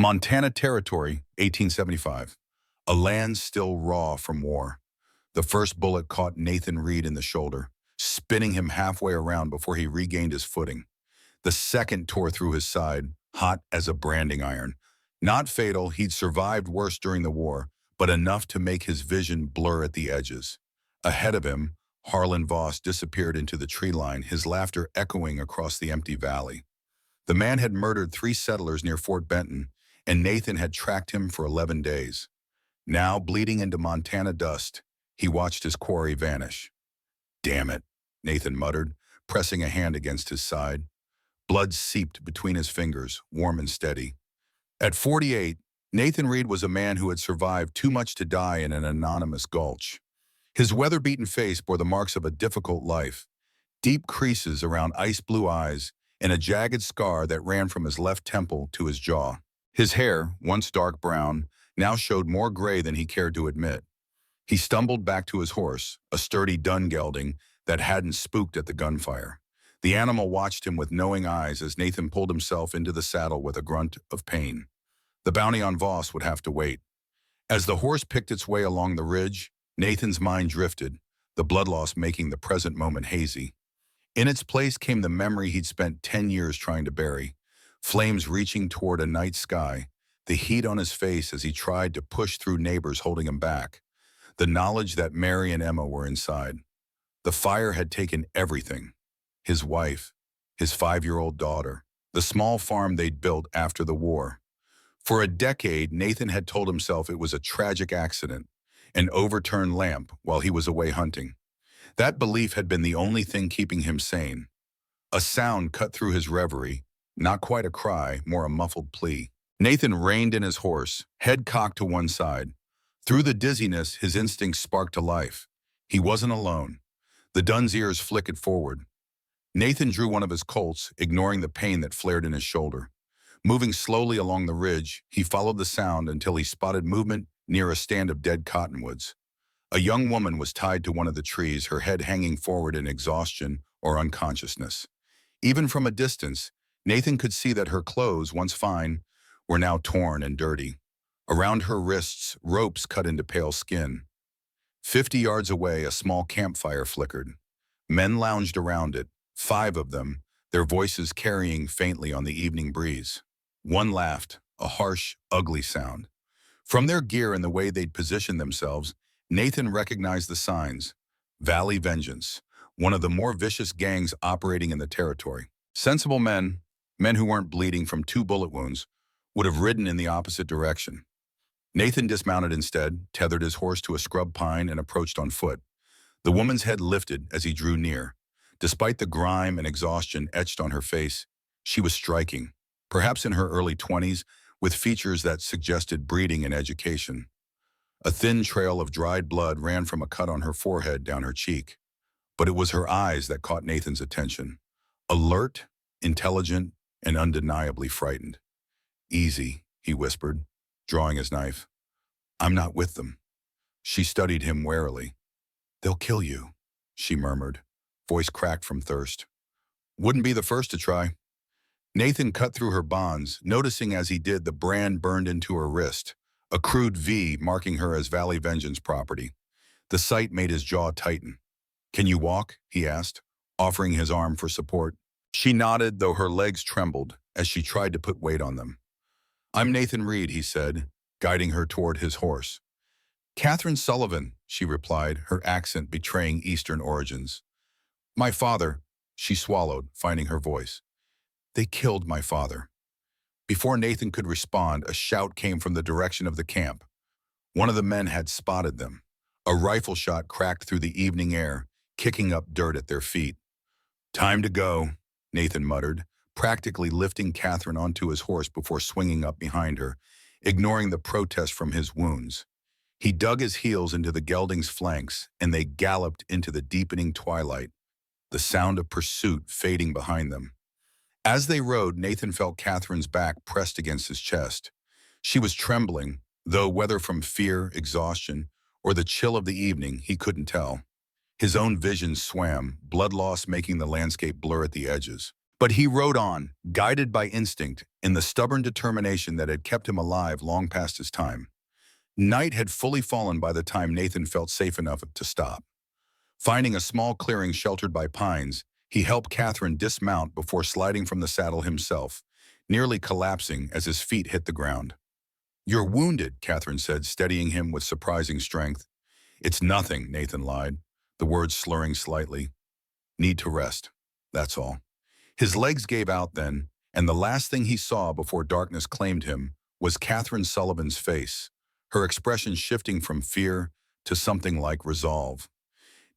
Montana Territory, 1875. A land still raw from war. The first bullet caught Nathan Reed in the shoulder, spinning him halfway around before he regained his footing. The second tore through his side, hot as a branding iron. Not fatal, he'd survived worse during the war, but enough to make his vision blur at the edges. Ahead of him, Harlan Voss disappeared into the tree line, his laughter echoing across the empty valley. The man had murdered 3 settlers near Fort Benton, and Nathan had tracked him for 11 days. Now, bleeding into Montana dust, he watched his quarry vanish. "Damn it," Nathan muttered, pressing a hand against his side. Blood seeped between his fingers, warm and steady. At 48, Nathan Reed was a man who had survived too much to die in an anonymous gulch. His weather-beaten face bore the marks of a difficult life, deep creases around ice-blue eyes, and a jagged scar that ran from his left temple to his jaw. His hair, once dark brown, now showed more gray than he cared to admit. He stumbled back to his horse, a sturdy dun gelding that hadn't spooked at the gunfire. The animal watched him with knowing eyes as Nathan pulled himself into the saddle with a grunt of pain. The bounty on Voss would have to wait. As the horse picked its way along the ridge, Nathan's mind drifted, the blood loss making the present moment hazy. In its place came the memory he'd spent 10 years trying to bury, flames reaching toward a night sky, the heat on his face as he tried to push through neighbors holding him back, the knowledge that Mary and Emma were inside. The fire had taken everything: his wife, his 5-year-old daughter, the small farm they'd built after the war. For a decade, Nathan had told himself it was a tragic accident, an overturned lamp while he was away hunting. That belief had been the only thing keeping him sane. A sound cut through his reverie, not quite a cry, more a muffled plea. Nathan reined in his horse, head cocked to one side. Through the dizziness, his instincts sparked to life. He wasn't alone. The dun's ears flickered forward. Nathan drew one of his Colts, ignoring the pain that flared in his shoulder. Moving slowly along the ridge, he followed the sound until he spotted movement near a stand of dead cottonwoods. A young woman was tied to one of the trees, her head hanging forward in exhaustion or unconsciousness. Even from a distance, Nathan could see that her clothes, once fine, were now torn and dirty. Around her wrists, ropes cut into pale skin. 50 yards away, a small campfire flickered. Men lounged around it, 5 of them, their voices carrying faintly on the evening breeze. One laughed, a harsh, ugly sound. From their gear and the way they'd positioned themselves, Nathan recognized the signs. Valley Vengeance, one of the more vicious gangs operating in the territory. Sensible men who weren't bleeding from 2 bullet wounds, would have ridden in the opposite direction. Nathan dismounted instead, tethered his horse to a scrub pine, and approached on foot. The woman's head lifted as he drew near. Despite the grime and exhaustion etched on her face, she was striking, perhaps in her early 20s, with features that suggested breeding and education. A thin trail of dried blood ran from a cut on her forehead down her cheek. But it was her eyes that caught Nathan's attention. Alert, intelligent, and undeniably frightened. "Easy," he whispered, drawing his knife. "I'm not with them." She studied him warily. "They'll kill you," she murmured, voice cracked from thirst. "Wouldn't be the first to try." Nathan cut through her bonds, noticing as he did the brand burned into her wrist, a crude V marking her as Valley Vengeance property. The sight made his jaw tighten. "Can you walk?" he asked, offering his arm for support. She nodded, though her legs trembled as she tried to put weight on them. "I'm Nathan Reed," he said, guiding her toward his horse. "Catherine Sullivan," she replied, her accent betraying Eastern origins. "My father," she swallowed, finding her voice. "They killed my father." Before Nathan could respond, a shout came from the direction of the camp. One of the men had spotted them. A rifle shot cracked through the evening air, kicking up dirt at their feet. "Time to go," Nathan muttered, practically lifting Catherine onto his horse before swinging up behind her, ignoring the protest from his wounds. He dug his heels into the gelding's flanks, and they galloped into the deepening twilight, the sound of pursuit fading behind them. As they rode, Nathan felt Catherine's back pressed against his chest. She was trembling, though whether from fear, exhaustion, or the chill of the evening, he couldn't tell. His own vision swam, blood loss making the landscape blur at the edges. But he rode on, guided by instinct, in the stubborn determination that had kept him alive long past his time. Night had fully fallen by the time Nathan felt safe enough to stop. Finding a small clearing sheltered by pines, he helped Catherine dismount before sliding from the saddle himself, nearly collapsing as his feet hit the ground. "You're wounded," Catherine said, steadying him with surprising strength. "It's nothing," Nathan lied, the words slurring slightly. "Need to rest. That's all." His legs gave out then, and the last thing he saw before darkness claimed him was Catherine Sullivan's face, her expression shifting from fear to something like resolve.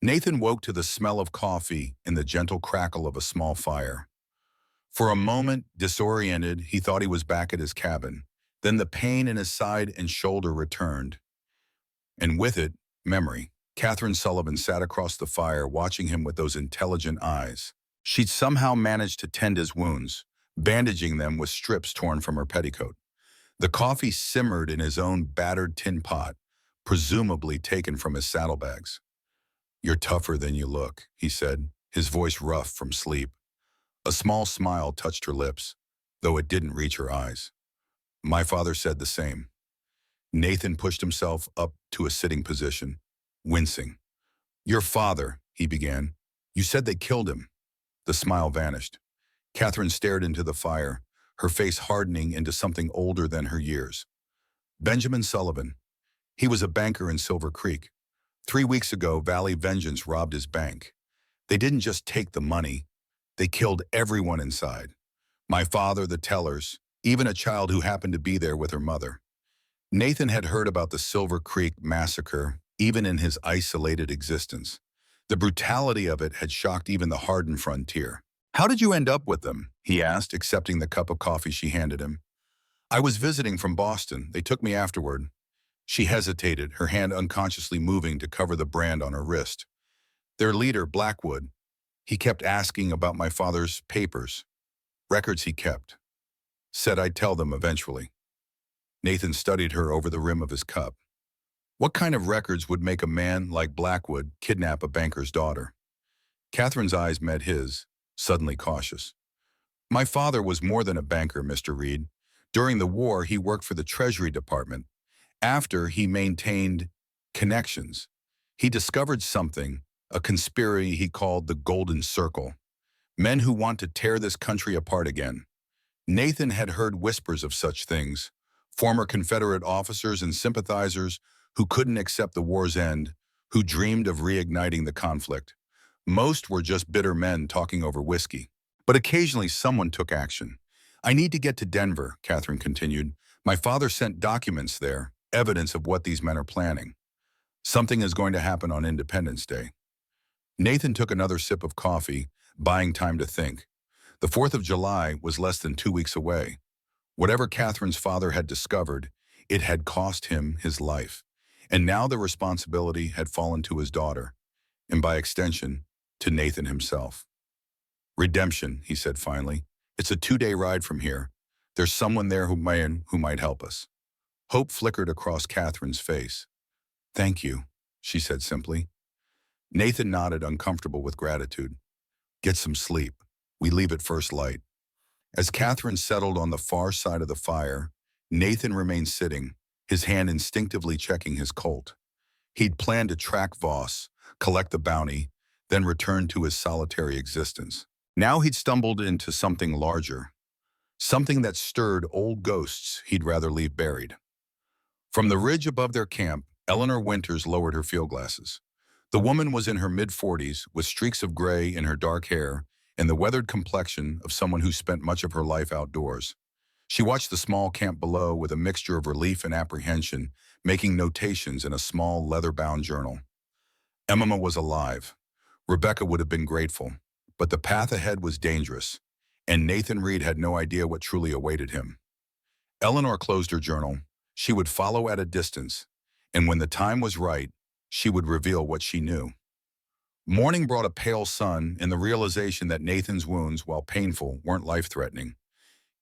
Nathan woke to the smell of coffee and the gentle crackle of a small fire. For a moment, disoriented, he thought he was back at his cabin. Then the pain in his side and shoulder returned, and with it, memory. Catherine Sullivan sat across the fire, watching him with those intelligent eyes. She'd somehow managed to tend his wounds, bandaging them with strips torn from her petticoat. The coffee simmered in his own battered tin pot, presumably taken from his saddlebags. "You're tougher than you look," he said, his voice rough from sleep. A small smile touched her lips, though it didn't reach her eyes. "My father said the same." Nathan pushed himself up to a sitting position, wincing. "Your father," he began. "You said they killed him." The smile vanished. Catherine stared into the fire, her face hardening into something older than her years. "Benjamin Sullivan. He was a banker in Silver Creek. 3 weeks ago, Valley Vengeance robbed his bank. They didn't just take the money, they killed everyone inside. My father, the tellers, even a child who happened to be there with her mother." Nathan had heard about the Silver Creek massacre, even in his isolated existence. The brutality of it had shocked even the hardened frontier. "How did you end up with them?" he asked, accepting the cup of coffee she handed him. "I was visiting from Boston. They took me afterward." She hesitated, her hand unconsciously moving to cover the brand on her wrist. "Their leader, Blackwood, he kept asking about my father's papers, records he kept. Said I'd tell them eventually." Nathan studied her over the rim of his cup. What kind of records would make a man like Blackwood kidnap a banker's daughter? Catherine's eyes met his, suddenly cautious. "My father was more than a banker, Mr. Reed. During the war, he worked for the Treasury Department. After, he maintained connections. He discovered something, a conspiracy he called the Golden Circle. Men who want to tear this country apart again." Nathan had heard whispers of such things, former Confederate officers and sympathizers who couldn't accept the war's end, who dreamed of reigniting the conflict. Most were just bitter men talking over whiskey. But occasionally someone took action. "I need to get to Denver," Catherine continued. "My father sent documents there, evidence of what these men are planning. Something is going to happen on Independence Day." Nathan took another sip of coffee, buying time to think. The 4th of July was less than 2 weeks away. Whatever Catherine's father had discovered, it had cost him his life. And now the responsibility had fallen to his daughter, and by extension, to Nathan himself. "Redemption," he said finally. "It's a 2-day ride from here. There's someone there who might help us." Hope flickered across Catherine's face. "Thank you," she said simply. Nathan nodded, uncomfortable with gratitude. "Get some sleep. We leave at first light." As Catherine settled on the far side of the fire, Nathan remained sitting, his hand instinctively checking his Colt. He'd planned to track Voss, collect the bounty, then return to his solitary existence. Now he'd stumbled into something larger, something that stirred old ghosts he'd rather leave buried. From the ridge above their camp, Eleanor Winters lowered her field glasses. The woman was in her mid-40s, with streaks of gray in her dark hair and the weathered complexion of someone who spent much of her life outdoors. She watched the small camp below with a mixture of relief and apprehension, making notations in a small leather-bound journal. Emma was alive. Rebecca would have been grateful, but the path ahead was dangerous, and Nathan Reed had no idea what truly awaited him. Eleanor closed her journal. She would follow at a distance, and when the time was right, she would reveal what she knew. Morning brought a pale sun and the realization that Nathan's wounds, while painful, weren't life-threatening.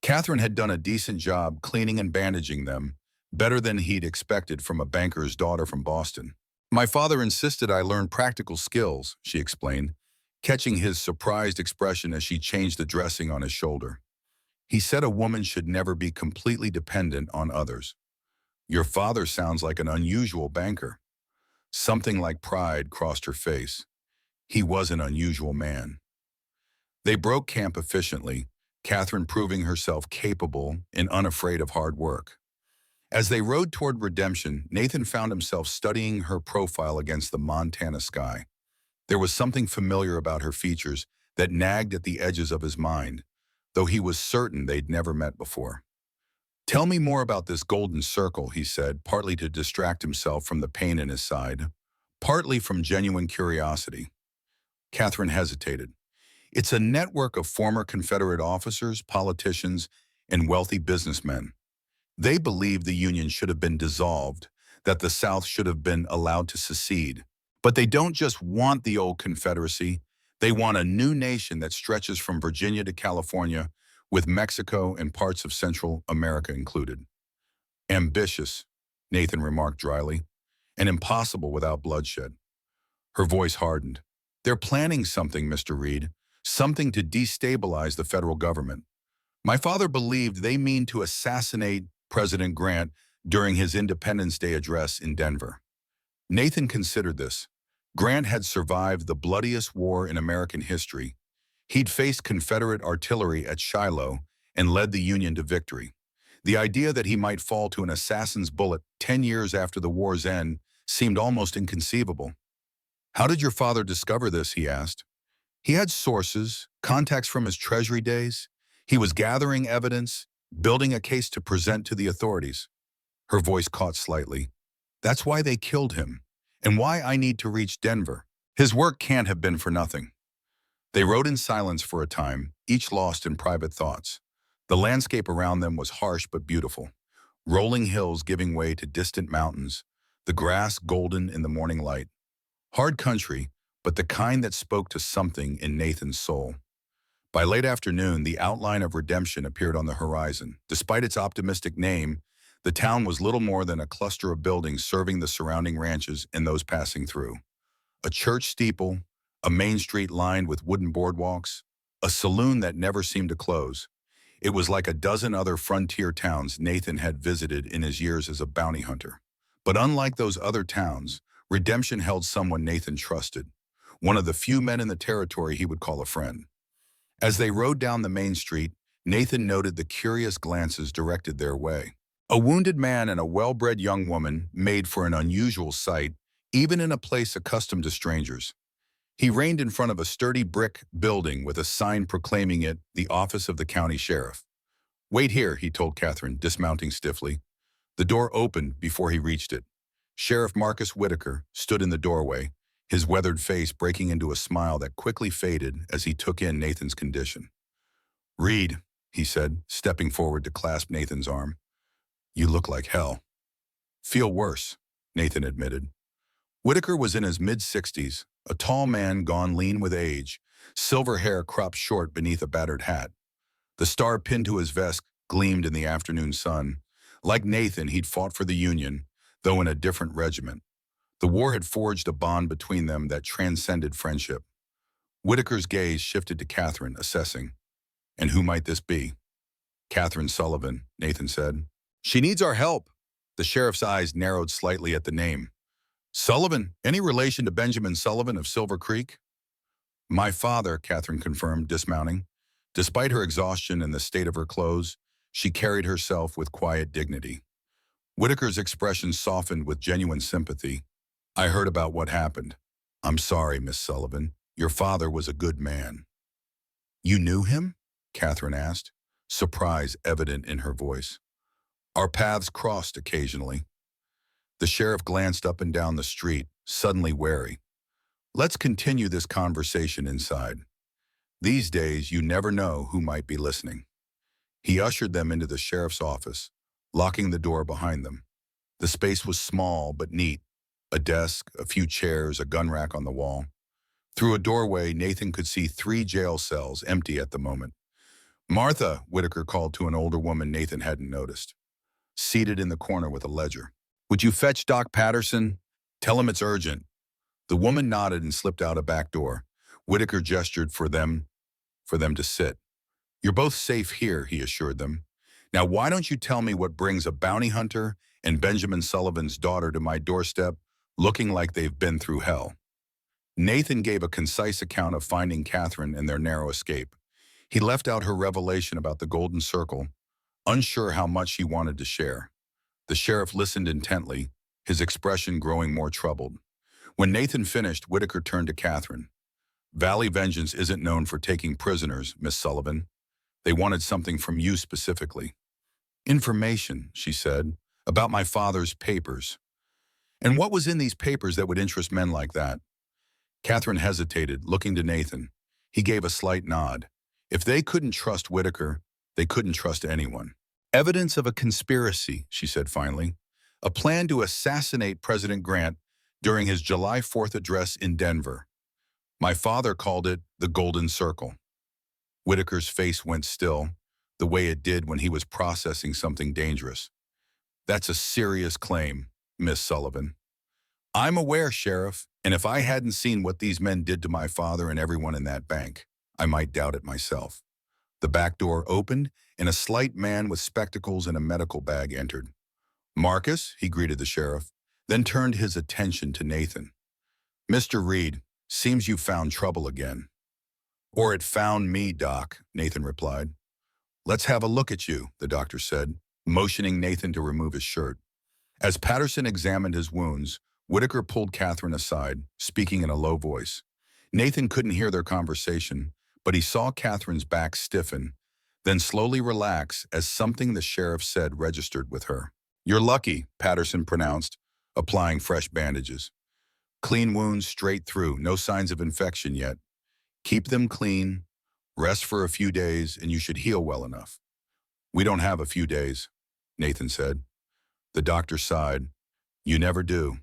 Catherine had done a decent job cleaning and bandaging them, better than he'd expected from a banker's daughter from Boston. "My father insisted I learn practical skills," she explained. catching his surprised expression as she changed the dressing on his shoulder. He said a woman should never be completely dependent on others. Your father sounds like an unusual banker. Something like pride crossed her face. He was an unusual man. They broke camp efficiently, Catherine proving herself capable and unafraid of hard work. As they rode toward redemption, Nathan found himself studying her profile against the Montana sky. There was something familiar about her features that nagged at the edges of his mind, though he was certain they'd never met before. Tell me more about this golden circle, he said, partly to distract himself from the pain in his side, partly from genuine curiosity. Catherine hesitated. It's a network of former Confederate officers, politicians, and wealthy businessmen. They believe the Union should have been dissolved, that the South should have been allowed to secede. But they don't just want the old Confederacy, they want a new nation that stretches from Virginia to California, with Mexico and parts of Central America included. Ambitious, Nathan remarked dryly, and impossible without bloodshed. Her voice hardened. They're planning something, Mr. Reed, something to destabilize the federal government. My father believed they mean to assassinate President Grant during his Independence Day address in Denver. Nathan considered this. Grant had survived the bloodiest war in American history. He'd faced Confederate artillery at Shiloh and led the Union to victory. The idea that he might fall to an assassin's bullet 10 years after the war's end seemed almost inconceivable. How did your father discover this, he asked. He had sources, contacts from his Treasury days. He was gathering evidence, building a case to present to the authorities. Her voice caught slightly. That's why they killed him, and why I need to reach Denver. His work can't have been for nothing. They rode in silence for a time, each lost in private thoughts. The landscape around them was harsh but beautiful. Rolling hills giving way to distant mountains, the grass golden in the morning light. Hard country, but the kind that spoke to something in Nathan's soul. By late afternoon, the outline of redemption appeared on the horizon. Despite its optimistic name, the town was little more than a cluster of buildings serving the surrounding ranches and those passing through. A church steeple, a main street lined with wooden boardwalks, a saloon that never seemed to close. It was like a dozen other frontier towns Nathan had visited in his years as a bounty hunter. But unlike those other towns, Redemption held someone Nathan trusted, one of the few men in the territory he would call a friend. As they rode down the main street, Nathan noted the curious glances directed their way. A wounded man and a well-bred young woman made for an unusual sight, even in a place accustomed to strangers. He reined in front of a sturdy brick building with a sign proclaiming it the office of the county sheriff. Wait here, he told Catherine, dismounting stiffly. The door opened before he reached it. Sheriff Marcus Whitaker stood in the doorway, his weathered face breaking into a smile that quickly faded as he took in Nathan's condition. Reed, he said, stepping forward to clasp Nathan's arm. You look like hell. Feel worse, Nathan admitted. Whitaker was in his mid-60s, a tall man gone lean with age, silver hair cropped short beneath a battered hat. The star pinned to his vest gleamed in the afternoon sun. Like Nathan, he'd fought for the Union, though in a different regiment. The war had forged a bond between them that transcended friendship. Whitaker's gaze shifted to Catherine, assessing. And who might this be? Catherine Sullivan, Nathan said. She needs our help. The sheriff's eyes narrowed slightly at the name. Sullivan, any relation to Benjamin Sullivan of Silver Creek? My father, Catherine confirmed, dismounting. Despite her exhaustion and the state of her clothes, she carried herself with quiet dignity. Whitaker's expression softened with genuine sympathy. I heard about what happened. I'm sorry, Miss Sullivan. Your father was a good man. You knew him? Catherine asked, surprise evident in her voice. Our paths crossed occasionally. The sheriff glanced up and down the street, suddenly wary. Let's continue this conversation inside. These days, you never know who might be listening. He ushered them into the sheriff's office, locking the door behind them. The space was small but neat. A desk, a few chairs, a gun rack on the wall. Through a doorway, Nathan could see 3 jail cells empty at the moment. Martha, Whitaker called to an older woman Nathan hadn't noticed, seated in the corner with a ledger. Would you fetch Doc Patterson? Tell him it's urgent. The woman nodded and slipped out a back door. Whitaker gestured for them to sit. You're both safe here, he assured them. Now why don't you tell me what brings a bounty hunter and Benjamin Sullivan's daughter to my doorstep looking like they've been through hell? Nathan gave a concise account of finding Catherine and their narrow escape. He left out her revelation about the Golden Circle, unsure how much he wanted to share. The sheriff listened intently, his expression growing more troubled. When Nathan finished, Whitaker turned to Catherine. Valley Vengeance isn't known for taking prisoners, Miss Sullivan. They wanted something from you specifically. Information, she said, about my father's papers. And what was in these papers that would interest men like that? Catherine hesitated, looking to Nathan. He gave a slight nod. If they couldn't trust Whitaker, they couldn't trust anyone. Evidence of a conspiracy, she said finally. A plan to assassinate President Grant during his July 4th address in Denver. My father called it the Golden Circle. Whitaker's face went still, the way it did when he was processing something dangerous. That's a serious claim, Miss Sullivan. I'm aware, Sheriff, and if I hadn't seen what these men did to my father and everyone in that bank, I might doubt it myself. The back door opened, and a slight man with spectacles and a medical bag entered. Marcus, he greeted the sheriff, then turned his attention to Nathan. Mr. Reed, seems you found trouble again. Or it found me, Doc, Nathan replied. Let's have a look at you, the doctor said, motioning Nathan to remove his shirt. As Patterson examined his wounds, Whitaker pulled Catherine aside, speaking in a low voice. Nathan couldn't hear their conversation, but he saw Catherine's back stiffen, then slowly relax as something the sheriff said registered with her. You're lucky, Patterson pronounced, applying fresh bandages. Clean wounds straight through, no signs of infection yet. Keep them clean, rest for a few days, and you should heal well enough. We don't have a few days, Nathan said. The doctor sighed. You never do.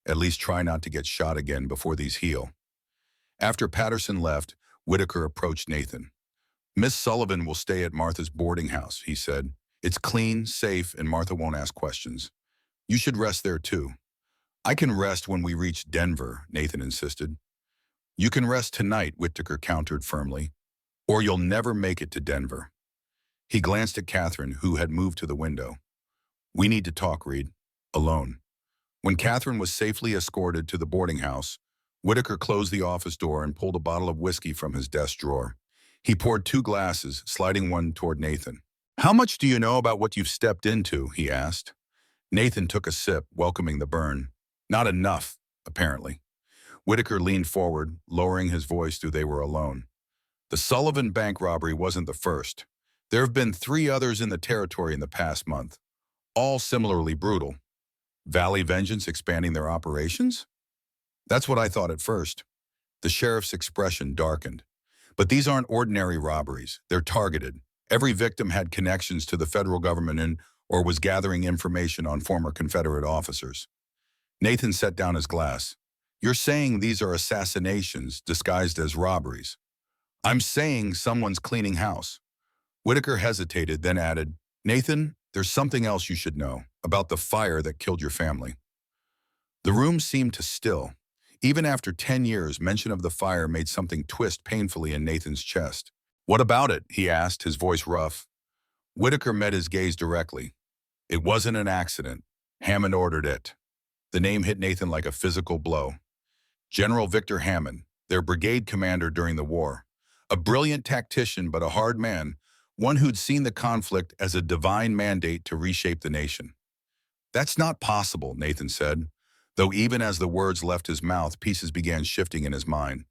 At least try not to get shot again before these heal. After Patterson left, Whitaker approached Nathan. Miss Sullivan will stay at Martha's boarding house, he said. It's clean, safe, and Martha won't ask questions. You should rest there too. I can rest when we reach Denver, Nathan insisted. You can rest tonight, Whitaker countered firmly, or you'll never make it to Denver. He glanced at Catherine, who had moved to the window. We need to talk, Reed. Alone. When Catherine was safely escorted to the boarding house, Whitaker closed the office door and pulled a bottle of whiskey from his desk drawer. He poured 2 glasses, sliding one toward Nathan. How much do you know about what you've stepped into? He asked. Nathan took a sip, welcoming the burn. Not enough, apparently. Whitaker leaned forward, lowering his voice though they were alone. The Sullivan bank robbery wasn't the first. There have been 3 others in the territory in the past month, all similarly brutal. Valley Vengeance expanding their operations? That's what I thought at first. The sheriff's expression darkened. But these aren't ordinary robberies. They're targeted. Every victim had connections to the federal government or was gathering information on former Confederate officers. Nathan set down his glass. You're saying these are assassinations disguised as robberies. I'm saying someone's cleaning house. Whitaker hesitated, then added, Nathan, there's something else you should know about the fire that killed your family. The room seemed to still. Even after 10 years, mention of the fire made something twist painfully in Nathan's chest. What about it? He asked, his voice rough. Whitaker met his gaze directly. It wasn't an accident. Hammond ordered it. The name hit Nathan like a physical blow. General Victor Hammond, their brigade commander during the war. A brilliant tactician, but a hard man, one who'd seen the conflict as a divine mandate to reshape the nation. That's not possible, Nathan said, though even as the words left his mouth, pieces began shifting in his mind.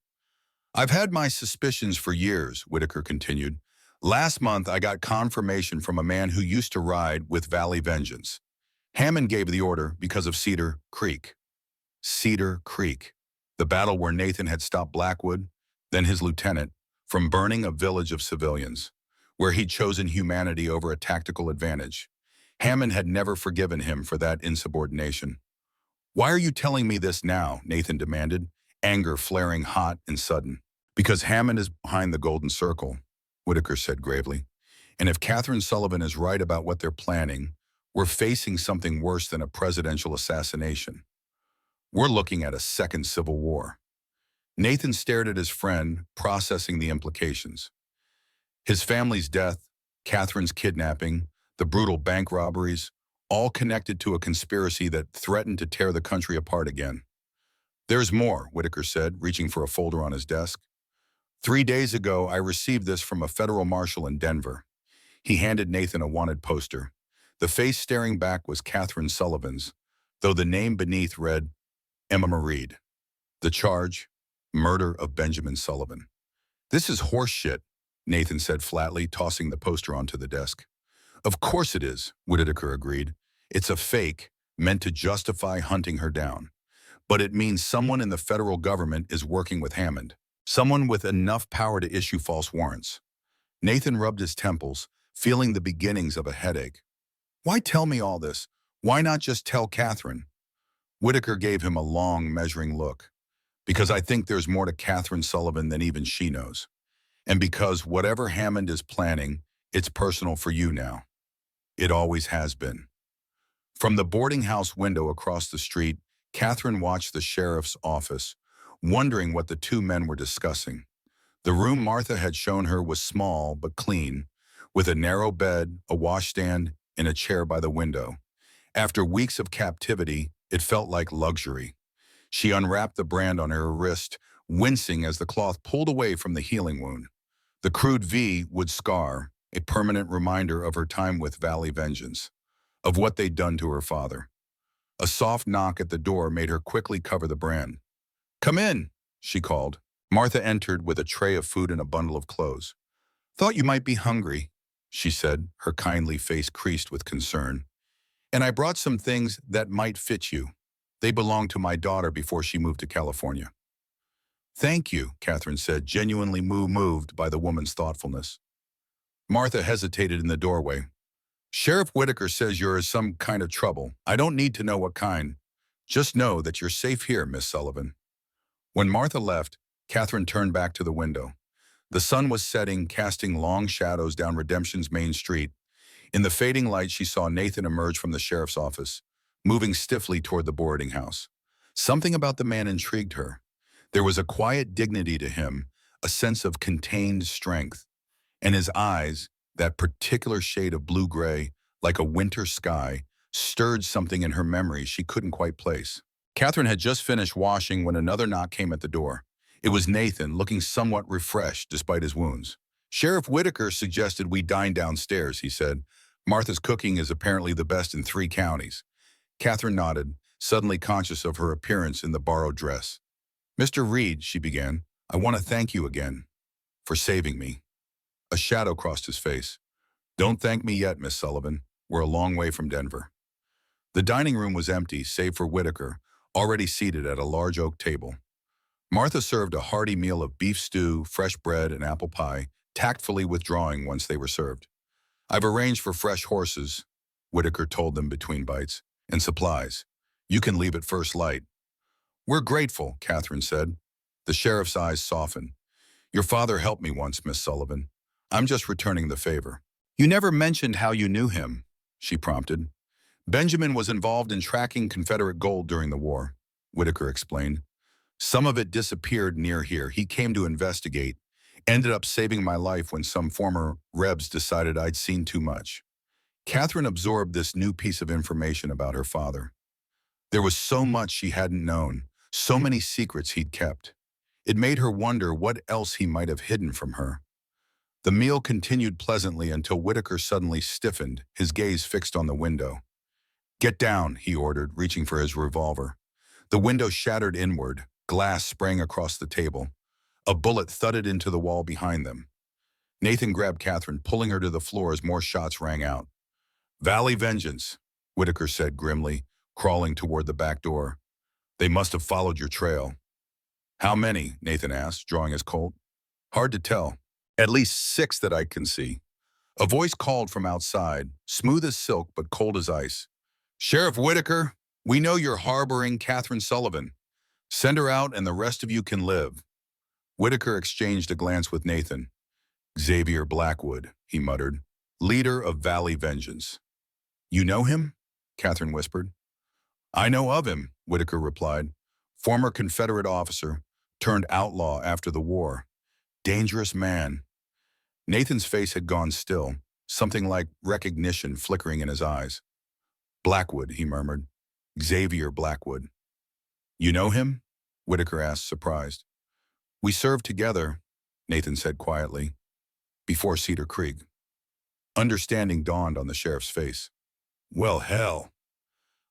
I've had my suspicions for years, Whitaker continued. Last month, I got confirmation from a man who used to ride with Valley Vengeance. Hammond gave the order because of Cedar Creek. Cedar Creek, the battle where Nathan had stopped Blackwood, then his lieutenant, from burning a village of civilians, where he'd chosen humanity over a tactical advantage. Hammond had never forgiven him for that insubordination. Why are you telling me this now? Nathan demanded, anger flaring hot and sudden. Because Hammond is behind the Golden Circle, Whitaker said gravely. And if Catherine Sullivan is right about what they're planning, we're facing something worse than a presidential assassination. We're looking at a second civil war. Nathan stared at his friend, processing the implications. His family's death, Catherine's kidnapping, the brutal bank robberies, all connected to a conspiracy that threatened to tear the country apart again. "There's more," Whitaker said, reaching for a folder on his desk. "3 days ago, I received this from a federal marshal in Denver." He handed Nathan a wanted poster. The face staring back was Catherine Sullivan's, though the name beneath read, Emma Reed. The charge, murder of Benjamin Sullivan. "This is horseshit," Nathan said flatly, tossing the poster onto the desk. "Of course it is," Whitaker agreed. "It's a fake, meant to justify hunting her down. But it means someone in the federal government is working with Hammond. Someone with enough power to issue false warrants." Nathan rubbed his temples, feeling the beginnings of a headache. "Why tell me all this? Why not just tell Catherine?" Whitaker gave him a long, measuring look. "Because I think there's more to Catherine Sullivan than even she knows. And because whatever Hammond is planning, it's personal for you now. It always has been." From the boarding house window across the street, Catherine watched the sheriff's office, wondering what the two men were discussing. The room Martha had shown her was small but clean, with a narrow bed, a washstand, and a chair by the window. After weeks of captivity, it felt like luxury. She unwrapped the brand on her wrist, wincing as the cloth pulled away from the healing wound. The crude V would scar, a permanent reminder of her time with Valley Vengeance, of what they'd done to her father. A soft knock at the door made her quickly cover the brand. "Come in," she called. Martha entered with a tray of food and a bundle of clothes. "Thought you might be hungry," she said, her kindly face creased with concern. "And I brought some things that might fit you. They belonged to my daughter before she moved to California." "Thank you," Catherine said, genuinely moved by the woman's thoughtfulness. Martha hesitated in the doorway. "Sheriff Whitaker says you're in some kind of trouble. I don't need to know what kind. Just know that you're safe here, Miss Sullivan." When Martha left, Catherine turned back to the window. The sun was setting, casting long shadows down Redemption's main street. In the fading light, she saw Nathan emerge from the sheriff's office, moving stiffly toward the boarding house. Something about the man intrigued her. There was a quiet dignity to him, a sense of contained strength. And his eyes, that particular shade of blue-gray, like a winter sky, stirred something in her memory she couldn't quite place. Catherine had just finished washing when another knock came at the door. It was Nathan, looking somewhat refreshed despite his wounds. "Sheriff Whitaker suggested we dine downstairs," he said. "Martha's cooking is apparently the best in 3 counties. Catherine nodded, suddenly conscious of her appearance in the borrowed dress. "Mr. Reed," she began, "I want to thank you again for saving me." A shadow crossed his face. "Don't thank me yet, Miss Sullivan. We're a long way from Denver." The dining room was empty, save for Whitaker, already seated at a large oak table. Martha served a hearty meal of beef stew, fresh bread, and apple pie, tactfully withdrawing once they were served. "I've arranged for fresh horses," Whitaker told them between bites, "and supplies. You can leave at first light." "We're grateful," Catherine said. The sheriff's eyes softened. "Your father helped me once, Miss Sullivan. I'm just returning the favor." "You never mentioned how you knew him," she prompted. "Benjamin was involved in tracking Confederate gold during the war," Whitaker explained. "Some of it disappeared near here. He came to investigate, ended up saving my life when some former Rebs decided I'd seen too much." Catherine absorbed this new piece of information about her father. There was so much she hadn't known, so many secrets he'd kept. It made her wonder what else he might have hidden from her. The meal continued pleasantly until Whitaker suddenly stiffened, his gaze fixed on the window. "Get down," he ordered, reaching for his revolver. The window shattered inward, glass sprang across the table. A bullet thudded into the wall behind them. Nathan grabbed Catherine, pulling her to the floor as more shots rang out. "Valley Vengeance," Whitaker said grimly, crawling toward the back door. "They must have followed your trail." "How many?" Nathan asked, drawing his Colt. "Hard to tell. At least 6 that I can see." A voice called from outside, smooth as silk but cold as ice. "Sheriff Whitaker, we know you're harboring Catherine Sullivan. Send her out and the rest of you can live." Whitaker exchanged a glance with Nathan. "Xavier Blackwood," he muttered, "leader of Valley Vengeance." "You know him?" Catherine whispered. "I know of him," Whitaker replied. "Former Confederate officer, Turned outlaw after the war. Dangerous man. Nathan's face had gone still, something like recognition flickering in his eyes. Blackwood, he murmured. Xavier Blackwood. You know him? Whitaker asked, surprised. We served together, Nathan said quietly, before Cedar Creek. Understanding dawned on the sheriff's face. Well, hell.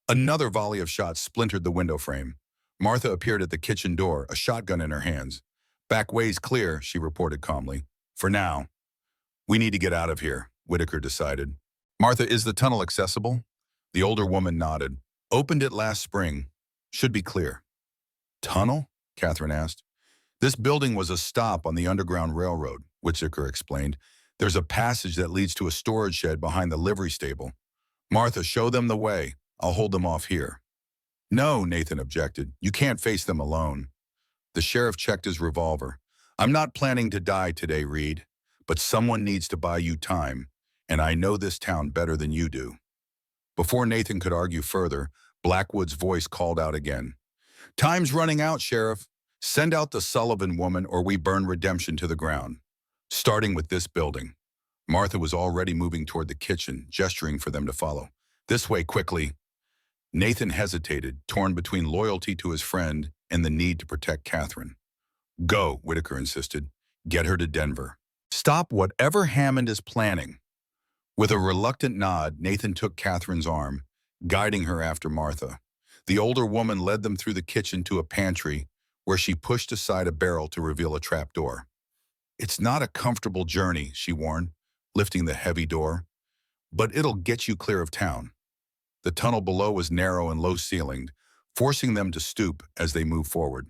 Another volley of shots splintered the window frame. Martha appeared at the kitchen door, a shotgun in her hands. Back way's clear, she reported calmly. For now. We need to get out of here, Whitaker decided. Martha, is the tunnel accessible? The older woman nodded. Opened it last spring. Should be clear. Tunnel? Catherine asked. This building was a stop on the Underground Railroad, Whitaker explained. There's a passage that leads to a storage shed behind the livery stable. Martha, show them the way. I'll hold them off here. No, Nathan objected. You can't face them alone. The sheriff checked his revolver. I'm not planning to die today, Reed, but someone needs to buy you time, and I know this town better than you do. Before Nathan could argue further, Blackwood's voice called out again. Time's running out, Sheriff. Send out the Sullivan woman or we burn redemption to the ground. Starting with this building. Martha was already moving toward the kitchen, gesturing for them to follow. This way, quickly. Nathan hesitated, torn between loyalty to his friend and the need to protect Catherine. Go, Whitaker insisted. Get her to Denver. Stop whatever Hammond is planning. With a reluctant nod, Nathan took Catherine's arm, guiding her after Martha. The older woman led them through the kitchen to a pantry where she pushed aside a barrel to reveal a trapdoor. It's not a comfortable journey, she warned, lifting the heavy door, but it'll get you clear of town. The tunnel below was narrow and low-ceilinged, forcing them to stoop as they moved forward.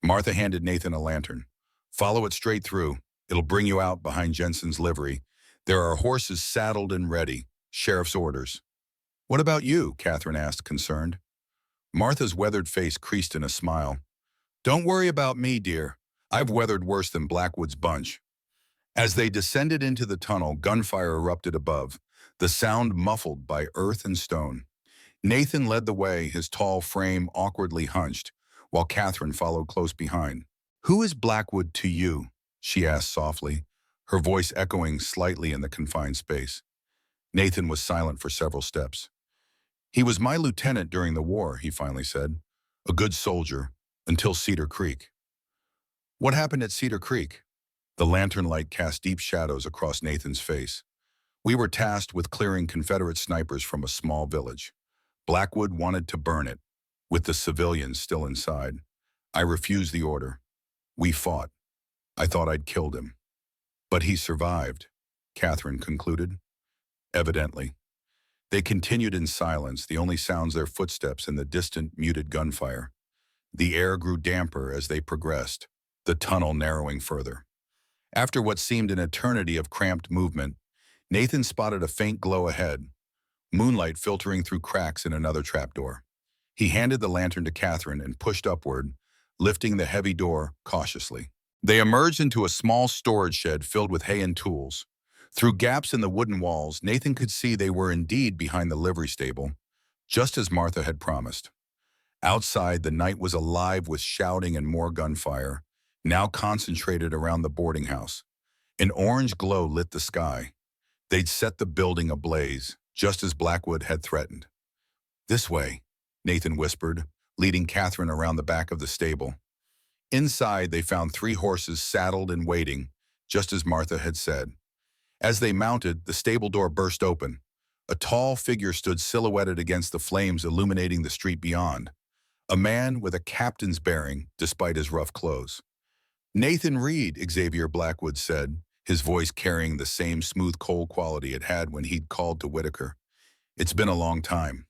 Martha handed Nathan a lantern. Follow it straight through. It'll bring you out behind Jensen's livery. There are horses saddled and ready. Sheriff's orders. What about you? Catherine asked, concerned. Martha's weathered face creased in a smile. Don't worry about me, dear. I've weathered worse than Blackwood's bunch. As they descended into the tunnel, gunfire erupted above, the sound muffled by earth and stone. Nathan led the way, his tall frame awkwardly hunched, while Catherine followed close behind. Who is Blackwood to you? She asked softly, her voice echoing slightly in the confined space. Nathan was silent for several steps. He was my lieutenant during the war, he finally said. A good soldier, until Cedar Creek. What happened at Cedar Creek? The lantern light cast deep shadows across Nathan's face. We were tasked with clearing Confederate snipers from a small village. Blackwood wanted to burn it, with the civilians still inside. I refused the order. We fought. I thought I'd killed him. But he survived, Catherine concluded. Evidently. They continued in silence, the only sounds their footsteps and the distant, muted gunfire. The air grew damper as they progressed, the tunnel narrowing further. After what seemed an eternity of cramped movement, Nathan spotted a faint glow ahead, moonlight filtering through cracks in another trapdoor. He handed the lantern to Catherine and pushed upward, lifting the heavy door cautiously. They emerged into a small storage shed filled with hay and tools. Through gaps in the wooden walls, Nathan could see they were indeed behind the livery stable, just as Martha had promised. Outside, the night was alive with shouting and more gunfire, now concentrated around the boarding house. An orange glow lit the sky. They'd set the building ablaze, just as Blackwood had threatened. This way, Nathan whispered, leading Catherine around the back of the stable. Inside, they found 3 horses saddled and waiting, just as Martha had said. As they mounted, the stable door burst open. A tall figure stood silhouetted against the flames illuminating the street beyond. A man with a captain's bearing, despite his rough clothes. Nathan Reed, Xavier Blackwood said, his voice carrying the same smooth, cold quality it had when he'd called to Whitaker. It's been a long time.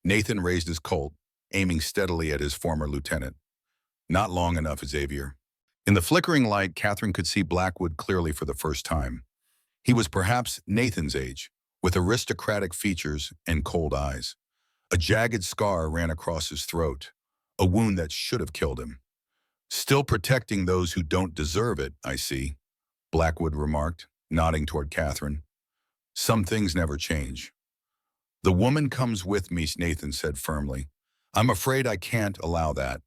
Nathan raised his Colt, aiming steadily at his former lieutenant. Not long enough, Xavier. In the flickering light, Catherine could see Blackwood clearly for the first time. He was perhaps Nathan's age, with aristocratic features and cold eyes. A jagged scar ran across his throat, a wound that should have killed him. Still protecting those who don't deserve it, I see, Blackwood remarked, nodding toward Catherine. Some things never change. The woman comes with me, Nathan said firmly. I'm afraid I can't allow that.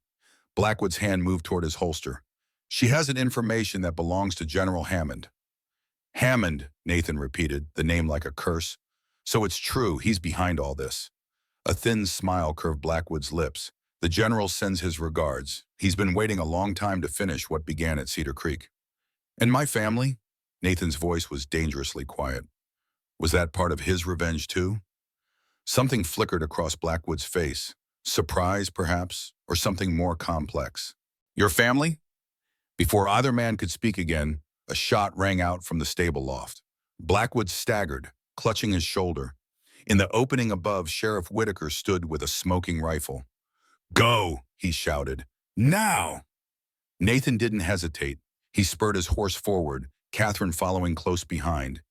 Blackwood's hand moved toward his holster. She has an information that belongs to General Hammond. Hammond, Nathan repeated, the name like a curse. So it's true, he's behind all this. A thin smile curved Blackwood's lips. The general sends his regards. He's been waiting a long time to finish what began at Cedar Creek. And my family? Nathan's voice was dangerously quiet. Was that part of his revenge too? Something flickered across Blackwood's face. Surprise, perhaps, or something more complex. Your family? Before either man could speak again, a shot rang out from the stable loft. Blackwood staggered, clutching his shoulder. In the opening above, Sheriff Whitaker stood with a smoking rifle. Go, he shouted. Now! Nathan didn't hesitate. He spurred his horse forward, Catherine following close behind.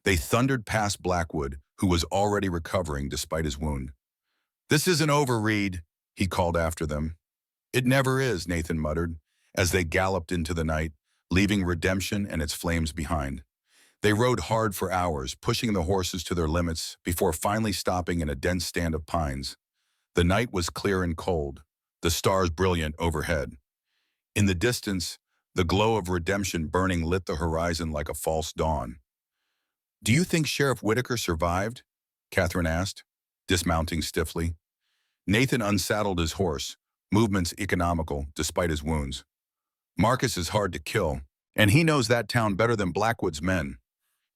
They thundered past Blackwood, who was already recovering despite his wound. This isn't over, Reed, he called after them. It never is, Nathan muttered, as they galloped into the night, leaving redemption and its flames behind. They rode hard for hours, pushing the horses to their limits before finally stopping in a dense stand of pines. The night was clear and cold, the stars brilliant overhead. In the distance, the glow of redemption burning lit the horizon like a false dawn. Do you think Sheriff Whitaker survived? Catherine asked, dismounting stiffly. Nathan unsaddled his horse, movements economical despite his wounds. Marcus is hard to kill, and he knows that town better than Blackwood's men.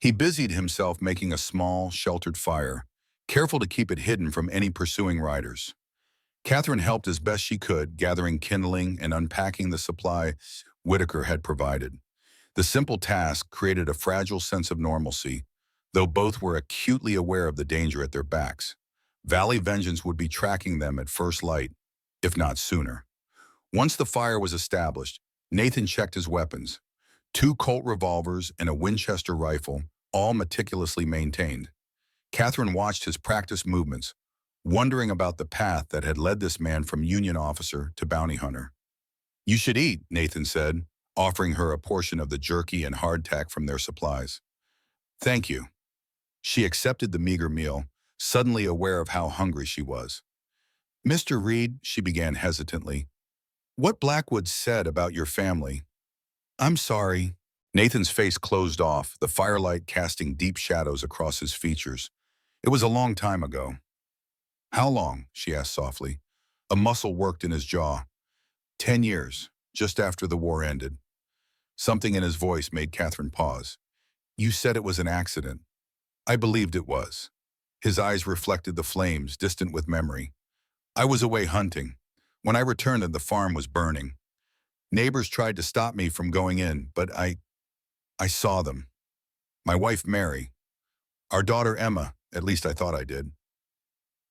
He busied himself making a small, sheltered fire, careful to keep it hidden from any pursuing riders. Catherine helped as best she could, gathering kindling and unpacking the supply Whitaker had provided. The simple task created a fragile sense of normalcy, though both were acutely aware of the danger at their backs. Valley Vengeance would be tracking them at first light, if not sooner. Once the fire was established, Nathan checked his weapons. 2 Colt revolvers and a Winchester rifle, all meticulously maintained. Catherine watched his practiced movements, wondering about the path that had led this man from Union officer to bounty hunter. You should eat, Nathan said, offering her a portion of the jerky and hardtack from their supplies. Thank you. She accepted the meager meal, suddenly aware of how hungry she was. Mr. Reed, she began hesitantly, what Blackwood said about your family. I'm sorry. Nathan's face closed off, the firelight casting deep shadows across his features. It was a long time ago. How long? She asked softly. A muscle worked in his jaw. 10 years, just after the war ended. Something in his voice made Catherine pause. You said it was an accident. I believed it was. His eyes reflected the flames, distant with memory. I was away hunting. When I returned, the farm was burning. Neighbors tried to stop me from going in, but I saw them. My wife, Mary. Our daughter, Emma, at least I thought I did.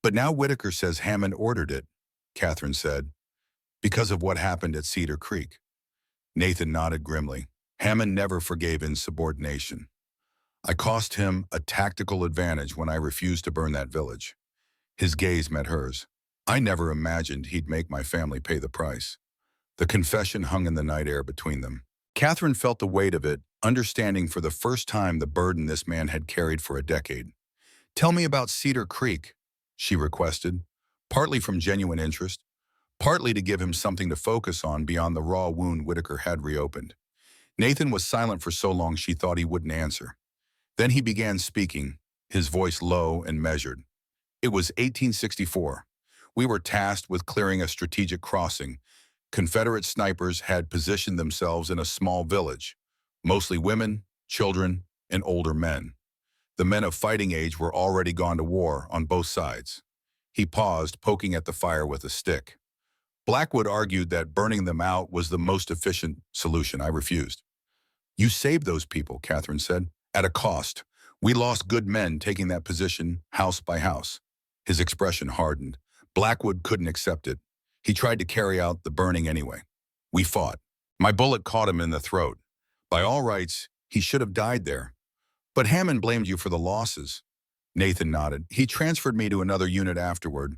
But now Whitaker says Hammond ordered it, Catherine said, because of what happened at Cedar Creek. Nathan nodded grimly. Hammond never forgave insubordination. I cost him a tactical advantage when I refused to burn that village. His gaze met hers. I never imagined he'd make my family pay the price. The confession hung in the night air between them. Catherine felt the weight of it, understanding for the first time the burden this man had carried for a decade. Tell me about Cedar Creek, she requested, partly from genuine interest, partly to give him something to focus on beyond the raw wound Whitaker had reopened. Nathan was silent for so long she thought he wouldn't answer. Then he began speaking, his voice low and measured. It was 1864. We were tasked with clearing a strategic crossing. Confederate snipers had positioned themselves in a small village, mostly women, children, and older men. The men of fighting age were already gone to war on both sides. He paused, poking at the fire with a stick. Blackwood argued that burning them out was the most efficient solution. I refused. You saved those people, Catherine said, at a cost. We lost good men taking that position house by house. His expression hardened. Blackwood couldn't accept it. He tried to carry out the burning anyway. We fought. My bullet caught him in the throat. By all rights, he should have died there. But Hammond blamed you for the losses. Nathan nodded. He transferred me to another unit afterward.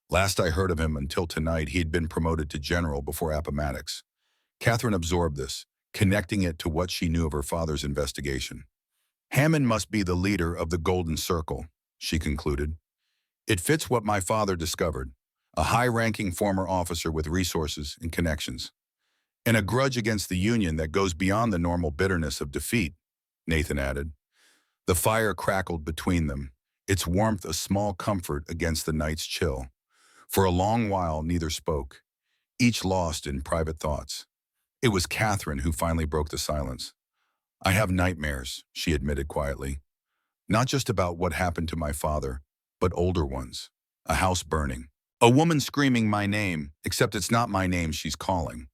Last I heard of him until tonight, he'd been promoted to general before Appomattox. Catherine absorbed this, connecting it to what she knew of her father's investigation. Hammond must be the leader of the Golden Circle, she concluded. It fits what my father discovered. a high-ranking former officer with resources and connections, and a grudge against the Union that goes beyond the normal bitterness of defeat, Nathan added. The fire crackled between them, its warmth a small comfort against the night's chill. For a long while, neither spoke, each lost in private thoughts. It was Catherine who finally broke the silence. I have nightmares, she admitted quietly. Not just about what happened to my father, but older ones. A house burning. A woman screaming my name, except it's not my name she's calling.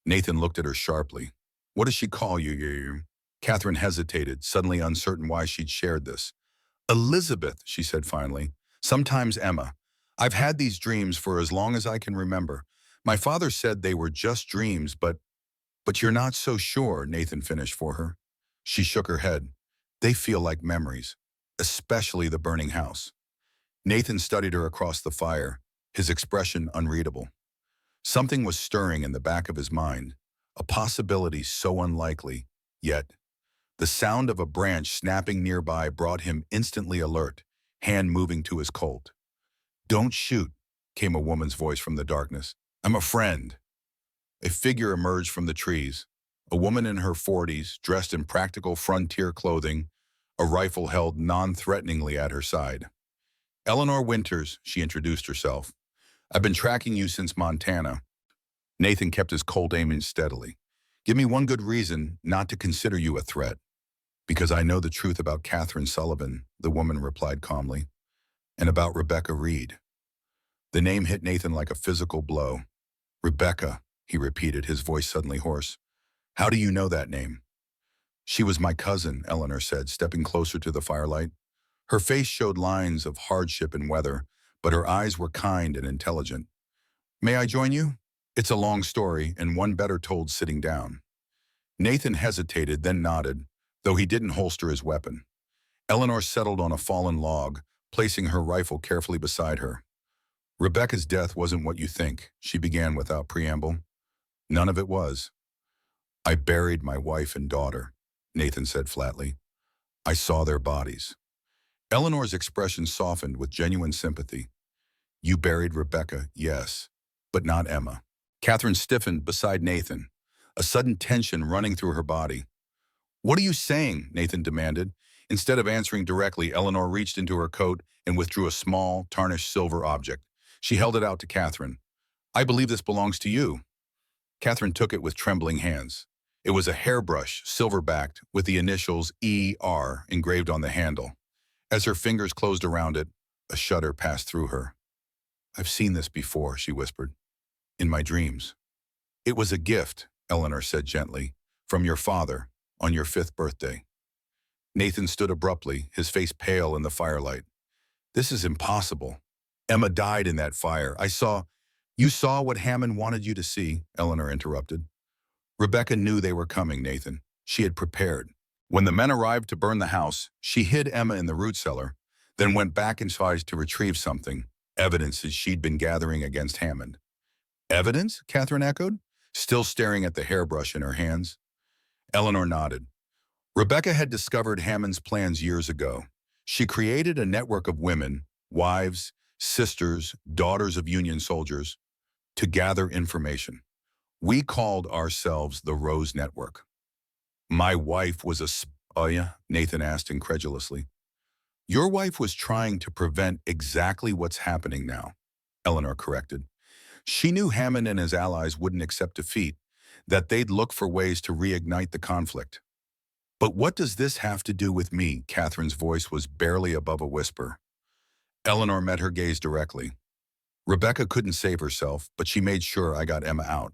Nathan looked at her sharply. What does she call you? Catherine hesitated, suddenly uncertain why she'd shared this. Elizabeth, she said finally. Sometimes Emma. I've had these dreams for as long as I can remember. My father said they were just dreams, but you're not so sure, Nathan finished for her. She shook her head. They feel like memories, especially the burning house. Nathan studied her across the fire, his expression unreadable. Something was stirring in the back of his mind, a possibility so unlikely, yet the sound of a branch snapping nearby brought him instantly alert, hand moving to his Colt. Don't shoot, came a woman's voice from the darkness. I'm a friend. A figure emerged from the trees, a woman in her 40s, dressed in practical frontier clothing, a rifle held non-threateningly at her side. Eleanor Winters, she introduced herself. I've been tracking you since Montana. Nathan kept his Colt aiming steadily. Give me one good reason not to consider you a threat. Because I know the truth about Catherine Sullivan, the woman replied calmly, and about Rebecca Reed. The name hit Nathan like a physical blow. Rebecca, he repeated, his voice suddenly hoarse. How do you know that name? She was my cousin, Eleanor said, stepping closer to the firelight. Her face showed lines of hardship and weather, but her eyes were kind and intelligent. May I join you? It's a long story, and one better told sitting down. Nathan hesitated, then nodded, though he didn't holster his weapon. Eleanor settled on a fallen log, placing her rifle carefully beside her. Rebecca's death wasn't what you think, she began without preamble. None of it was. I buried my wife and daughter, Nathan said flatly. I saw their bodies. Eleanor's expression softened with genuine sympathy. You buried Rebecca, yes, but not Emma. Catherine stiffened beside Nathan, a sudden tension running through her body. What are you saying? Nathan demanded. Instead of answering directly, Eleanor reached into her coat and withdrew a small, tarnished silver object. She held it out to Catherine. I believe this belongs to you. Catherine took it with trembling hands. It was a hairbrush, silver-backed, with the initials E.R. engraved on the handle. As her fingers closed around it, a shudder passed through her. I've seen this before, she whispered. In my dreams. It was a gift, Eleanor said gently, from your father, on your 5th birthday. Nathan stood abruptly, his face pale in the firelight. This is impossible. Emma died in that fire. You saw what Hammond wanted you to see, Eleanor interrupted. Rebecca knew they were coming, Nathan. She had prepared. When the men arrived to burn the house, she hid Emma in the root cellar, then went back inside to retrieve something, evidence that she'd been gathering against Hammond. Evidence? Catherine echoed, still staring at the hairbrush in her hands. Eleanor nodded. Rebecca had discovered Hammond's plans years ago. She created a network of women, wives, sisters, daughters of Union soldiers, to gather information. We called ourselves the Rose Network. My wife was a spy, Nathan asked incredulously. Your wife was trying to prevent exactly what's happening now, Eleanor corrected. She knew Hammond and his allies wouldn't accept defeat, that they'd look for ways to reignite the conflict. But what does this have to do with me? Catherine's voice was barely above a whisper. Eleanor met her gaze directly. Rebecca couldn't save herself, but she made sure I got Emma out.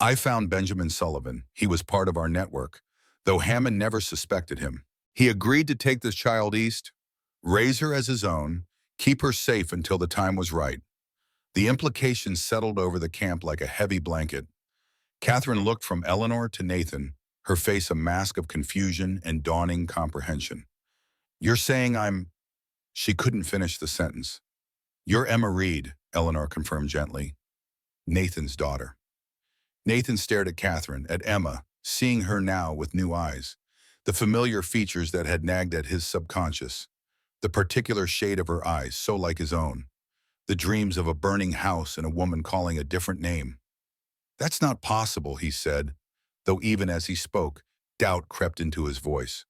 I found Benjamin Sullivan. He was part of our network, though Hammond never suspected him. He agreed to take this child east, raise her as his own, keep her safe until the time was right. The implications settled over the camp like a heavy blanket. Catherine looked from Eleanor to Nathan, her face a mask of confusion and dawning comprehension. You're saying I'm... She couldn't finish the sentence. You're Emma Reed, Eleanor confirmed gently. Nathan's daughter. Nathan stared at Catherine, at Emma, seeing her now with new eyes, the familiar features that had nagged at his subconscious, the particular shade of her eyes, so like his own. The dreams of a burning house and a woman calling a different name. That's not possible, he said, though even as he spoke, doubt crept into his voice.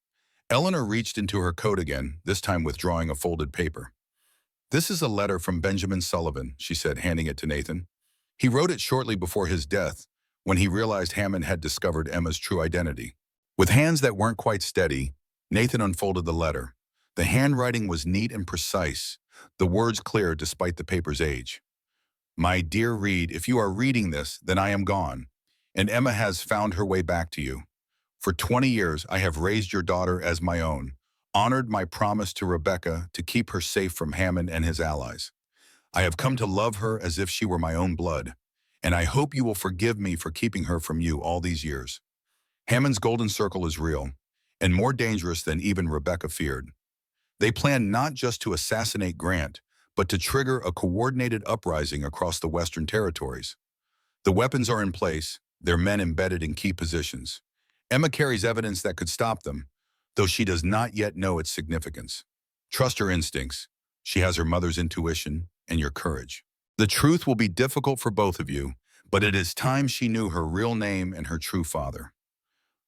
Eleanor reached into her coat again, this time withdrawing a folded paper. This is a letter from Benjamin Sullivan, she said, handing it to Nathan. He wrote it shortly before his death, when he realized Hammond had discovered Emma's true identity. With hands that weren't quite steady, Nathan unfolded the letter. The handwriting was neat and precise, the words clear despite the paper's age. My dear Reed, if you are reading this, then I am gone, and Emma has found her way back to you. For 20 years, I have raised your daughter as my own, honored my promise to Rebecca to keep her safe from Hammond and his allies. I have come to love her as if she were my own blood, and I hope you will forgive me for keeping her from you all these years. Hammond's golden circle is real, and more dangerous than even Rebecca feared. They plan not just to assassinate Grant, but to trigger a coordinated uprising across the Western territories. The weapons are in place, their men embedded in key positions. Emma carries evidence that could stop them, though she does not yet know its significance. Trust her instincts. She has her mother's intuition and your courage. The truth will be difficult for both of you, but it is time she knew her real name and her true father.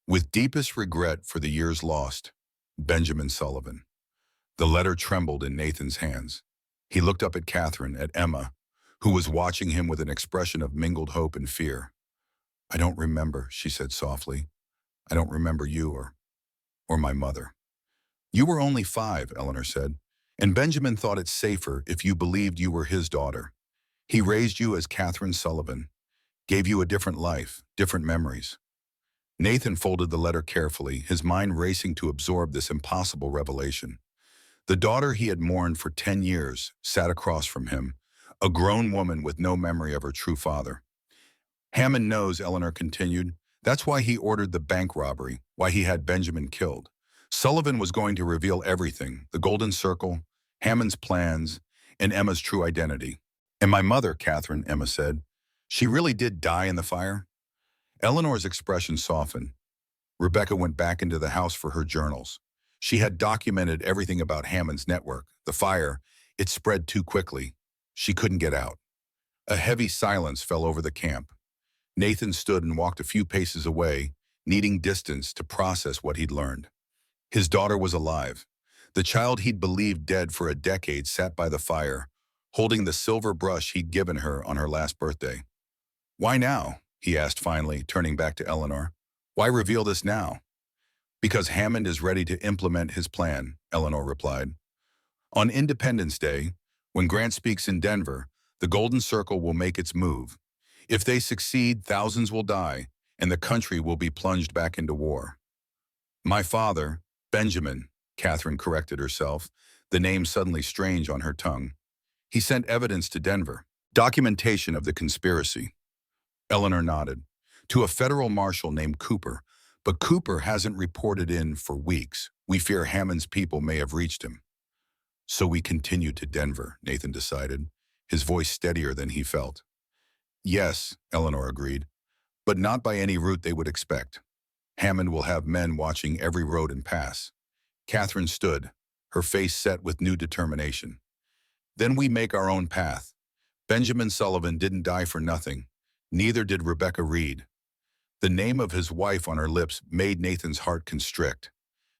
With deepest regret for the years lost, Benjamin Sullivan. The letter trembled in Nathan's hands. He looked up at Catherine, at Emma, who was watching him with an expression of mingled hope and fear. I don't remember, she said softly. I don't remember you or my mother. You were only 5, Eleanor said, and Benjamin thought it safer if you believed you were his daughter. He raised you as Catherine Sullivan, gave you a different life, different memories. Nathan folded the letter carefully, his mind racing to absorb this impossible revelation. The daughter he had mourned for 10 years sat across from him, a grown woman with no memory of her true father. Hammond knows, Eleanor continued. That's why he ordered the bank robbery, why he had Benjamin killed. Sullivan was going to reveal everything, the golden circle, Hammond's plans, and Emma's true identity. And my mother, Catherine, Emma said. She really did die in the fire? Eleanor's expression softened. Rebecca went back into the house for her journals. She had documented everything about Hammond's network. The fire, it spread too quickly. She couldn't get out. A heavy silence fell over the camp. Nathan stood and walked a few paces away, needing distance to process what he'd learned. His daughter was alive. The child he'd believed dead for a decade sat by the fire, holding the silver brush he'd given her on her last birthday. Why now? He asked finally, turning back to Eleanor. Why reveal this now? Because Hammond is ready to implement his plan, Eleanor replied. On Independence Day, when Grant speaks in Denver, the Golden Circle will make its move. If they succeed, thousands will die, and the country will be plunged back into war. My father, Benjamin, Catherine corrected herself, the name suddenly strange on her tongue. He sent evidence to Denver, documentation of the conspiracy. Eleanor nodded. To a federal marshal named Cooper, but Cooper hasn't reported in for weeks. We fear Hammond's people may have reached him. So we continued to Denver, Nathan decided, his voice steadier than he felt. Yes, Eleanor agreed, but not by any route they would expect. Hammond will have men watching every road and pass. Catherine stood, her face set with new determination. Then we make our own path. Benjamin Sullivan didn't die for nothing. Neither did Rebecca Reed. The name of his wife on her lips made Nathan's heart constrict.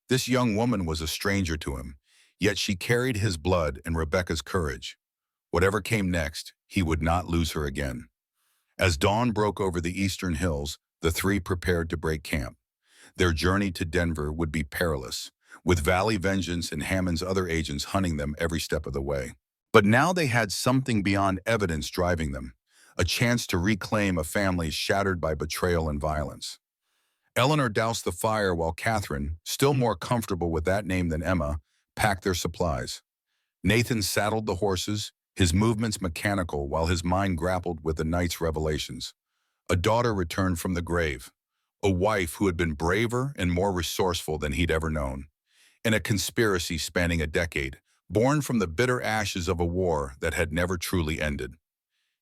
This young woman was a stranger to him, yet she carried his blood and Rebecca's courage. Whatever came next, he would not lose her again. As dawn broke over the eastern hills, the three prepared to break camp. Their journey to Denver would be perilous, with Valley Vengeance and Hammond's other agents hunting them every step of the way. But now they had something beyond evidence driving them, a chance to reclaim a family shattered by betrayal and violence. Eleanor doused the fire while Catherine, still more comfortable with that name than Emma, packed their supplies. Nathan saddled the horses, his movements mechanical while his mind grappled with the night's revelations. A daughter returned from the grave, a wife who had been braver and more resourceful than he'd ever known, and a conspiracy spanning a decade, born from the bitter ashes of a war that had never truly ended.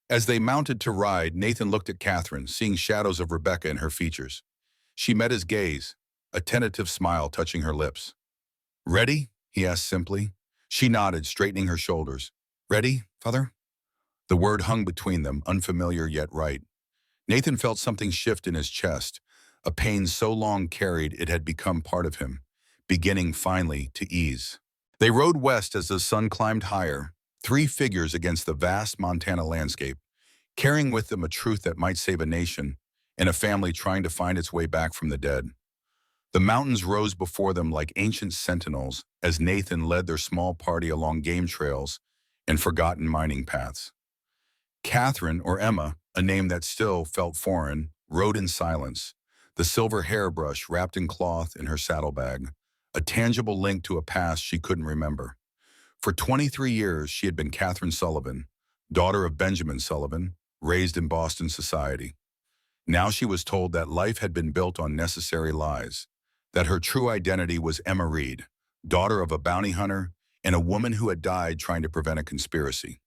As they mounted to ride, Nathan looked at Catherine, seeing shadows of Rebecca in her features. She met his gaze, a tentative smile touching her lips. Ready? He asked simply. She nodded, straightening her shoulders. Ready, Father? The word hung between them, unfamiliar yet right. Nathan felt something shift in his chest, a pain so long carried it had become part of him, beginning finally to ease. They rode west as the sun climbed higher, three figures against the vast Montana landscape, carrying with them a truth that might save a nation and a family trying to find its way back from the dead. The mountains rose before them like ancient sentinels as Nathan led their small party along game trails and forgotten mining paths. Catherine, or Emma, a name that still felt foreign, rode in silence, the silver hairbrush wrapped in cloth in her saddlebag, a tangible link to a past she couldn't remember. For 23 years, she had been Catherine Sullivan, daughter of Benjamin Sullivan, raised in Boston society. Now she was told that life had been built on necessary lies, that her true identity was Emma Reed, daughter of a bounty hunter and a woman who had died trying to prevent a conspiracy.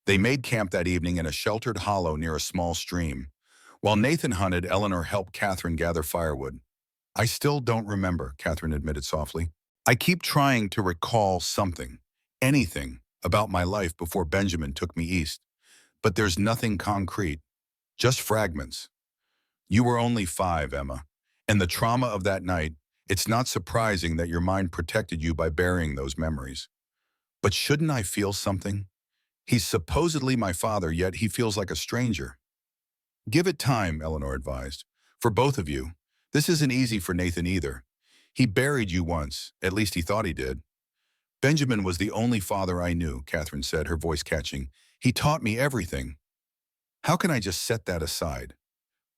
They made camp that evening in a sheltered hollow near a small stream. While Nathan hunted, Eleanor helped Catherine gather firewood. "I still don't remember," Catherine admitted softly. "I keep trying to recall something, anything, about my life before Benjamin took me east. But there's nothing concrete, just fragments." "You were only 5, Emma. And the trauma of that night, it's not surprising that your mind protected you by burying those memories." "But shouldn't I feel something? He's supposedly my father, yet he feels like a stranger." "Give it time," Eleanor advised. "For both of you. This isn't easy for Nathan either. He buried you once, at least he thought he did." "Benjamin was the only father I knew," Catherine said, her voice catching. "He taught me everything." "How can I just set that aside?"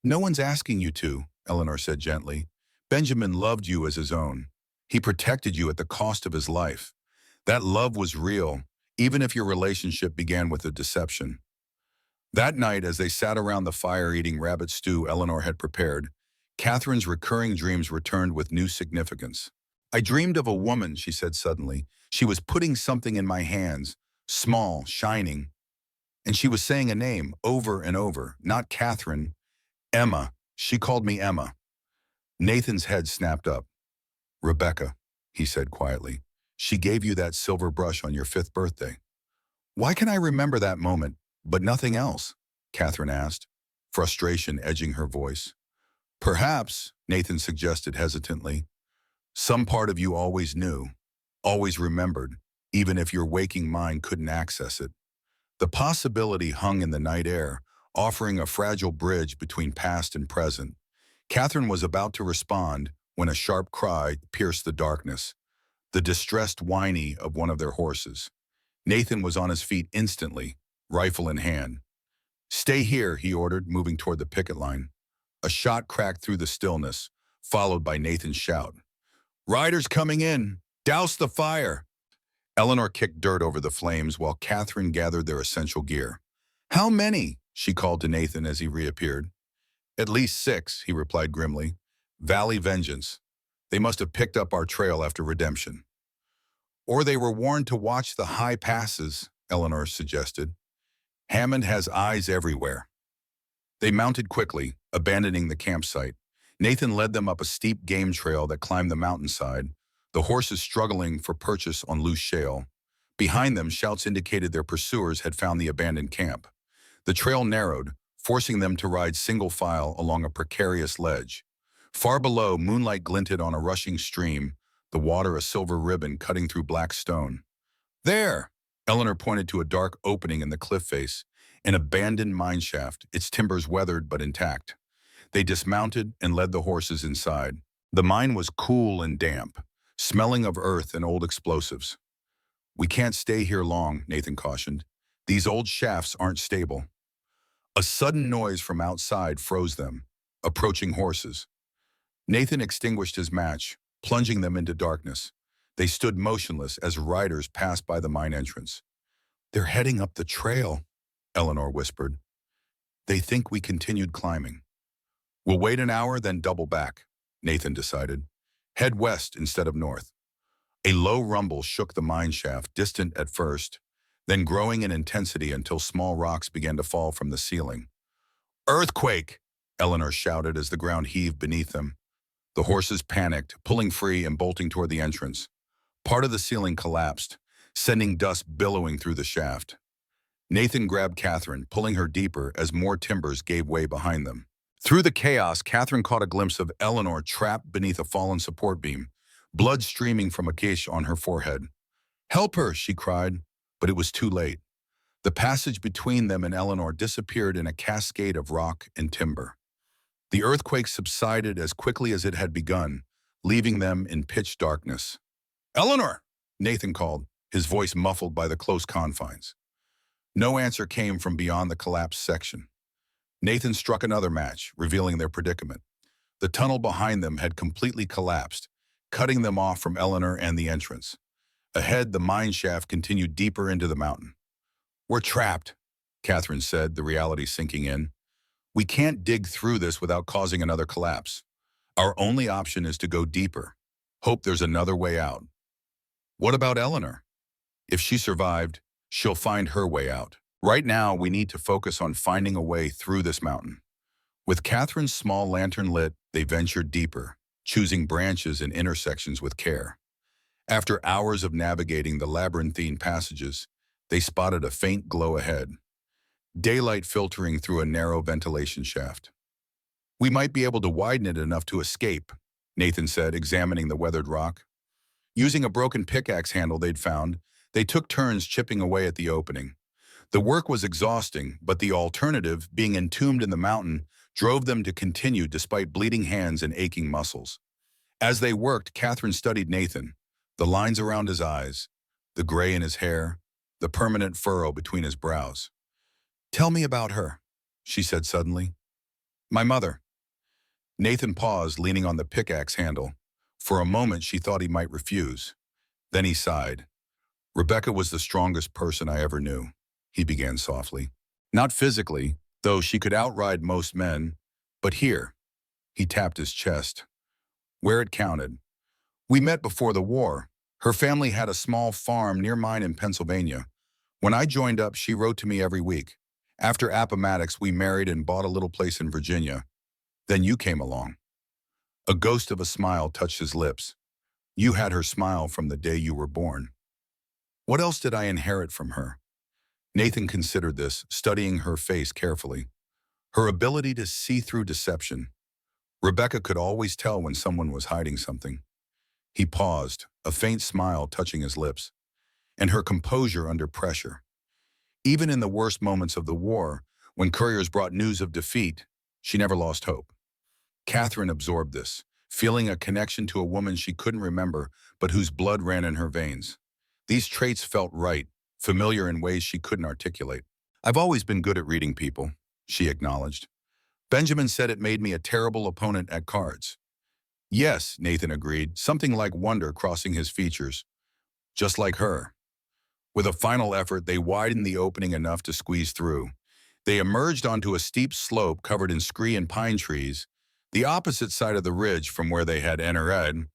"No one's asking you to," Eleanor said gently. "Benjamin loved you as his own. He protected you at the cost of his life. That love was real, even if your relationship began with a deception." That night, as they sat around the fire eating rabbit stew Eleanor had prepared, Catherine's recurring dreams returned with new significance. "I dreamed of a woman," she said suddenly. "She was putting something in my hands, small, shining, and she was saying a name over and over, not Catherine, Emma. She called me Emma." Nathan's head snapped up. "Rebecca," he said quietly. "She gave you that silver brush on your 5th birthday." "Why can I remember that moment, but nothing else?" Catherine asked, frustration edging her voice. "Perhaps," Nathan suggested hesitantly, "some part of you always knew, always remembered, even if your waking mind couldn't access it." The possibility hung in the night air, offering a fragile bridge between past and present. Catherine was about to respond when a sharp cry pierced the darkness, the distressed whinny of one of their horses. Nathan was on his feet instantly, rifle in hand. "Stay here," he ordered, moving toward the picket line. A shot cracked through the stillness, followed by Nathan's shout. "Riders coming in! Douse the fire!" Eleanor kicked dirt over the flames while Catherine gathered their essential gear. "How many?" she called to Nathan as he reappeared. "At least 6, he replied grimly. "Valley Vengeance. They must have picked up our trail after redemption." "Or they were warned to watch the high passes," Eleanor suggested. "Hammond has eyes everywhere." They mounted quickly, abandoning the campsite. Nathan led them up a steep game trail that climbed the mountainside, the horses struggling for purchase on loose shale. Behind them, shouts indicated their pursuers had found the abandoned camp. The trail narrowed, forcing them to ride single file along a precarious ledge. Far below, moonlight glinted on a rushing stream, the water a silver ribbon cutting through black stone. "There!" Eleanor pointed to a dark opening in the cliff face, an abandoned mine shaft, its timbers weathered but intact. They dismounted and led the horses inside. The mine was cool and damp, smelling of earth and old explosives. "We can't stay here long," Nathan cautioned. "These old shafts aren't stable." A sudden noise from outside froze them, approaching horses. Nathan extinguished his match, plunging them into darkness. They stood motionless as riders passed by the mine entrance. "They're heading up the trail," Eleanor whispered. "They think we continued climbing." "We'll wait an hour, then double back," Nathan decided. "Head west instead of north." A low rumble shook the mine shaft, distant at first, then growing in intensity until small rocks began to fall from the ceiling. "Earthquake!" Eleanor shouted as the ground heaved beneath them. The horses panicked, pulling free and bolting toward the entrance. Part of the ceiling collapsed, sending dust billowing through the shaft. Nathan grabbed Catherine, pulling her deeper as more timbers gave way behind them. Through the chaos, Catherine caught a glimpse of Eleanor trapped beneath a fallen support beam, blood streaming from a gash on her forehead. "Help her!" she cried, but it was too late. The passage between them and Eleanor disappeared in a cascade of rock and timber. The earthquake subsided as quickly as it had begun, leaving them in pitch darkness. "Eleanor!" Nathan called, his voice muffled by the close confines. No answer came from beyond the collapsed section. Nathan struck another match, revealing their predicament. The tunnel behind them had completely collapsed, cutting them off from Eleanor and the entrance. Ahead, the mine shaft continued deeper into the mountain. "We're trapped," Catherine said, the reality sinking in. "We can't dig through this without causing another collapse. Our only option is to go deeper. Hope there's another way out." "What about Eleanor? If she survived, she'll find her way out. Right now, we need to focus on finding a way through this mountain." With Catherine's small lantern lit, they ventured deeper, choosing branches and intersections with care. After hours of navigating the labyrinthine passages, they spotted a faint glow ahead, daylight filtering through a narrow ventilation shaft. "We might be able to widen it enough to escape," Nathan said, examining the weathered rock. Using a broken pickaxe handle they'd found, they took turns chipping away at the opening. The work was exhausting, but the alternative, being entombed in the mountain, drove them to continue despite bleeding hands and aching muscles. As they worked, Catherine studied Nathan, the lines around his eyes, the gray in his hair, the permanent furrow between his brows. "Tell me about her," she said suddenly. "My mother." Nathan paused, leaning on the pickaxe handle. For a moment, she thought he might refuse. Then he sighed. "Rebecca was the strongest person I ever knew," he began softly. "Not physically, though she could outride most men, but here." He tapped his chest. "Where it counted. We met before the war. Her family had a small farm near mine in Pennsylvania. When I joined up, she wrote to me every week. After Appomattox, we married and bought a little place in Virginia. Then you came along." A ghost of a smile touched his lips. "You had her smile from the day you were born." "What else did I inherit from her?" Nathan considered this, studying her face carefully. Her ability to see through deception. Rebecca could always tell when someone was hiding something. He paused, a faint smile touching his lips. And her composure under pressure. Even in the worst moments of the war, when couriers brought news of defeat, she never lost hope. Catherine absorbed this, feeling a connection to a woman she couldn't remember, but whose blood ran in her veins. These traits felt right, familiar in ways she couldn't articulate. "I've always been good at reading people," she acknowledged. "Benjamin said it made me a terrible opponent at cards." "Yes," Nathan agreed, something like wonder crossing his features. "Just like her." With a final effort, they widened the opening enough to squeeze through. They emerged onto a steep slope covered in scree and pine trees, the opposite side of the ridge from where they had entered.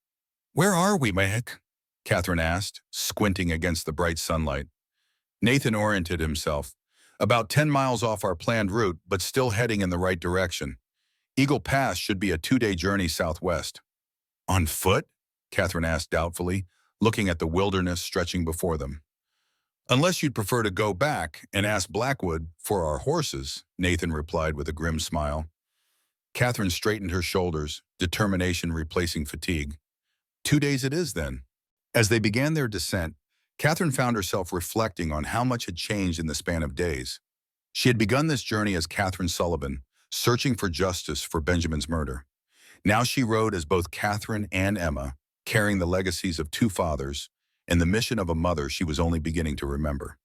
"Where are we, Meg?" Catherine asked, squinting against the bright sunlight. Nathan oriented himself. "About 10 miles off our planned route, but still heading in the right direction. Eagle Pass should be a 2-day journey southwest." "On foot?" Catherine asked doubtfully, looking at the wilderness stretching before them. "Unless you'd prefer to go back and ask Blackwood for our horses," Nathan replied with a grim smile. Catherine straightened her shoulders, determination replacing fatigue. 2 days it is, then." As they began their descent, Catherine found herself reflecting on how much had changed in the span of days. She had begun this journey as Catherine Sullivan, searching for justice for Benjamin's murder. Now she rode as both Catherine and Emma, carrying the legacies of 2 fathers and the mission of a mother she was only beginning to remember.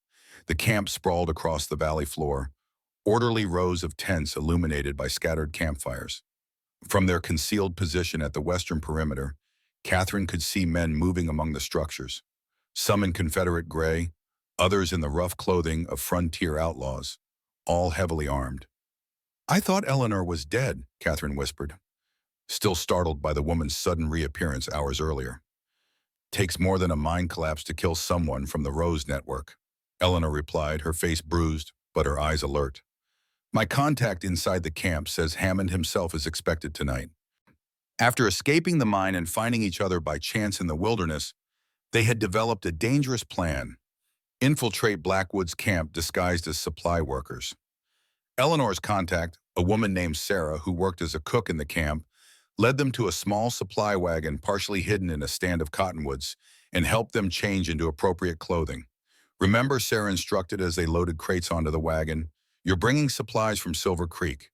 The camp sprawled across the valley floor, orderly rows of tents illuminated by scattered campfires. From their concealed position at the western perimeter, Catherine could see men moving among the structures, some in Confederate gray, others in the rough clothing of frontier outlaws, all heavily armed. "I thought Eleanor was dead," Catherine whispered, still startled by the woman's sudden reappearance hours earlier. "Takes more than a mine collapse to kill someone from the Rose Network," Eleanor replied, her face bruised, but her eyes alert. "My contact inside the camp says Hammond himself is expected tonight." After escaping the mine and finding each other by chance in the wilderness, they had developed a dangerous plan. infiltrate Blackwood's camp disguised as supply workers. Eleanor's contact, a woman named Sarah who worked as a cook in the camp, led them to a small supply wagon partially hidden in a stand of cottonwoods and helped them change into appropriate clothing. Remember, Sarah instructed as they loaded crates onto the wagon, "You're bringing supplies from Silver Creek.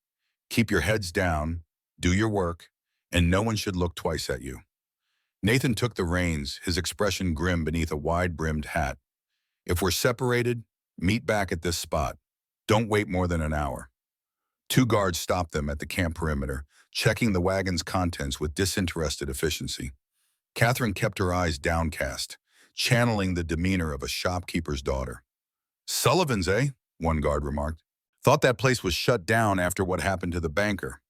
Keep your heads down, do your work, and no one should look twice at you." Nathan took the reins, his expression grim beneath a wide-brimmed hat. "If we're separated, meet back at this spot. Don't wait more than an hour." Two guards stopped them at the camp perimeter, checking the wagon's contents with disinterested efficiency. Catherine kept her eyes downcast, channeling the demeanor of a shopkeeper's daughter. "Sullivan's, eh?" one guard remarked. "Thought that place was shut down after what happened to the banker."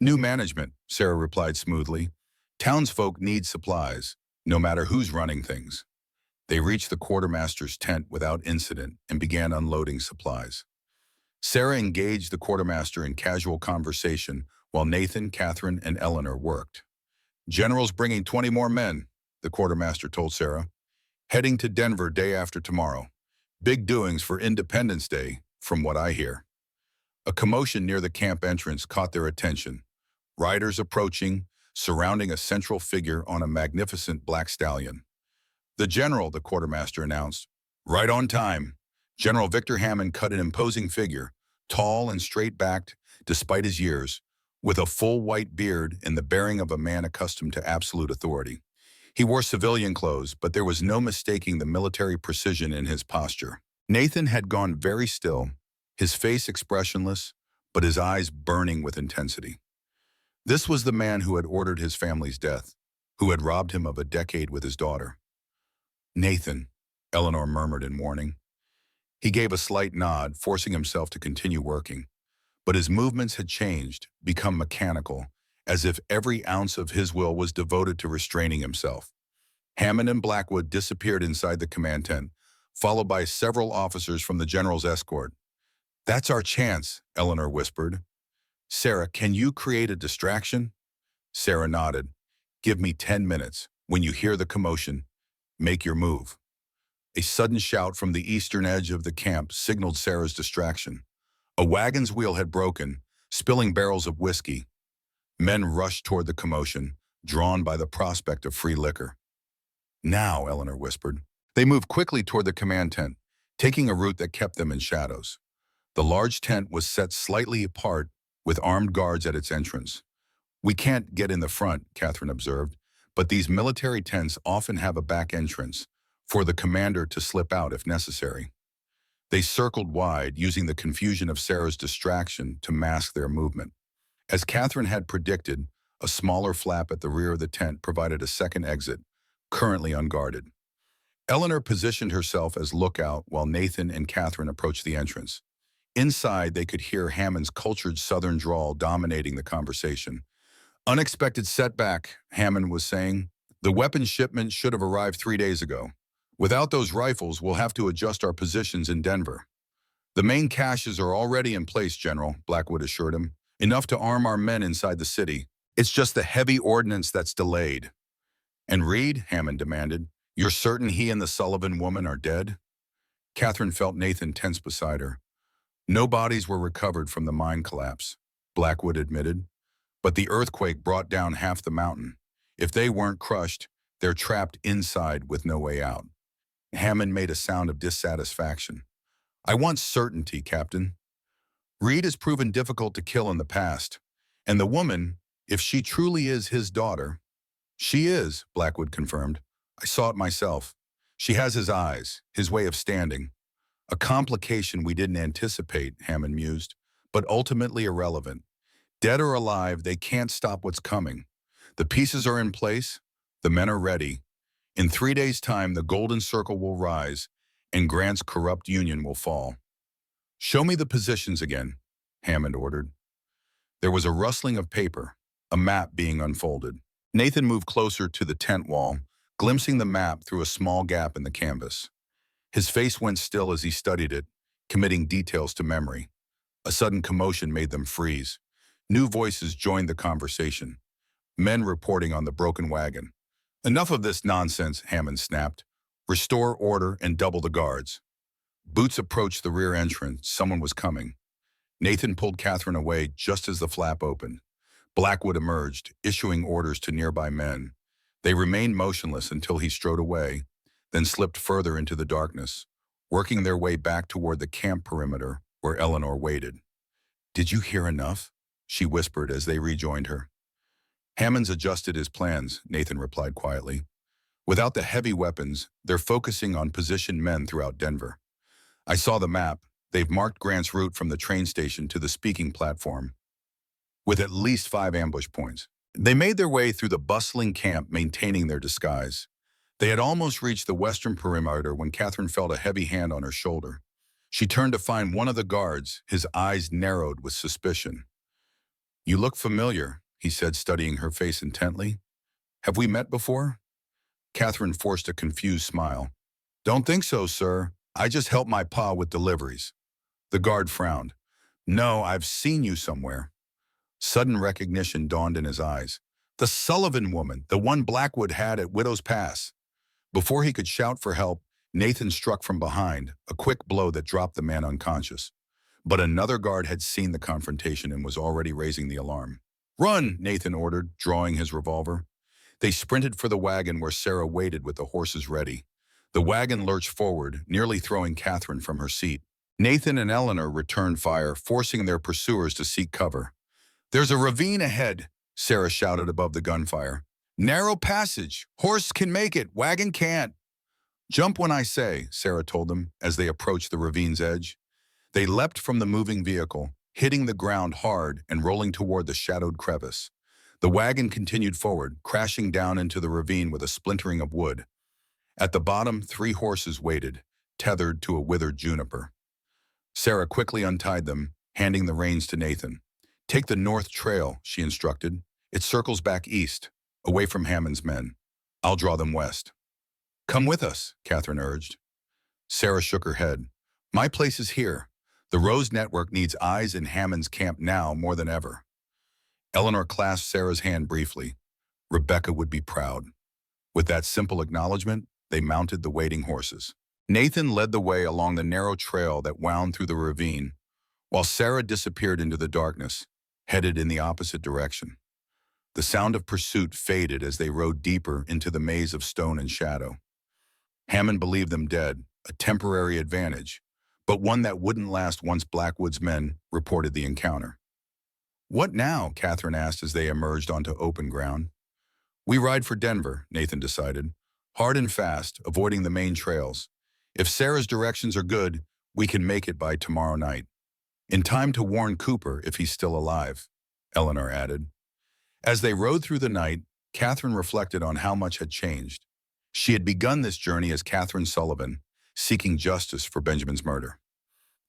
"New management," Sarah replied smoothly. "Townsfolk need supplies, no matter who's running things." They reached the quartermaster's tent without incident and began unloading supplies. Sarah engaged the quartermaster in casual conversation while Nathan, Catherine, and Eleanor worked. "General's bringing 20 more men," the quartermaster told Sarah. "Heading to Denver day after tomorrow. Big doings for Independence Day, from what I hear." A commotion near the camp entrance caught their attention. Riders approaching, surrounding a central figure on a magnificent black stallion. "The general," the quartermaster announced. "Right on time." General Victor Hammond cut an imposing figure, tall and straight-backed despite his years, with a full white beard and the bearing of a man accustomed to absolute authority. He wore civilian clothes, but there was no mistaking the military precision in his posture. Nathan had gone very still, his face expressionless, but his eyes burning with intensity. This was the man who had ordered his family's death, who had robbed him of a decade with his daughter. "Nathan," Eleanor murmured in warning. He gave a slight nod, forcing himself to continue working. But his movements had changed, become mechanical, as if every ounce of his will was devoted to restraining himself. Hammond and Blackwood disappeared inside the command tent, followed by several officers from the general's escort. "That's our chance," Eleanor whispered. "Sarah, can you create a distraction?" Sarah nodded. "Give me 10 minutes. When you hear the commotion, make your move." A sudden shout from the eastern edge of the camp signaled Sarah's distraction. A wagon's wheel had broken, spilling barrels of whiskey. Men rushed toward the commotion, drawn by the prospect of free liquor. "Now," Eleanor whispered. They moved quickly toward the command tent, taking a route that kept them in shadows. The large tent was set slightly apart, with armed guards at its entrance. "We can't get in the front," Catherine observed, "but these military tents often have a back entrance, for the commander to slip out if necessary." They circled wide, using the confusion of Sarah's distraction to mask their movement. As Catherine had predicted, a smaller flap at the rear of the tent provided a second exit, currently unguarded. Eleanor positioned herself as lookout while Nathan and Catherine approached the entrance. Inside, they could hear Hammond's cultured southern drawl dominating the conversation. "Unexpected setback," Hammond was saying. "The weapons shipment should have arrived 3 days ago. Without those rifles, we'll have to adjust our positions in Denver." "The main caches are already in place, General," Blackwood assured him. "Enough to arm our men inside the city. It's just the heavy ordnance that's delayed." "And Reed?" Hammond demanded. "You're certain he and the Sullivan woman are dead?" Catherine felt Nathan tense beside her. "No bodies were recovered from the mine collapse," Blackwood admitted. "But the earthquake brought down half the mountain. If they weren't crushed, they're trapped inside with no way out." Hammond made a sound of dissatisfaction. "I want certainty, Captain. Reed has proven difficult to kill in the past. And the woman, if she truly is his daughter—" "She is," Blackwood confirmed. "I saw it myself. She has his eyes, his way of standing. A complication we didn't anticipate," Hammond mused, "but ultimately irrelevant. Dead or alive, they can't stop what's coming. The pieces are in place, the men are ready. In 3 days' time, the Golden Circle will rise, and Grant's corrupt union will fall." "Show me the positions again," Hammond ordered. There was a rustling of paper, a map being unfolded. Nathan moved closer to the tent wall, glimpsing the map through a small gap in the canvas. His face went still as he studied it, committing details to memory. A sudden commotion made them freeze. New voices joined the conversation. Men reporting on the broken wagon. "Enough of this nonsense," Hammond snapped. Restore order and double the guards. Boots approached the rear entrance. Someone was coming. Nathan pulled Catherine away just as the flap opened. Blackwood emerged, issuing orders to nearby men. They remained motionless until he strode away, then slipped further into the darkness, working their way back toward the camp perimeter where Eleanor waited. "Did you hear enough?" she whispered as they rejoined her. "Hammond's adjusted his plans," Nathan replied quietly. "Without the heavy weapons, they're focusing on positioned men throughout Denver. I saw the map. They've marked Grant's route from the train station to the speaking platform, with at least 5 ambush points." They made their way through the bustling camp, maintaining their disguise. They had almost reached the western perimeter when Catherine felt a heavy hand on her shoulder. She turned to find one of the guards, his eyes narrowed with suspicion. "You look familiar," he said, studying her face intently. "Have we met before?" Catherine forced a confused smile. "Don't think so, sir. I just help my pa with deliveries." The guard frowned. "No, I've seen you somewhere." Sudden recognition dawned in his eyes. The Sullivan woman, the one Blackwood had at Widow's Pass. Before he could shout for help, Nathan struck from behind, a quick blow that dropped the man unconscious. But another guard had seen the confrontation and was already raising the alarm. "Run," Nathan ordered, drawing his revolver. They sprinted for the wagon where Sarah waited with the horses ready. The wagon lurched forward, nearly throwing Catherine from her seat. Nathan and Eleanor returned fire, forcing their pursuers to seek cover. "There's a ravine ahead," Sarah shouted above the gunfire. "Narrow passage. Horse can make it, wagon can't." "Jump when I say," Sarah told them as they approached the ravine's edge. They leapt from the moving vehicle, hitting the ground hard and rolling toward the shadowed crevice. The wagon continued forward, crashing down into the ravine with a splintering of wood. At the bottom, 3 horses waited, tethered to a withered juniper. Sarah quickly untied them, handing the reins to Nathan. "Take the north trail," she instructed. "It circles back east, away from Hammond's men. I'll draw them west." "Come with us," Catherine urged. Sarah shook her head. "My place is here. The Rose Network needs eyes in Hammond's camp now more than ever." Eleanor clasped Sarah's hand briefly. Rebecca would be proud. With that simple acknowledgement, they mounted the waiting horses. Nathan led the way along the narrow trail that wound through the ravine, while Sarah disappeared into the darkness, headed in the opposite direction. The sound of pursuit faded as they rode deeper into the maze of stone and shadow. Hammond believed them dead, a temporary advantage, but one that wouldn't last once Blackwood's men reported the encounter. "What now?" Catherine asked as they emerged onto open ground. "We ride for Denver," Nathan decided. "Hard and fast, avoiding the main trails. If Sarah's directions are good, we can make it by tomorrow night. In time to warn Cooper if he's still alive," Eleanor added. As they rode through the night, Catherine reflected on how much had changed. She had begun this journey as Catherine Sullivan, seeking justice for Benjamin's murder.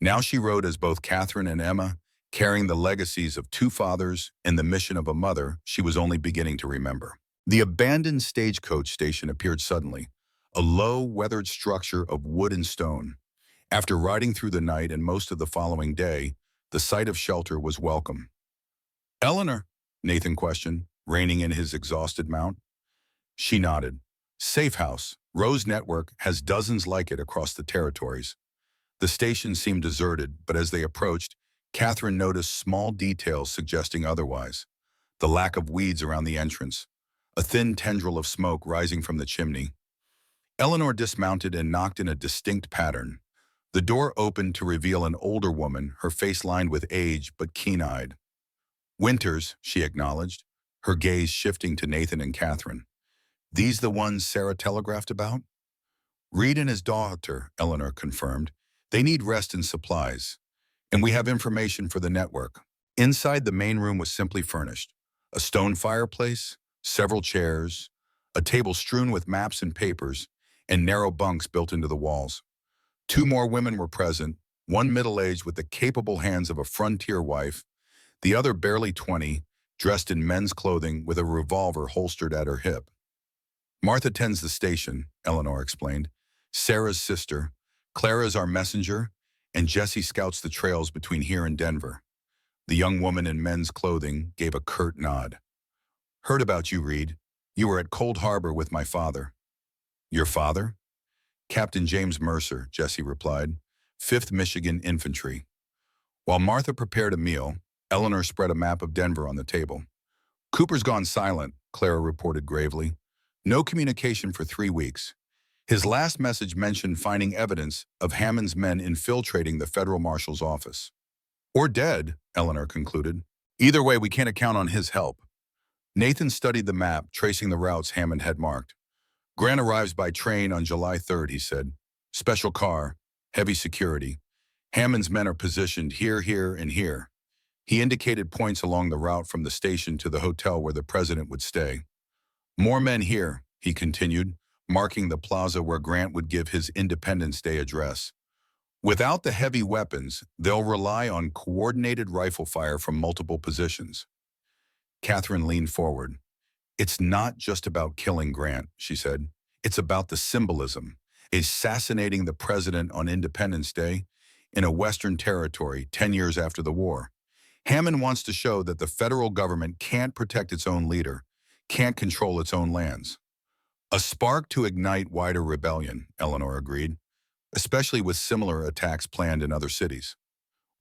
Now she rode as both Catherine and Emma, carrying the legacies of 2 fathers and the mission of a mother she was only beginning to remember. The abandoned stagecoach station appeared suddenly, a low, weathered structure of wood and stone. After riding through the night and most of the following day, the sight of shelter was welcome. "Eleanor?" Nathan questioned, reining in his exhausted mount. She nodded. "Safe house. Rose Network has dozens like it across the territories." The station seemed deserted, but as they approached, Catherine noticed small details suggesting otherwise. The lack of weeds around the entrance, a thin tendril of smoke rising from the chimney. Eleanor dismounted and knocked in a distinct pattern. The door opened to reveal an older woman, her face lined with age but keen-eyed. "Winters," she acknowledged, her gaze shifting to Nathan and Catherine. "These the ones Sarah telegraphed about?" "Reed and his daughter," Eleanor confirmed. "They need rest and supplies. And we have information for the network." Inside, the main room was simply furnished. A stone fireplace, several chairs, a table strewn with maps and papers, and narrow bunks built into the walls. 2 more women were present, one middle-aged with the capable hands of a frontier wife, the other barely 20, dressed in men's clothing with a revolver holstered at her hip. "Martha tends the station," Eleanor explained. "Sarah's sister. Clara's our messenger, and Jessie scouts the trails between here and Denver." The young woman in men's clothing gave a curt nod. "Heard about you, Reed. You were at Cold Harbor with my father." "Your father?" Captain James Mercer, Jesse replied. 5th Michigan Infantry. While Martha prepared a meal, Eleanor spread a map of Denver on the table. Cooper's gone silent, Clara reported gravely. No communication for 3 weeks. His last message mentioned finding evidence of Hammond's men infiltrating the federal marshal's office. Or dead, Eleanor concluded. Either way, we can't count on his help. Nathan studied the map, tracing the routes Hammond had marked. Grant arrives by train on July 3rd, he said. Special car, heavy security. Hammond's men are positioned here, here, and here. He indicated points along the route from the station to the hotel where the president would stay. More men here, he continued, marking the plaza where Grant would give his Independence Day address. Without the heavy weapons, they'll rely on coordinated rifle fire from multiple positions. Catherine leaned forward. It's not just about killing Grant, she said. It's about the symbolism, assassinating the president on Independence Day in a Western territory 10 years after the war. Hammond wants to show that the federal government can't protect its own leader, can't control its own lands. A spark to ignite wider rebellion, Eleanor agreed, especially with similar attacks planned in other cities.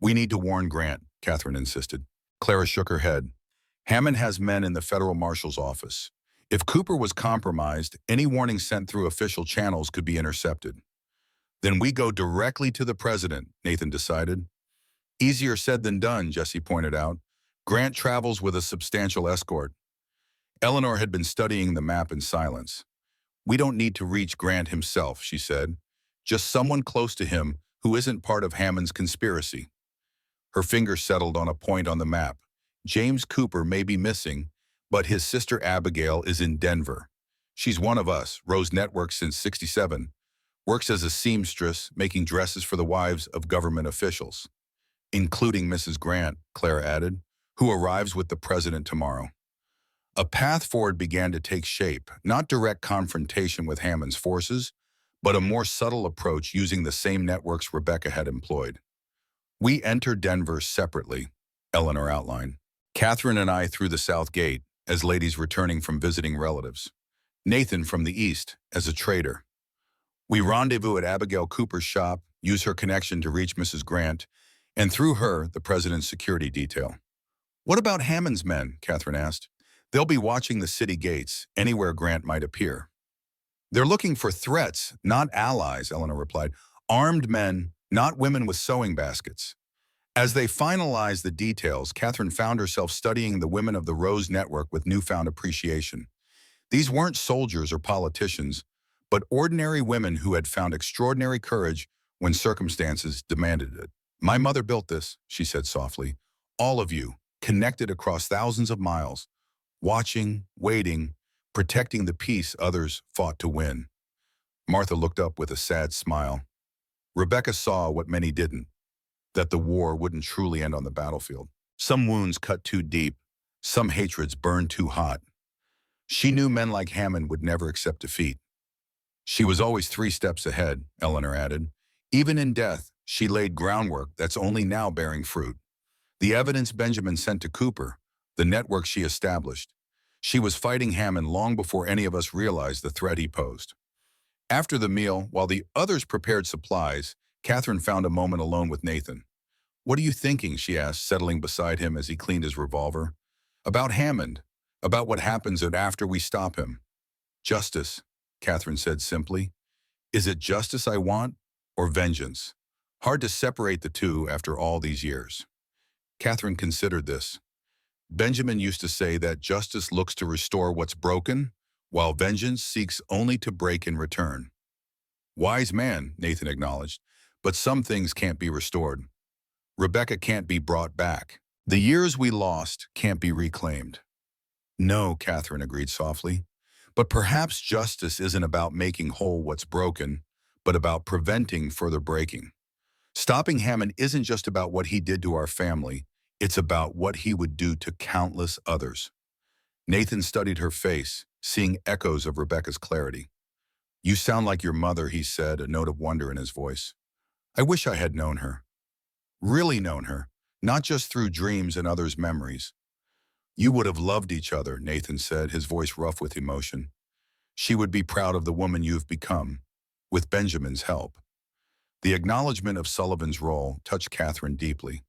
We need to warn Grant, Catherine insisted. Clara shook her head. Hammond has men in the federal marshal's office. If Cooper was compromised, any warning sent through official channels could be intercepted. Then we go directly to the president, Nathan decided. Easier said than done, Jesse pointed out. Grant travels with a substantial escort. Eleanor had been studying the map in silence. We don't need to reach Grant himself, she said. Just someone close to him who isn't part of Hammond's conspiracy. Her finger settled on a point on the map. James Cooper may be missing, but his sister Abigail is in Denver. She's one of us, Rose Network since '67, works as a seamstress making dresses for the wives of government officials, including Mrs. Grant, Clara added, who arrives with the president tomorrow. A path forward began to take shape, not direct confrontation with Hammond's forces, but a more subtle approach using the same networks Rebecca had employed. We enter Denver separately, Eleanor outlined. Catherine and I through the south gate, as ladies returning from visiting relatives. Nathan from the east, as a trader. We rendezvous at Abigail Cooper's shop, use her connection to reach Mrs. Grant, and through her, the president's security detail. What about Hammond's men? Catherine asked. They'll be watching the city gates, anywhere Grant might appear. They're looking for threats, not allies, Eleanor replied. Armed men, not women with sewing baskets. As they finalized the details, Catherine found herself studying the women of the Rose Network with newfound appreciation. These weren't soldiers or politicians, but ordinary women who had found extraordinary courage when circumstances demanded it. My mother built this, she said softly. All of you, connected across thousands of miles, watching, waiting, protecting the peace others fought to win. Martha looked up with a sad smile. Rebecca saw what many didn't, that the war wouldn't truly end on the battlefield. Some wounds cut too deep, some hatreds burned too hot. She knew men like Hammond would never accept defeat. She was always 3 steps ahead, Eleanor added. Even in death, she laid groundwork that's only now bearing fruit. The evidence Benjamin sent to Cooper, the network she established. She was fighting Hammond long before any of us realized the threat he posed. After the meal, while the others prepared supplies, Catherine found a moment alone with Nathan. What are you thinking, she asked, settling beside him as he cleaned his revolver. About Hammond, about what happens after we stop him. Justice, Catherine said simply. Is it justice I want, or vengeance? Hard to separate the two after all these years. Catherine considered this. Benjamin used to say that justice looks to restore what's broken, while vengeance seeks only to break in return. Wise man, Nathan acknowledged, but some things can't be restored. Rebecca can't be brought back. The years we lost can't be reclaimed. No, Catherine agreed softly, but perhaps justice isn't about making whole what's broken, but about preventing further breaking. Stopping Hammond isn't just about what he did to our family, it's about what he would do to countless others. Nathan studied her face, seeing echoes of Rebecca's clarity. You sound like your mother, he said, a note of wonder in his voice. I wish I had known her. Really known her, not just through dreams and others' memories. You would have loved each other, Nathan said, his voice rough with emotion. She would be proud of the woman you've become. with Benjamin's help. The acknowledgement of Sullivan's role touched Catherine deeply.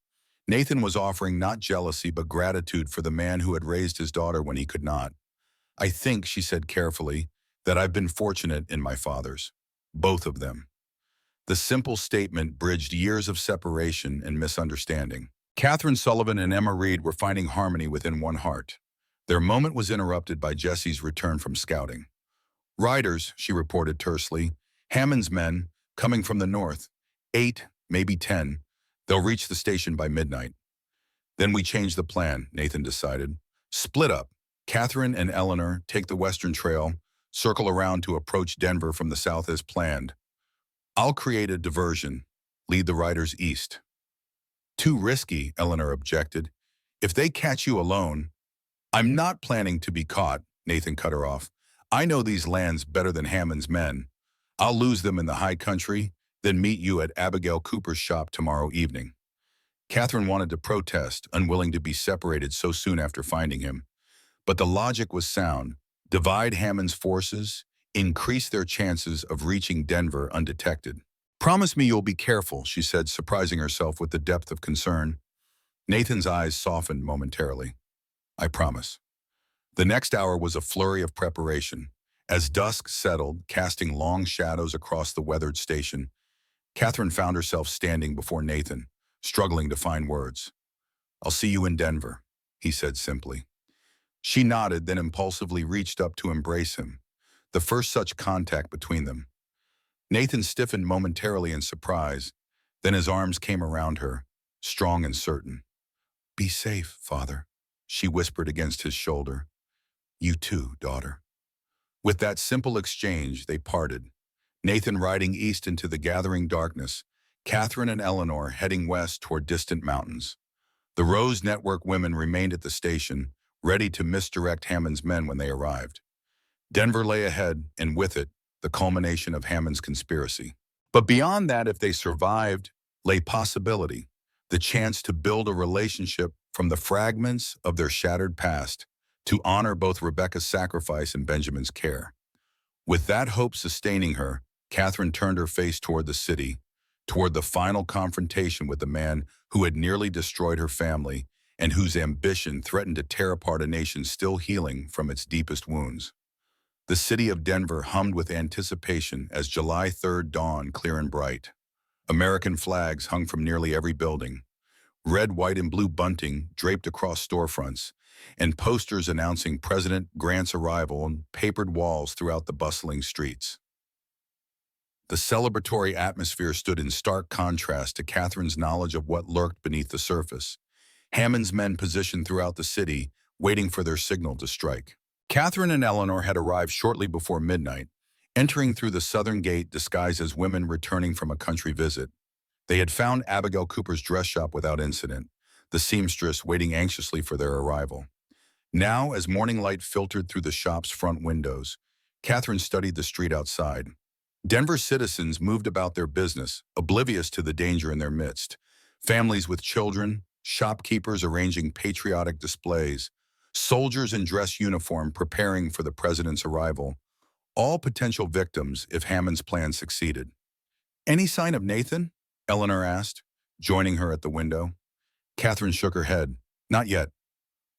Nathan was offering not jealousy but gratitude for the man who had raised his daughter when he could not. I think, she said carefully, that I've been fortunate in my fathers. Both of them. The simple statement bridged years of separation and misunderstanding. Catherine Sullivan and Emma Reed were finding harmony within one heart. Their moment was interrupted by Jesse's return from scouting. "Riders," she reported tersely. "Hammond's men, coming from the north. 8, maybe 10. They'll reach the station by midnight." "Then we change the plan," Nathan decided. "Split up. Catherine and Eleanor take the western trail, circle around to approach Denver from the south as planned. I'll create a diversion, lead the riders east." "Too risky," Eleanor objected. "If they catch you alone—" "I'm not planning to be caught," Nathan cut her off. "I know these lands better than Hammond's men. I'll lose them in the high country, then meet you at Abigail Cooper's shop tomorrow evening." Catherine wanted to protest, unwilling to be separated so soon after finding him. But the logic was sound. Divide Hammond's forces, increase their chances of reaching Denver undetected. "Promise me you'll be careful," she said, surprising herself with the depth of concern. Nathan's eyes softened momentarily. "I promise." The next hour was a flurry of preparation. As dusk settled, casting long shadows across the weathered station, Catherine found herself standing before Nathan, struggling to find words. "I'll see you in Denver," he said simply. She nodded, then impulsively reached up to embrace him, the first such contact between them. Nathan stiffened momentarily in surprise, then his arms came around her, strong and certain. "Be safe, Father," she whispered against his shoulder. "You too, daughter." With that simple exchange, they parted. Nathan riding east into the gathering darkness, Catherine and Eleanor heading west toward distant mountains. The Rose Network women remained at the station, ready to misdirect Hammond's men when they arrived. Denver lay ahead, and with it, the culmination of Hammond's conspiracy. But beyond that, if they survived, lay possibility, the chance to build a relationship from the fragments of their shattered past, to honor both Rebecca's sacrifice and Benjamin's care. With that hope sustaining her, Catherine turned her face toward the city, toward the final confrontation with the man who had nearly destroyed her family and whose ambition threatened to tear apart a nation still healing from its deepest wounds. The city of Denver hummed with anticipation as July 3rd dawned clear and bright. American flags hung from nearly every building. Red, white, and blue bunting draped across storefronts, and posters announcing President Grant's arrival on papered walls throughout the bustling streets. The celebratory atmosphere stood in stark contrast to Catherine's knowledge of what lurked beneath the surface. Hammond's men positioned throughout the city, waiting for their signal to strike. Catherine and Eleanor had arrived shortly before midnight, entering through the southern gate disguised as women returning from a country visit. They had found Abigail Cooper's dress shop without incident, the seamstress waiting anxiously for their arrival. Now, as morning light filtered through the shop's front windows, Catherine studied the street outside. Denver citizens moved about their business, oblivious to the danger in their midst. Families with children, shopkeepers arranging patriotic displays, soldiers in dress uniform preparing for the president's arrival, all potential victims if Hammond's plan succeeded. "Any sign of Nathan?" Eleanor asked, joining her at the window. Catherine shook her head. "Not yet."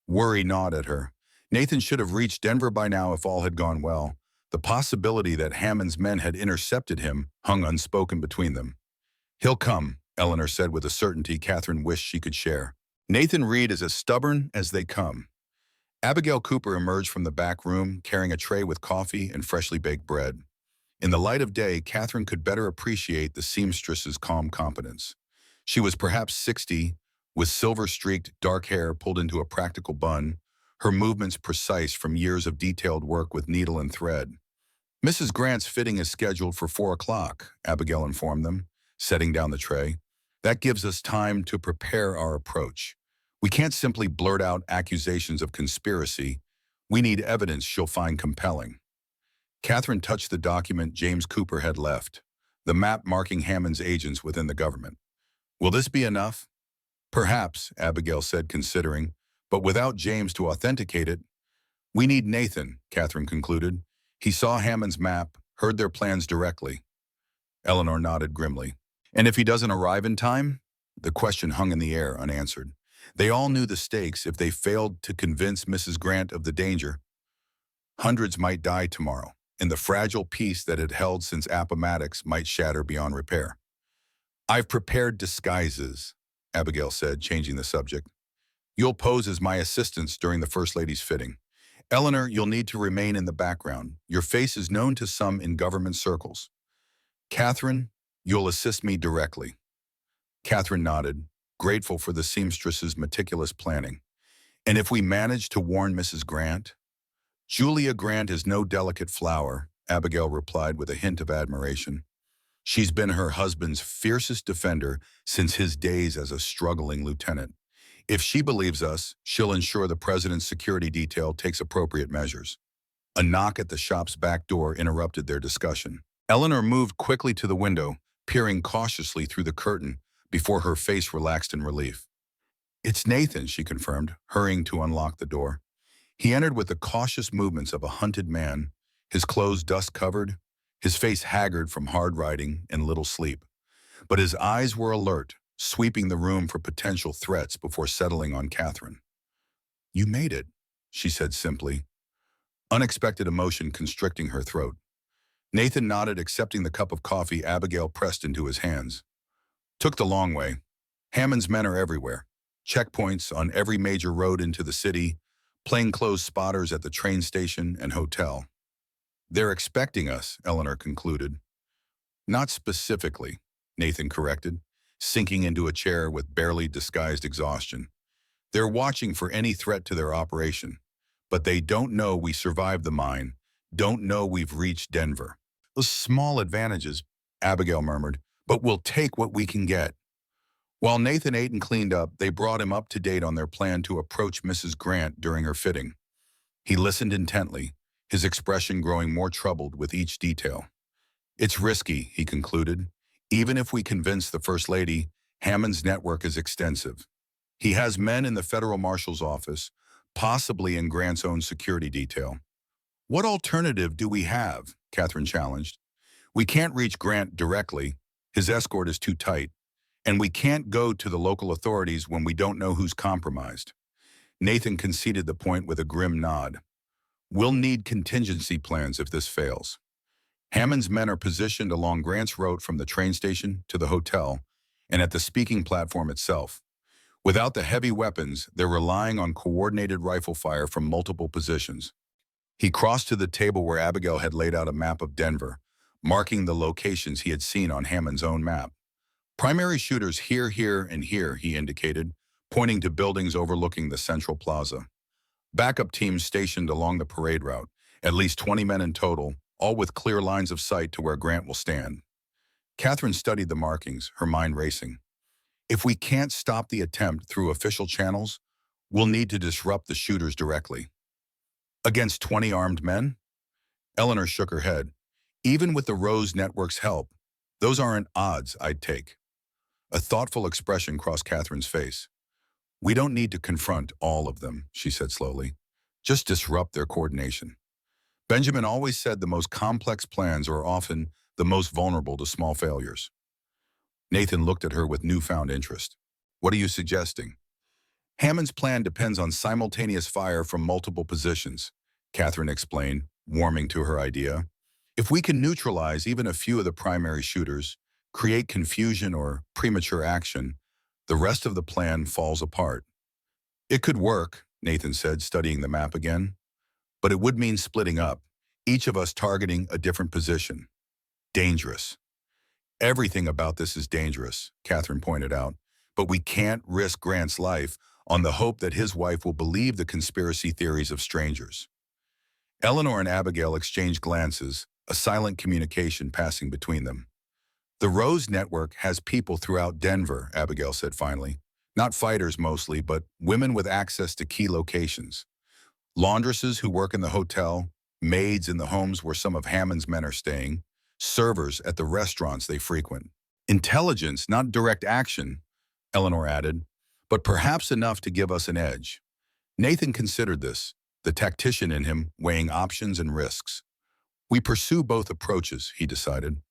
Worry gnawed at her. Nathan should have reached Denver by now if all had gone well. The possibility that Hammond's men had intercepted him hung unspoken between them. "He'll come," Eleanor said with a certainty Catherine wished she could share. "Nathan Reed is as stubborn as they come." Abigail Cooper emerged from the back room carrying a tray with coffee and freshly baked bread. In the light of day, Catherine could better appreciate the seamstress's calm competence. She was perhaps 60, with silver-streaked dark hair pulled into a practical bun, her movements precise from years of detailed work with needle and thread. "Mrs. Grant's fitting is scheduled for 4 o'clock, Abigail informed them, setting down the tray. "That gives us time to prepare our approach. We can't simply blurt out accusations of conspiracy. We need evidence she'll find compelling." Catherine touched the document James Cooper had left, the map marking Hammond's agents within the government. "Will this be enough?" "Perhaps," Abigail said, considering, "but without James to authenticate it." "We need Nathan," Catherine concluded. "He saw Hammond's map, heard their plans directly." Eleanor nodded grimly. And if he doesn't arrive in time? The question hung in the air, unanswered. They all knew the stakes. If they failed to convince Mrs. Grant of the danger, hundreds might die tomorrow, and the fragile peace that had held since Appomattox might shatter beyond repair. I've prepared disguises, Abigail said, changing the subject. You'll pose as my assistants during the First Lady's fitting. Eleanor, you'll need to remain in the background. Your face is known to some in government circles. Catherine, you'll assist me directly. Catherine nodded, grateful for the seamstress's meticulous planning. And if we manage to warn Mrs. Grant? Julia Grant is no delicate flower, Abigail replied with a hint of admiration. She's been her husband's fiercest defender since his days as a struggling lieutenant. If she believes us, she'll ensure the president's security detail takes appropriate measures. A knock at the shop's back door interrupted their discussion. Eleanor moved quickly to the window, peering cautiously through the curtain before her face relaxed in relief. It's Nathan, she confirmed, hurrying to unlock the door. He entered with the cautious movements of a hunted man, his clothes dust-covered, his face haggard from hard riding and little sleep. But his eyes were alert, sweeping the room for potential threats before settling on Catherine. You made it, she said simply, unexpected emotion constricting her throat. Nathan nodded, accepting the cup of coffee Abigail pressed into his hands. Took the long way. Hammond's men are everywhere. Checkpoints on every major road into the city, plainclothes spotters at the train station and hotel. They're expecting us, Eleanor concluded. Not specifically, Nathan corrected, sinking into a chair with barely disguised exhaustion. They're watching for any threat to their operation, but they don't know we survived the mine, don't know we've reached Denver. Those small advantages, Abigail murmured, but we'll take what we can get. While Nathan ate and cleaned up, they brought him up to date on their plan to approach Mrs. Grant during her fitting. He listened intently, his expression growing more troubled with each detail. It's risky, he concluded. Even if we convince the First Lady, Hammond's network is extensive. He has men in the federal marshal's office, possibly in Grant's own security detail. What alternative do we have? Catherine challenged. We can't reach Grant directly. His escort is too tight. And we can't go to the local authorities when we don't know who's compromised. Nathan conceded the point with a grim nod. We'll need contingency plans if this fails. Hammond's men are positioned along Grant's road from the train station to the hotel and at the speaking platform itself. Without the heavy weapons, they're relying on coordinated rifle fire from multiple positions. He crossed to the table where Abigail had laid out a map of Denver, marking the locations he had seen on Hammond's own map. Primary shooters here, and here, he indicated, pointing to buildings overlooking the central plaza. Backup teams stationed along the parade route, at least 20 men in total, all with clear lines of sight to where Grant will stand. Catherine studied the markings, her mind racing. If we can't stop the attempt through official channels, we'll need to disrupt the shooters directly. Against 20 armed men? Eleanor shook her head. Even with the Rose Network's help, those aren't odds I'd take. A thoughtful expression crossed Catherine's face. We don't need to confront all of them, she said slowly. Just disrupt their coordination. Benjamin always said the most complex plans are often the most vulnerable to small failures. Nathan looked at her with newfound interest. What are you suggesting? Hammond's plan depends on simultaneous fire from multiple positions, Catherine explained, warming to her idea. If we can neutralize even a few of the primary shooters, create confusion or premature action, the rest of the plan falls apart. It could work, Nathan said, studying the map again, but it would mean splitting up, each of us targeting a different position. Dangerous. Everything about this is dangerous, Catherine pointed out, but we can't risk Grant's life on the hope that his wife will believe the conspiracy theories of strangers. Eleanor and Abigail exchanged glances, a silent communication passing between them. The Rose Network has people throughout Denver, Abigail said finally. Not fighters mostly, but women with access to key locations. Laundresses who work in the hotel, maids in the homes where some of Hammond's men are staying, servers at the restaurants they frequent. Intelligence, not direct action, Eleanor added, but perhaps enough to give us an edge. Nathan considered this, the tactician in him weighing options and risks. We pursue both approaches, he decided.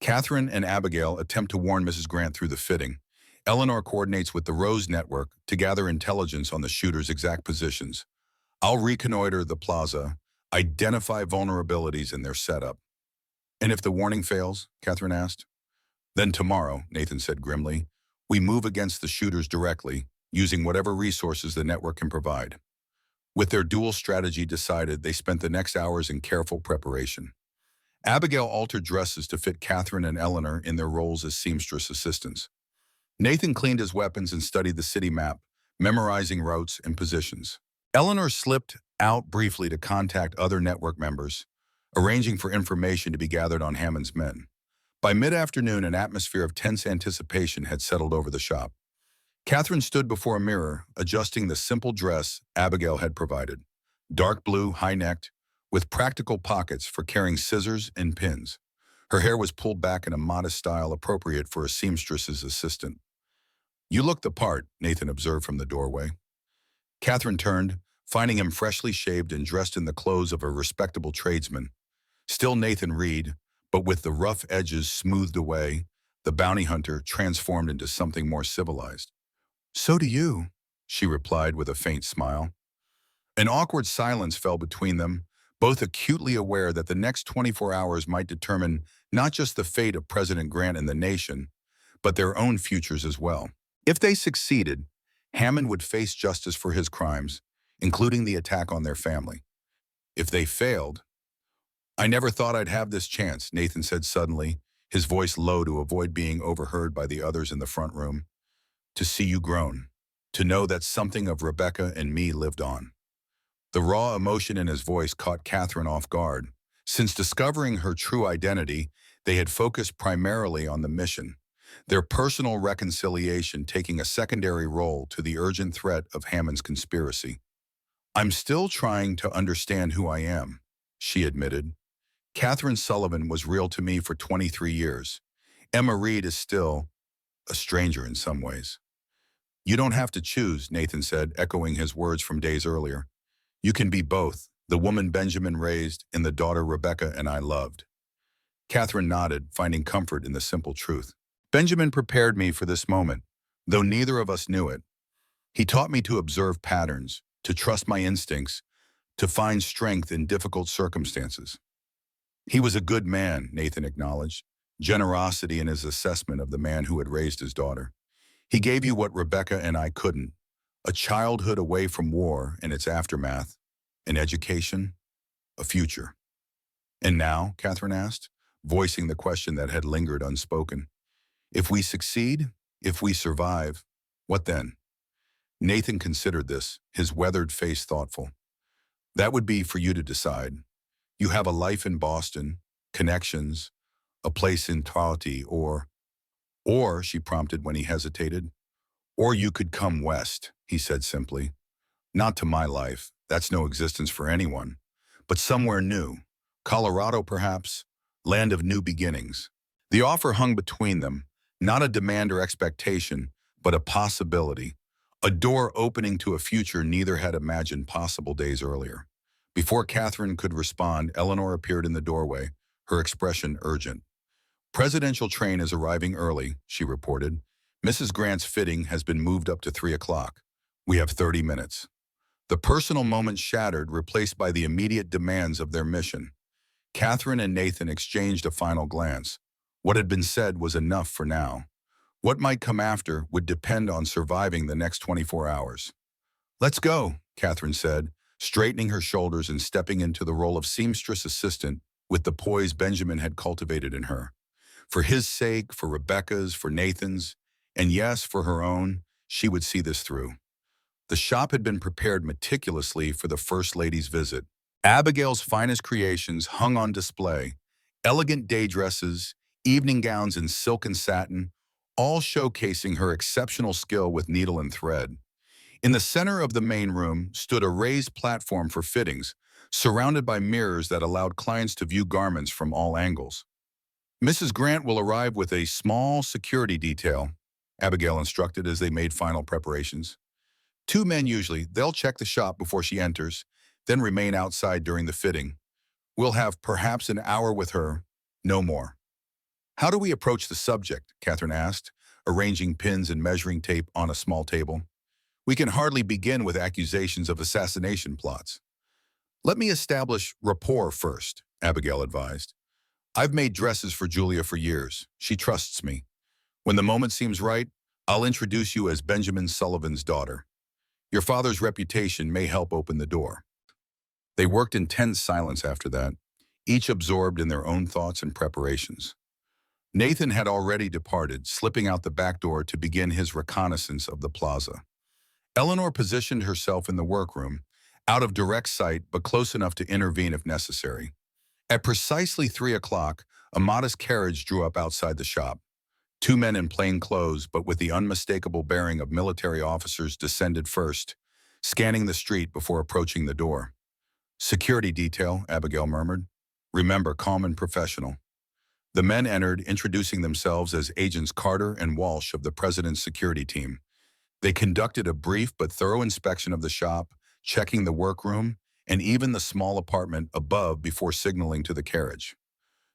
Catherine and Abigail attempt to warn Mrs. Grant through the fitting. Eleanor coordinates with the Rose Network to gather intelligence on the shooter's exact positions. I'll reconnoiter the plaza, identify vulnerabilities in their setup. And if the warning fails, Catherine asked. Then tomorrow, Nathan said grimly, we move against the shooters directly, using whatever resources the network can provide. With their dual strategy decided, they spent the next hours in careful preparation. Abigail altered dresses to fit Catherine and Eleanor in their roles as seamstress assistants. Nathan cleaned his weapons and studied the city map, memorizing routes and positions. Eleanor slipped out briefly to contact other network members, arranging for information to be gathered on Hammond's men. By mid-afternoon, an atmosphere of tense anticipation had settled over the shop. Catherine stood before a mirror, adjusting the simple dress Abigail had provided. Dark blue, high-necked, with practical pockets for carrying scissors and pins. Her hair was pulled back in a modest style appropriate for a seamstress's assistant. You look the part, Nathan observed from the doorway. Catherine turned, finding him freshly shaved and dressed in the clothes of a respectable tradesman. Still Nathan Reed, but with the rough edges smoothed away, the bounty hunter transformed into something more civilized. So do you, she replied with a faint smile. An awkward silence fell between them, both acutely aware that the next 24 hours might determine not just the fate of President Grant and the nation, but their own futures as well. If they succeeded, Hammond would face justice for his crimes, including the attack on their family. If they failed, I never thought I'd have this chance, Nathan said suddenly, his voice low to avoid being overheard by the others in the front room. To see you grown, to know that something of Rebecca and me lived on. The raw emotion in his voice caught Catherine off guard. Since discovering her true identity, they had focused primarily on the mission, their personal reconciliation taking a secondary role to the urgent threat of Hammond's conspiracy. I'm still trying to understand who I am, she admitted. Catherine Sullivan was real to me for 23 years. Emma Reed is still a stranger in some ways. You don't have to choose, Nathan said, echoing his words from days earlier. You can be both, the woman Benjamin raised and the daughter Rebecca and I loved. Catherine nodded, finding comfort in the simple truth. Benjamin prepared me for this moment, though neither of us knew it. He taught me to observe patterns, to trust my instincts, to find strength in difficult circumstances. He was a good man, Nathan acknowledged, generosity in his assessment of the man who had raised his daughter. He gave you what Rebecca and I couldn't, a childhood away from war and its aftermath, an education, a future. And now, Catherine asked, voicing the question that had lingered unspoken. If we succeed, if we survive, what then? Nathan considered this, his weathered face thoughtful. That would be for you to decide. You have a life in Boston, connections, a place in Taunton, or, she prompted when he hesitated, or you could come west, he said simply. Not to my life, that's no existence for anyone, but somewhere new. Colorado, perhaps, land of new beginnings. The offer hung between them, not a demand or expectation, but a possibility, a door opening to a future neither had imagined possible days earlier. Before Catherine could respond, Eleanor appeared in the doorway, her expression urgent. Presidential train is arriving early, she reported. Mrs. Grant's fitting has been moved up to 3 o'clock. We have 30 minutes. The personal moment shattered, replaced by the immediate demands of their mission. Catherine and Nathan exchanged a final glance. What had been said was enough for now. What might come after would depend on surviving the next 24 hours. Let's go, Catherine said, straightening her shoulders and stepping into the role of seamstress assistant with the poise Benjamin had cultivated in her. For his sake, for Rebecca's, for Nathan's, and yes, for her own, she would see this through. The shop had been prepared meticulously for the First Lady's visit. Abigail's finest creations hung on display, elegant day dresses, evening gowns in silk and satin, all showcasing her exceptional skill with needle and thread. In the center of the main room stood a raised platform for fittings, surrounded by mirrors that allowed clients to view garments from all angles. Mrs. Grant will arrive with a small security detail, Abigail instructed as they made final preparations. 2 men usually. They'll check the shop before she enters, then remain outside during the fitting. We'll have perhaps an hour with her, no more. How do we approach the subject? Catherine asked, arranging pins and measuring tape on a small table. We can hardly begin with accusations of assassination plots. Let me establish rapport first, Abigail advised. I've made dresses for Julia for years. She trusts me. When the moment seems right, I'll introduce you as Benjamin Sullivan's daughter. Your father's reputation may help open the door. They worked in tense silence after that, each absorbed in their own thoughts and preparations. Nathan had already departed, slipping out the back door to begin his reconnaissance of the plaza. Eleanor positioned herself in the workroom, out of direct sight but close enough to intervene if necessary. At precisely 3 o'clock, a modest carriage drew up outside the shop. Two men in plain clothes, but with the unmistakable bearing of military officers, descended first, scanning the street before approaching the door. Security detail, Abigail murmured. Remember, calm and professional. The men entered, introducing themselves as Agents Carter and Walsh of the President's security team. They conducted a brief but thorough inspection of the shop, checking the workroom and even the small apartment above before signaling to the carriage.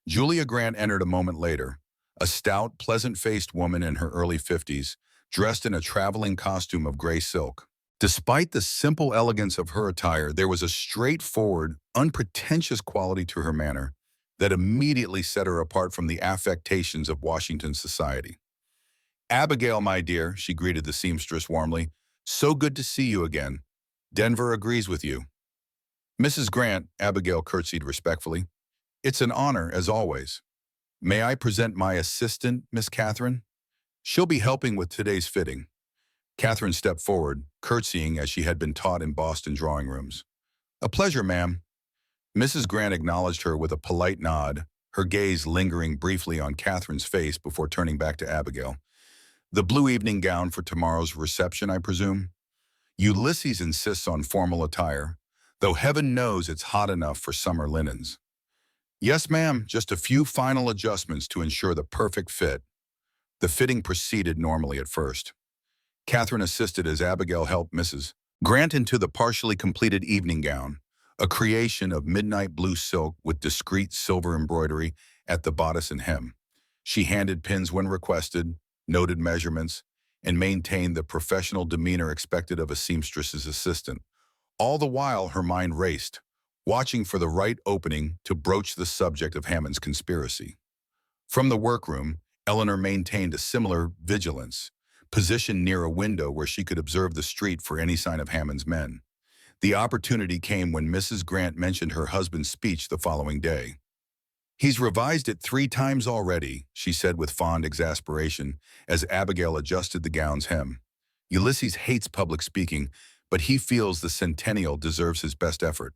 Julia Grant entered a moment later, a stout, pleasant-faced woman in her early 50s, dressed in a traveling costume of gray silk. Despite the simple elegance of her attire, there was a straightforward, unpretentious quality to her manner that immediately set her apart from the affectations of Washington society. "Abigail, my dear," she greeted the seamstress warmly, "so good to see you again. Denver agrees with you." "Mrs. Grant," Abigail curtsied respectfully, "it's an honor, as always. May I present my assistant, Miss Catherine? She'll be helping with today's fitting." Catherine stepped forward, curtsying as she had been taught in Boston drawing rooms. "A pleasure, ma'am." Mrs. Grant acknowledged her with a polite nod, her gaze lingering briefly on Catherine's face before turning back to Abigail. "The blue evening gown for tomorrow's reception, I presume? Ulysses insists on formal attire, though heaven knows it's hot enough for summer linens." "Yes, ma'am, just a few final adjustments to ensure the perfect fit." The fitting proceeded normally at first. Catherine assisted as Abigail helped Mrs. Grant into the partially completed evening gown, a creation of midnight blue silk with discreet silver embroidery at the bodice and hem. She handed pins when requested, noted measurements, and maintained the professional demeanor expected of a seamstress's assistant. All the while, her mind raced, watching for the right opening to broach the subject of Hammond's conspiracy. From the workroom, Eleanor maintained a similar vigilance, positioned near a window where she could observe the street for any sign of Hammond's men. The opportunity came when Mrs. Grant mentioned her husband's speech the following day. "He's revised it 3 times already," she said with fond exasperation as Abigail adjusted the gown's hem. "Ulysses hates public speaking, but he feels the centennial deserves his best effort."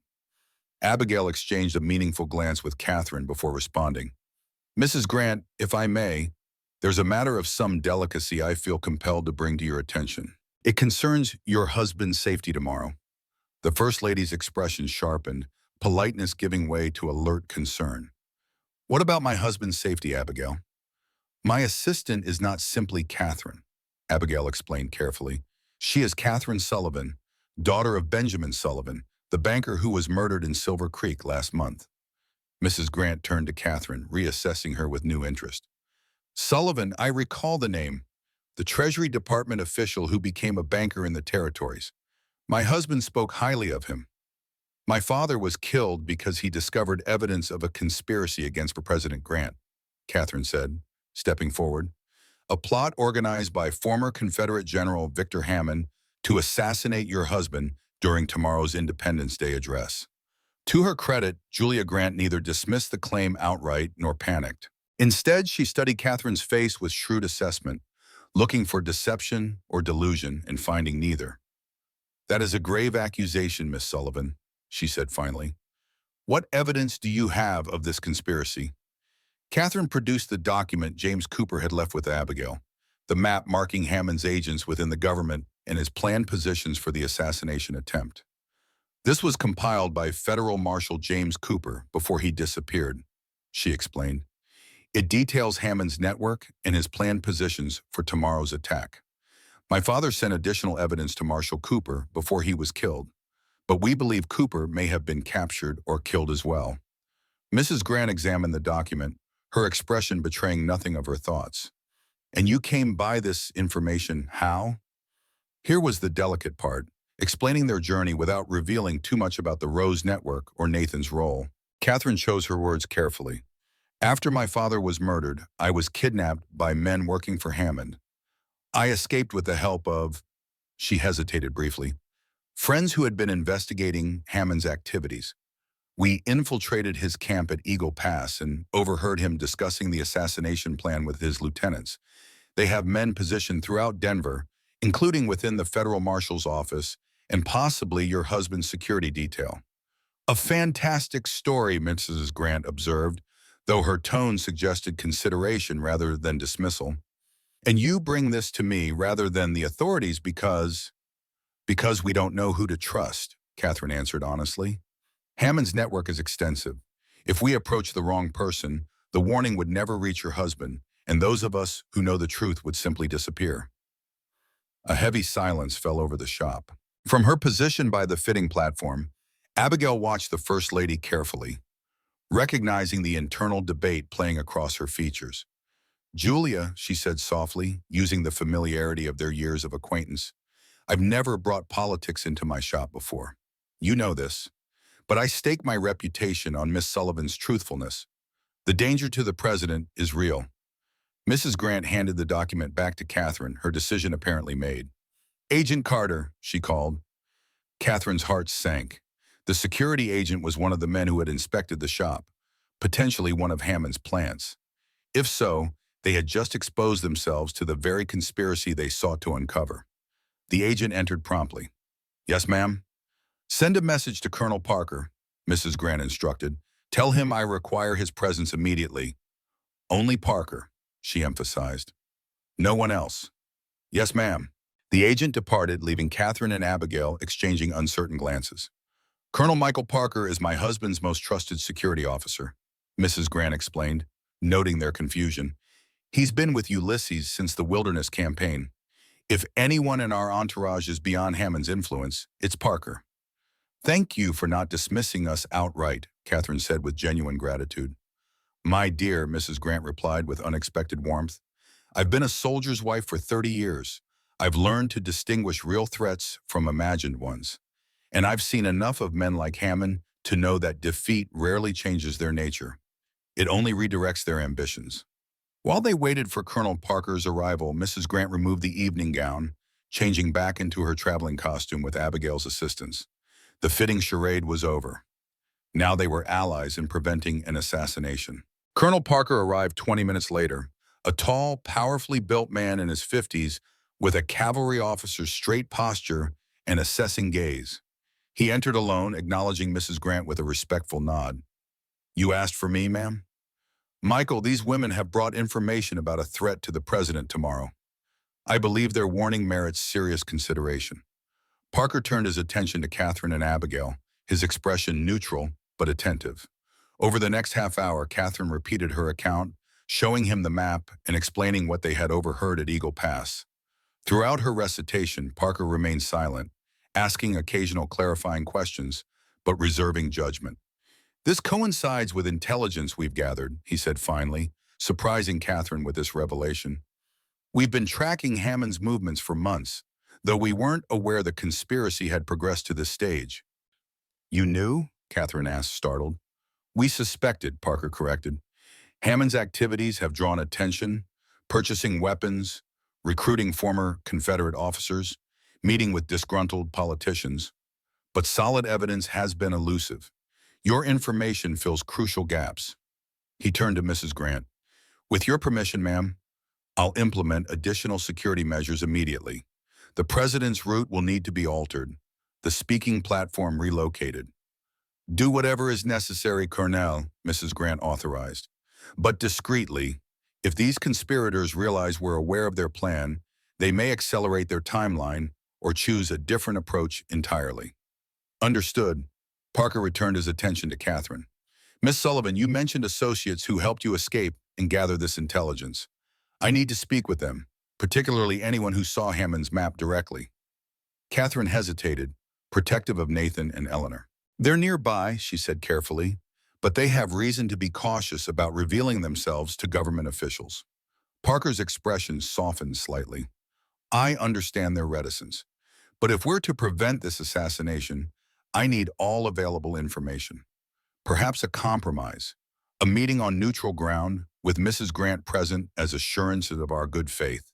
Abigail exchanged a meaningful glance with Catherine before responding. "Mrs. Grant, if I may, there's a matter of some delicacy I feel compelled to bring to your attention. It concerns your husband's safety tomorrow." The First Lady's expression sharpened, politeness giving way to alert concern. "What about my husband's safety, Abigail?" "My assistant is not simply Catherine," Abigail explained carefully. "She is Catherine Sullivan, daughter of Benjamin Sullivan, the banker who was murdered in Silver Creek last month." Mrs. Grant turned to Catherine, reassessing her with new interest. "Sullivan, I recall the name. The Treasury Department official who became a banker in the territories. My husband spoke highly of him. My father was killed because he discovered evidence of a conspiracy against President Grant," Catherine said, stepping forward. "A plot organized by former Confederate General Victor Hammond to assassinate your husband during tomorrow's Independence Day address." To her credit, Julia Grant neither dismissed the claim outright nor panicked. Instead, she studied Catherine's face with shrewd assessment, looking for deception or delusion and finding neither. "That is a grave accusation, Miss Sullivan," she said finally. "What evidence do you have of this conspiracy?" Catherine produced the document James Cooper had left with Abigail, the map marking Hammond's agents within the government and his planned positions for the assassination attempt. "This was compiled by Federal Marshal James Cooper before he disappeared," she explained. "It details Hammond's network and his planned positions for tomorrow's attack. My father sent additional evidence to Marshal Cooper before he was killed, but we believe Cooper may have been captured or killed as well." Mrs. Grant examined the document, her expression betraying nothing of her thoughts. And you came by this information how? Here was the delicate part, explaining their journey without revealing too much about the Rose Network or Nathan's role. Catherine chose her words carefully. After my father was murdered, I was kidnapped by men working for Hammond. I escaped with the help of, she hesitated briefly, friends who had been investigating Hammond's activities. We infiltrated his camp at Eagle Pass and overheard him discussing the assassination plan with his lieutenants. They have men positioned throughout Denver, including within the federal marshal's office and possibly your husband's security detail. A fantastic story, Mrs. Grant observed, though her tone suggested consideration rather than dismissal. And you bring this to me rather than the authorities because we don't know who to trust, Catherine answered honestly. Hammond's network is extensive. If we approach the wrong person, the warning would never reach your husband, and those of us who know the truth would simply disappear. A heavy silence fell over the shop. From her position by the fitting platform, Abigail watched the First Lady carefully, recognizing the internal debate playing across her features. Julia, she said softly, using the familiarity of their years of acquaintance, I've never brought politics into my shop before. You know this. But I stake my reputation on Miss Sullivan's truthfulness. The danger to the president is real. Mrs. Grant handed the document back to Catherine, her decision apparently made. Agent Carter, she called. Catherine's heart sank. The security agent was one of the men who had inspected the shop, potentially one of Hammond's plants. If so, they had just exposed themselves to the very conspiracy they sought to uncover. The agent entered promptly. Yes, ma'am? Send a message to Colonel Parker, Mrs. Grant instructed. Tell him I require his presence immediately. Only Parker, she emphasized. No one else. Yes, ma'am. The agent departed, leaving Catherine and Abigail exchanging uncertain glances. Colonel Michael Parker is my husband's most trusted security officer, Mrs. Grant explained, noting their confusion. He's been with Ulysses since the Wilderness Campaign. If anyone in our entourage is beyond Hammond's influence, it's Parker. Thank you for not dismissing us outright, Catherine said with genuine gratitude. My dear, Mrs. Grant replied with unexpected warmth. I've been a soldier's wife for 30 years. I've learned to distinguish real threats from imagined ones. And I've seen enough of men like Hammond to know that defeat rarely changes their nature. It only redirects their ambitions. While they waited for Colonel Parker's arrival, Mrs. Grant removed the evening gown, changing back into her traveling costume with Abigail's assistance. The fitting charade was over. Now they were allies in preventing an assassination. Colonel Parker arrived 20 minutes later, a tall, powerfully built man in his 50s with a cavalry officer's straight posture and assessing gaze. He entered alone, acknowledging Mrs. Grant with a respectful nod. You asked for me, ma'am? Michael, these women have brought information about a threat to the president tomorrow. I believe their warning merits serious consideration. Parker turned his attention to Catherine and Abigail, his expression neutral but attentive. Over the next half hour, Catherine repeated her account, showing him the map and explaining what they had overheard at Eagle Pass. Throughout her recitation, Parker remained silent, asking occasional clarifying questions, but reserving judgment. This coincides with intelligence we've gathered, he said finally, surprising Catherine with this revelation. We've been tracking Hammond's movements for months, though we weren't aware the conspiracy had progressed to this stage. You knew? Catherine asked, startled. We suspected, Parker corrected. Hammond's activities have drawn attention, purchasing weapons, recruiting former Confederate officers, meeting with disgruntled politicians. But solid evidence has been elusive. Your information fills crucial gaps. He turned to Mrs. Grant. With your permission, ma'am, I'll implement additional security measures immediately. The president's route will need to be altered, the speaking platform relocated. Do whatever is necessary, Colonel, Mrs. Grant authorized. But discreetly, if these conspirators realize we're aware of their plan, they may accelerate their timeline or choose a different approach entirely. Understood. Parker returned his attention to Catherine. Miss Sullivan, you mentioned associates who helped you escape and gather this intelligence. I need to speak with them, particularly anyone who saw Hammond's map directly. Catherine hesitated, protective of Nathan and Eleanor. They're nearby, she said carefully, but they have reason to be cautious about revealing themselves to government officials. Parker's expression softened slightly. I understand their reticence, but if we're to prevent this assassination, I need all available information. Perhaps a compromise, a meeting on neutral ground with Mrs. Grant present as assurances of our good faith.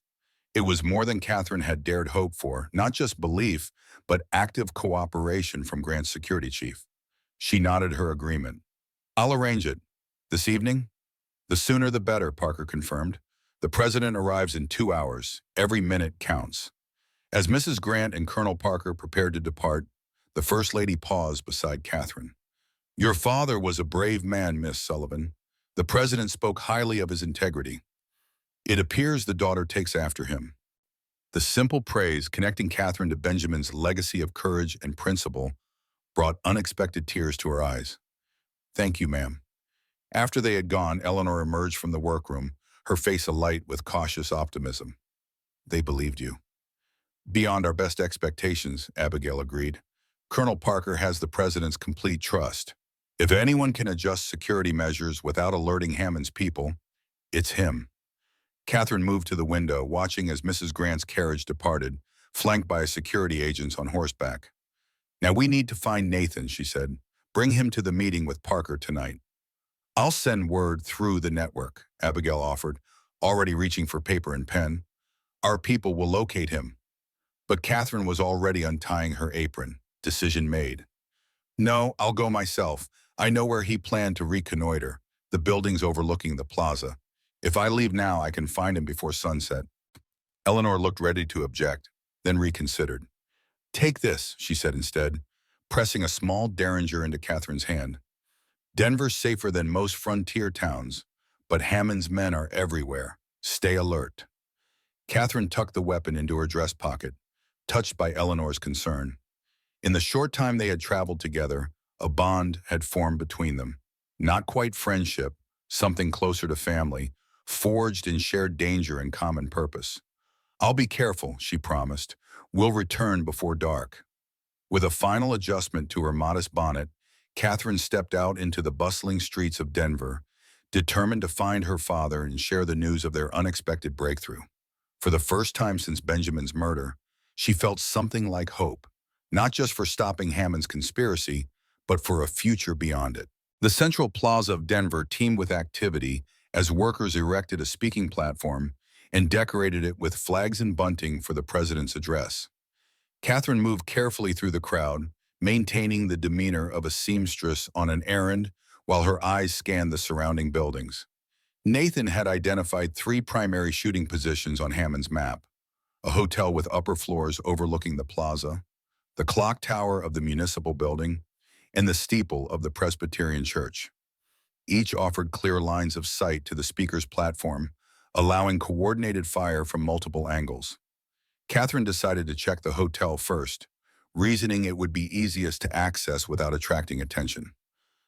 It was more than Catherine had dared hope for, not just belief, but active cooperation from Grant's security chief. She nodded her agreement. I'll arrange it. This evening? The sooner the better, Parker confirmed. The president arrives in 2 hours. Every minute counts. As Mrs. Grant and Colonel Parker prepared to depart, the First Lady paused beside Catherine. Your father was a brave man, Miss Sullivan. The president spoke highly of his integrity. It appears the daughter takes after him. The simple praise connecting Catherine to Benjamin's legacy of courage and principle brought unexpected tears to her eyes. Thank you, ma'am. After they had gone, Eleanor emerged from the workroom, her face alight with cautious optimism. They believed you. Beyond our best expectations, Abigail agreed. Colonel Parker has the president's complete trust. If anyone can adjust security measures without alerting Hammond's people, it's him. Catherine moved to the window, watching as Mrs. Grant's carriage departed, flanked by security agents on horseback. Now we need to find Nathan, she said. Bring him to the meeting with Parker tonight. I'll send word through the network, Abigail offered, already reaching for paper and pen. Our people will locate him. But Catherine was already untying her apron. Decision made. No, I'll go myself. I know where he planned to reconnoiter, the buildings overlooking the plaza. If I leave now, I can find him before sunset. Eleanor looked ready to object, then reconsidered. Take this, she said instead, pressing a small derringer into Catherine's hand. Denver's safer than most frontier towns, but Hammond's men are everywhere. Stay alert. Catherine tucked the weapon into her dress pocket, touched by Eleanor's concern. In the short time they had traveled together, a bond had formed between them. Not quite friendship, something closer to family, forged in shared danger and common purpose. I'll be careful, she promised. We'll return before dark. With a final adjustment to her modest bonnet, Catherine stepped out into the bustling streets of Denver, determined to find her father and share the news of their unexpected breakthrough. For the first time since Benjamin's murder, she felt something like hope, not just for stopping Hammond's conspiracy, but for a future beyond it. The central plaza of Denver teemed with activity as workers erected a speaking platform and decorated it with flags and bunting for the president's address. Catherine moved carefully through the crowd, maintaining the demeanor of a seamstress on an errand while her eyes scanned the surrounding buildings. Nathan had identified 3 primary shooting positions on Hammond's map: a hotel with upper floors overlooking the plaza, the clock tower of the municipal building, and the steeple of the Presbyterian church. Each offered clear lines of sight to the speaker's platform, allowing coordinated fire from multiple angles. Catherine decided to check the hotel first, reasoning it would be easiest to access without attracting attention.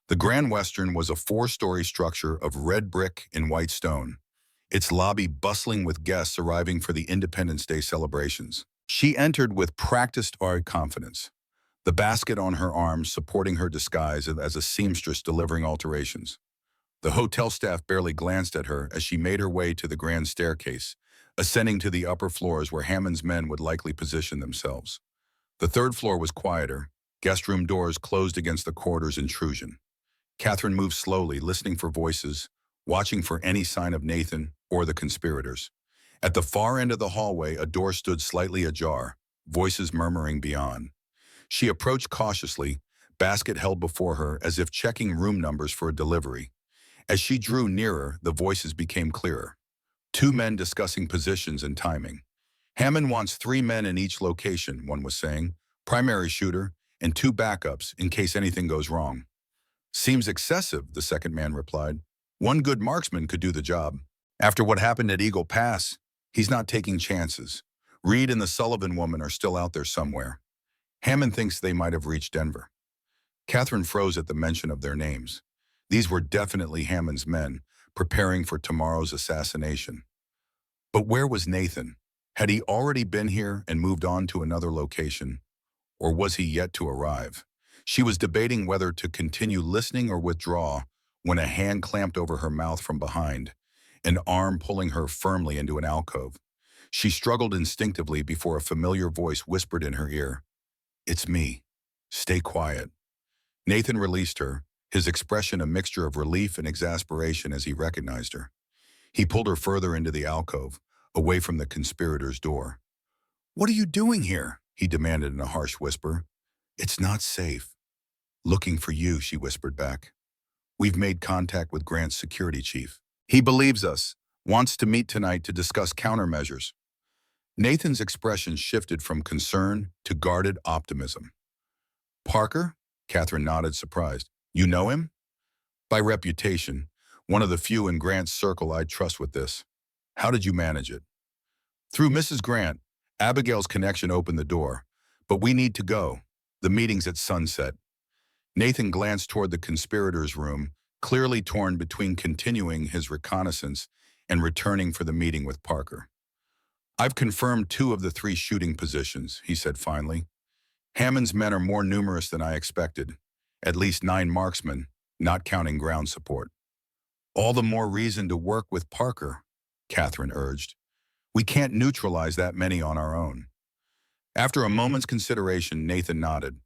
The Grand Western was a 4-story structure of red brick and white stone, its lobby bustling with guests arriving for the Independence Day celebrations. She entered with practiced art confidence, the basket on her arm supporting her disguise as a seamstress delivering alterations. The hotel staff barely glanced at her as she made her way to the grand staircase, ascending to the upper floors where Hammond's men would likely position themselves. The 3rd floor was quieter, guest room doors closed against the corridor's intrusion. Catherine moved slowly, listening for voices, watching for any sign of Nathan or the conspirators. At the far end of the hallway, a door stood slightly ajar, voices murmuring beyond. She approached cautiously, basket held before her as if checking room numbers for a delivery. As she drew nearer, the voices became clearer. 2 men discussing positions and timing. Hammond wants 3 men in each location, one was saying, primary shooter, and 2 backups in case anything goes wrong. Seems excessive, the second man replied. One good marksman could do the job. After what happened at Eagle Pass, he's not taking chances. Reed and the Sullivan woman are still out there somewhere. Hammond thinks they might have reached Denver. Catherine froze at the mention of their names. These were definitely Hammond's men, preparing for tomorrow's assassination. But where was Nathan? Had he already been here and moved on to another location? Or was he yet to arrive? She was debating whether to continue listening or withdraw when a hand clamped over her mouth from behind, an arm pulling her firmly into an alcove. She struggled instinctively before a familiar voice whispered in her ear, "It's me. Stay quiet." Nathan released her, his expression a mixture of relief and exasperation as he recognized her. He pulled her further into the alcove, away from the conspirator's door. "What are you doing here?" he demanded in a harsh whisper. "It's not safe." "Looking for you," she whispered back. "We've made contact with Grant's security chief. He believes us, wants to meet tonight to discuss countermeasures." Nathan's expression shifted from concern to guarded optimism. "Parker?" Catherine nodded, surprised. "You know him?" "By reputation. One of the few in Grant's circle I'd trust with this." "How did you manage it?" "Through Mrs. Grant. Abigail's connection opened the door. But we need to go. The meeting's at sunset." Nathan glanced toward the conspirators' room, clearly torn between continuing his reconnaissance and returning for the meeting with Parker. "I've confirmed 2 of the 3 shooting positions," he said finally. "Hammond's men are more numerous than I expected. At least 9 marksmen, not counting ground support." "All the more reason to work with Parker," Catherine urged. "We can't neutralize that many on our own." After a moment's consideration, Nathan nodded.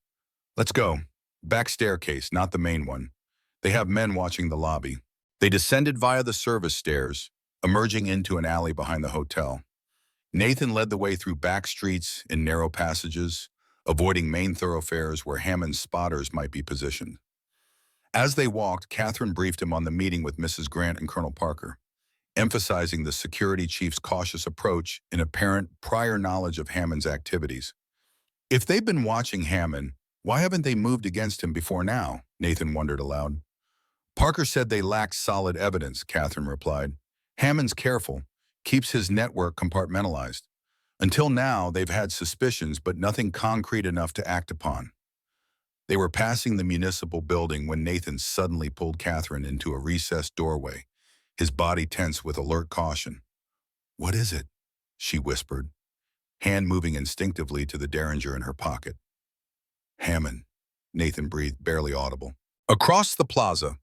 "Let's go. Back staircase, not the main one. They have men watching the lobby." They descended via the service stairs, emerging into an alley behind the hotel. Nathan led the way through back streets and narrow passages, avoiding main thoroughfares where Hammond's spotters might be positioned. As they walked, Catherine briefed him on the meeting with Mrs. Grant and Colonel Parker, emphasizing the security chief's cautious approach and apparent prior knowledge of Hammond's activities. "If they've been watching Hammond, why haven't they moved against him before now?" Nathan wondered aloud. "Parker said they lacked solid evidence," Catherine replied. "Hammond's careful, keeps his network compartmentalized. Until now, they've had suspicions, but nothing concrete enough to act upon." They were passing the municipal building when Nathan suddenly pulled Catherine into a recessed doorway, his body tense with alert caution. "What is it?" she whispered, hand moving instinctively to the derringer in her pocket. "Hammond," Nathan breathed, barely audible. Across the plaza,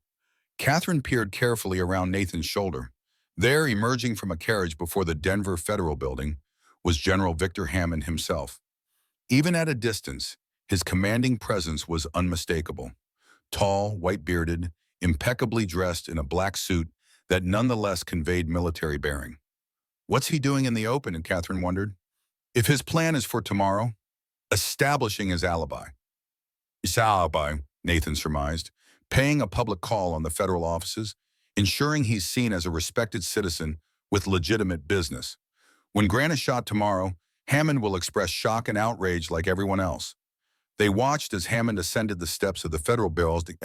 Catherine peered carefully around Nathan's shoulder. There, emerging from a carriage before the Denver Federal Building, was General Victor Hammond himself. Even at a distance, his commanding presence was unmistakable. Tall, white-bearded, impeccably dressed in a black suit that nonetheless conveyed military bearing. What's he doing in the open, Catherine wondered. If his plan is for tomorrow, establishing his alibi. His alibi, Nathan surmised, paying a public call on the federal offices, ensuring he's seen as a respected citizen with legitimate business. When Grant is shot tomorrow, Hammond will express shock and outrage like everyone else. They watched as Hammond ascended the steps of the federal building,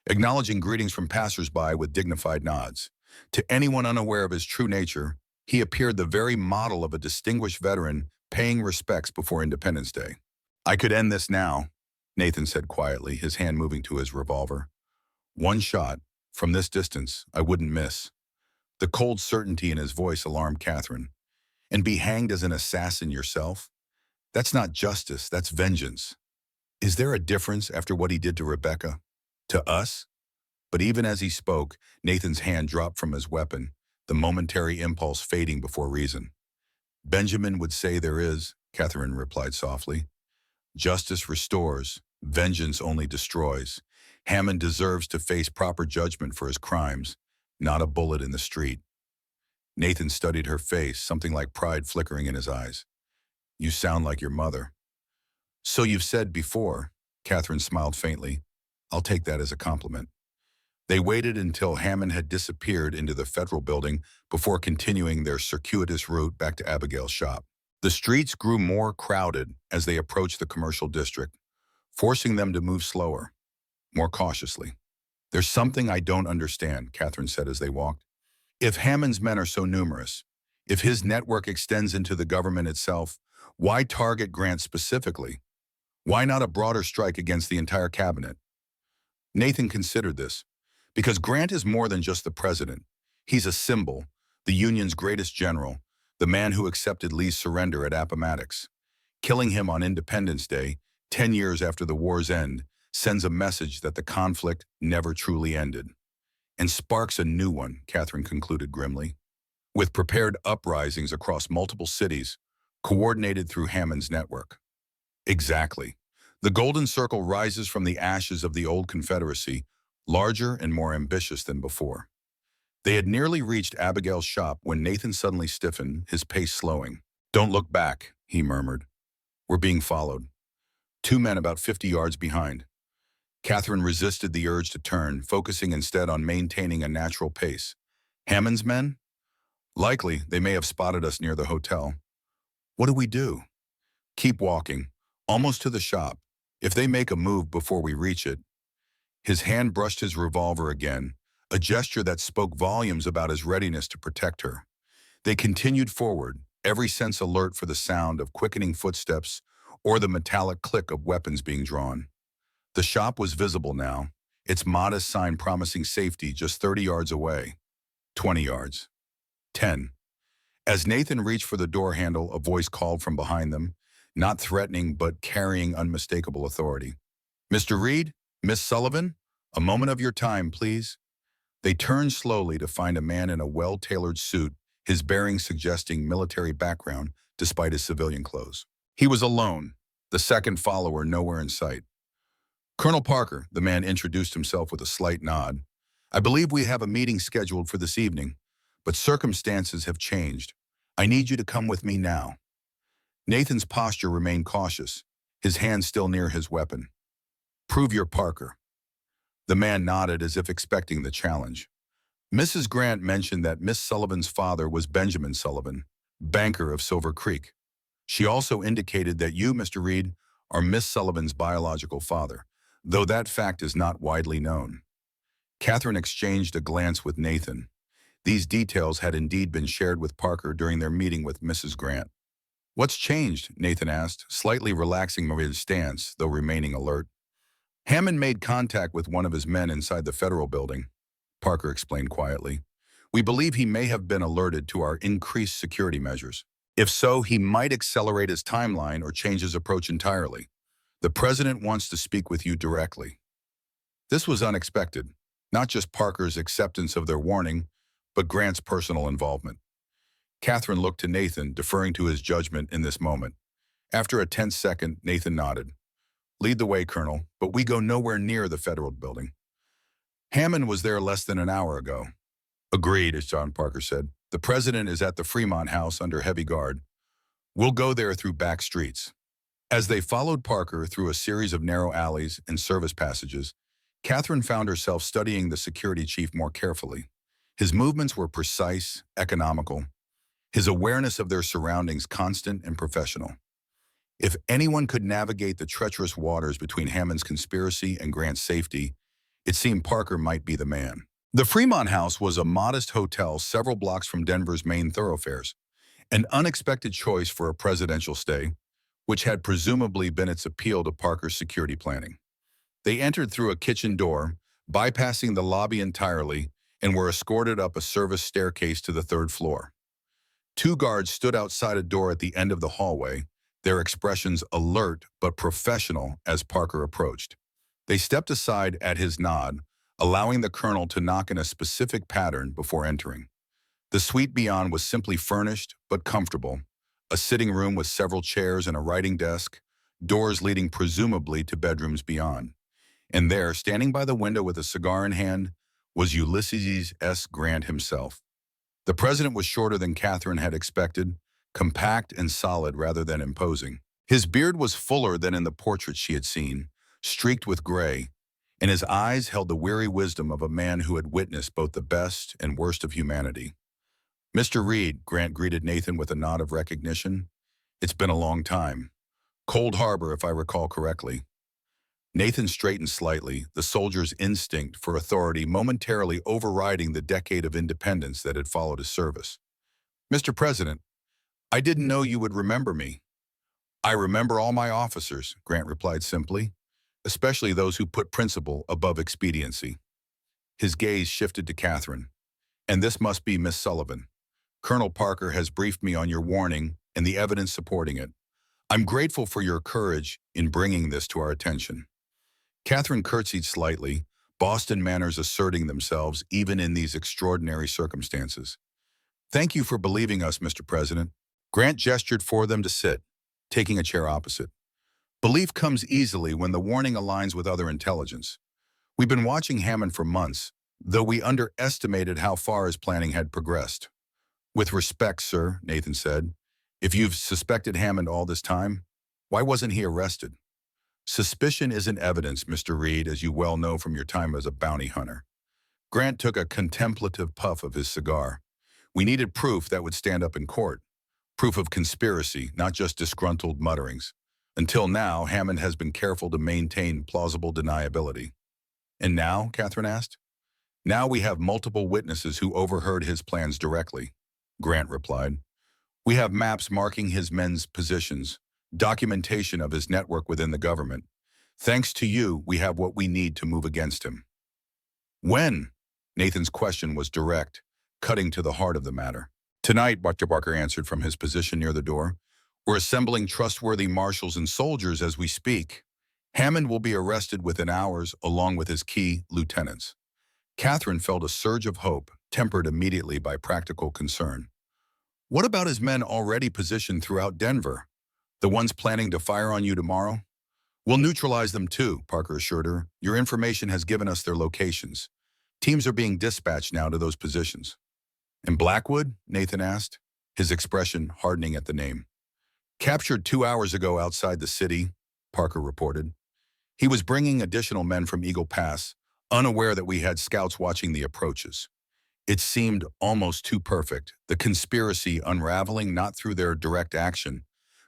acknowledging greetings from passers-by with dignified nods. To anyone unaware of his true nature, he appeared the very model of a distinguished veteran paying respects before Independence Day. "I could end this now," Nathan said quietly, his hand moving to his revolver. "One shot, from this distance, I wouldn't miss." The cold certainty in his voice alarmed Catherine. "And be hanged as an assassin yourself? That's not justice, that's vengeance. Is there a difference after what he did to Rebecca? To us?" But even as he spoke, Nathan's hand dropped from his weapon, the momentary impulse fading before reason. "Benjamin would say there is," Catherine replied softly. "Justice restores, vengeance only destroys. Hammond deserves to face proper judgment for his crimes, not a bullet in the street." Nathan studied her face, something like pride flickering in his eyes. "You sound like your mother." "So you've said before," Catherine smiled faintly. "I'll take that as a compliment." They waited until Hammond had disappeared into the federal building before continuing their circuitous route back to Abigail's shop. The streets grew more crowded as they approached the commercial district, forcing them to move slower, more cautiously. "There's something I don't understand," Catherine said as they walked. "If Hammond's men are so numerous, if his network extends into the government itself, why target Grant specifically? Why not a broader strike against the entire cabinet?" Nathan considered this. Because Grant is more than just the president. He's a symbol, the Union's greatest general, the man who accepted Lee's surrender at Appomattox. Killing him on Independence Day 10 years after the war's end, sends a message that the conflict never truly ended. And sparks a new one, Catherine concluded grimly, with prepared uprisings across multiple cities, coordinated through Hammond's network. Exactly. The Golden Circle rises from the ashes of the old Confederacy, larger and more ambitious than before. They had nearly reached Abigail's shop when Nathan suddenly stiffened, his pace slowing. "Don't look back," he murmured. "We're being followed." Two men about 50 yards behind. Catherine resisted the urge to turn, focusing instead on maintaining a natural pace. Hammond's men? Likely, they may have spotted us near the hotel. What do we do? Keep walking, almost to the shop. If they make a move before we reach it. His hand brushed his revolver again, a gesture that spoke volumes about his readiness to protect her. They continued forward, every sense alert for the sound of quickening footsteps or the metallic click of weapons being drawn. The shop was visible now, its modest sign promising safety just 30 yards away. 20 yards. 10. As Nathan reached for the door handle, a voice called from behind them, not threatening but carrying unmistakable authority. "Mr. Reed? Miss Sullivan? A moment of your time, please." They turned slowly to find a man in a well-tailored suit, his bearing suggesting military background despite his civilian clothes. He was alone, the second follower nowhere in sight. "Colonel Parker," the man introduced himself with a slight nod. "I believe we have a meeting scheduled for this evening, but circumstances have changed. I need you to come with me now." Nathan's posture remained cautious, his hand still near his weapon. "Prove you're Parker." The man nodded as if expecting the challenge. "Mrs. Grant mentioned that Miss Sullivan's father was Benjamin Sullivan, banker of Silver Creek. She also indicated that you, Mr. Reed, are Miss Sullivan's biological father, though that fact is not widely known." Catherine exchanged a glance with Nathan. These details had indeed been shared with Parker during their meeting with Mrs. Grant. "What's changed?" Nathan asked, slightly relaxing Maria's stance, though remaining alert. "Hammond made contact with one of his men inside the federal building," Parker explained quietly. "We believe he may have been alerted to our increased security measures. If so, he might accelerate his timeline or change his approach entirely. The president wants to speak with you directly." This was unexpected, not just Parker's acceptance of their warning, but Grant's personal involvement. Catherine looked to Nathan, deferring to his judgment in this moment. After a tense second, Nathan nodded. "Lead the way, Colonel, but we go nowhere near the federal building." "Hammond was there less than an hour ago." "Agreed," as John Parker said. "The president is at the Fremont House under heavy guard. We'll go there through back streets." As they followed Parker through a series of narrow alleys and service passages, Catherine found herself studying the security chief more carefully. His movements were precise, economical, his awareness of their surroundings constant and professional. If anyone could navigate the treacherous waters between Hammond's conspiracy and Grant's safety, it seemed Parker might be the man. The Fremont House was a modest hotel several blocks from Denver's main thoroughfares, an unexpected choice for a presidential stay, which had presumably been its appeal to Parker's security planning. They entered through a kitchen door, bypassing the lobby entirely, and were escorted up a service staircase to the third floor. Two guards stood outside a door at the end of the hallway, their expressions alert but professional as Parker approached. They stepped aside at his nod, allowing the colonel to knock in a specific pattern before entering. The suite beyond was simply furnished but comfortable, a sitting room with several chairs and a writing desk, doors leading presumably to bedrooms beyond. And there, standing by the window with a cigar in hand, was Ulysses S. Grant himself. The president was shorter than Catherine had expected, compact and solid rather than imposing. His beard was fuller than in the portrait she had seen, streaked with gray, and his eyes held the weary wisdom of a man who had witnessed both the best and worst of humanity. "Mr. Reed," Grant greeted Nathan with a nod of recognition. "It's been a long time. Cold Harbor, if I recall correctly." Nathan straightened slightly, the soldier's instinct for authority momentarily overriding the decade of independence that had followed his service. "Mr. President, I didn't know you would remember me." "I remember all my officers," Grant replied simply, "especially those who put principle above expediency." His gaze shifted to Catherine. "And this must be Miss Sullivan. Colonel Parker has briefed me on your warning and the evidence supporting it. I'm grateful for your courage in bringing this to our attention. Catherine curtsied slightly, Boston manners asserting themselves even in these extraordinary circumstances. Thank you for believing us, Mr. President. Grant gestured for them to sit, taking a chair opposite. Belief comes easily when the warning aligns with other intelligence. We've been watching Hammond for months, though we underestimated how far his planning had progressed. With respect, sir, Nathan said, if you've suspected Hammond all this time, why wasn't he arrested? Suspicion isn't evidence, Mr. Reed, as you well know from your time as a bounty hunter. Grant took a contemplative puff of his cigar. We needed proof that would stand up in court. Proof of conspiracy, not just disgruntled mutterings. Until now, Hammond has been careful to maintain plausible deniability. And now, Catherine asked? Now we have multiple witnesses who overheard his plans directly, Grant replied. We have maps marking his men's positions, documentation of his network within the government. Thanks to you, we have what we need to move against him. When? Nathan's question was direct, cutting to the heart of the matter. Tonight, Dr. Barker answered from his position near the door. We're assembling trustworthy marshals and soldiers as we speak. Hammond will be arrested within hours, along with his key lieutenants. Catherine felt a surge of hope, tempered immediately by practical concern. What about his men already positioned throughout Denver? The ones planning to fire on you tomorrow? We'll neutralize them too, Parker assured her. Your information has given us their locations. Teams are being dispatched now to those positions. And Blackwood? Nathan asked, his expression hardening at the name. Captured 2 hours ago outside the city, Parker reported. He was bringing additional men from Eagle Pass, unaware that we had scouts watching the approaches. It seemed almost too perfect, the conspiracy unraveling not through their direct action,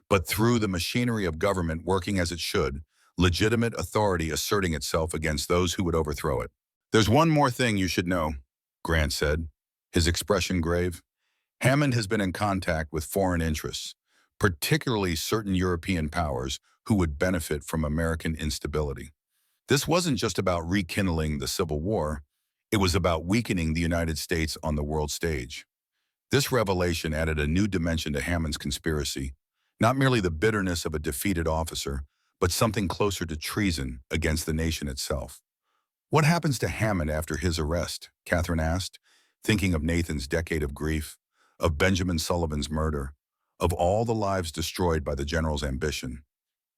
but through the machinery of government working as it should, legitimate authority asserting itself against those who would overthrow it. There's one more thing you should know, Grant said, his expression grave. Hammond has been in contact with foreign interests, particularly certain European powers who would benefit from American instability. This wasn't just about rekindling the Civil War, it was about weakening the United States on the world stage. This revelation added a new dimension to Hammond's conspiracy, not merely the bitterness of a defeated officer, but something closer to treason against the nation itself. What happens to Hammond after his arrest? Catherine asked, thinking of Nathan's decade of grief, of Benjamin Sullivan's murder, of all the lives destroyed by the general's ambition.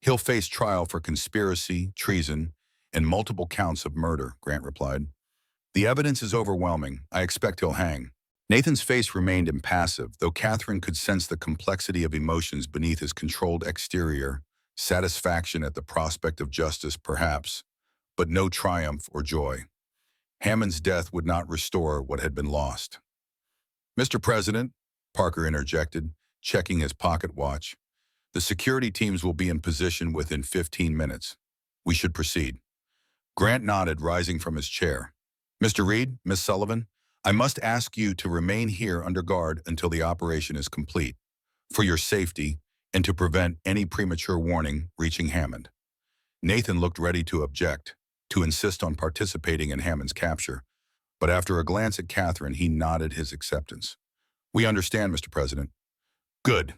He'll face trial for conspiracy, treason, and multiple counts of murder, Grant replied. The evidence is overwhelming. I expect he'll hang. Nathan's face remained impassive, though Catherine could sense the complexity of emotions beneath his controlled exterior, satisfaction at the prospect of justice, perhaps, but no triumph or joy. Hammond's death would not restore what had been lost. Mr. President, Parker interjected, checking his pocket watch, the security teams will be in position within 15 minutes. We should proceed. Grant nodded, rising from his chair. Mr. Reed, Miss Sullivan, I must ask you to remain here under guard until the operation is complete, for your safety and to prevent any premature warning reaching Hammond. Nathan looked ready to object, to insist on participating in Hammond's capture, but after a glance at Catherine, he nodded his acceptance. We understand, Mr. President. Good.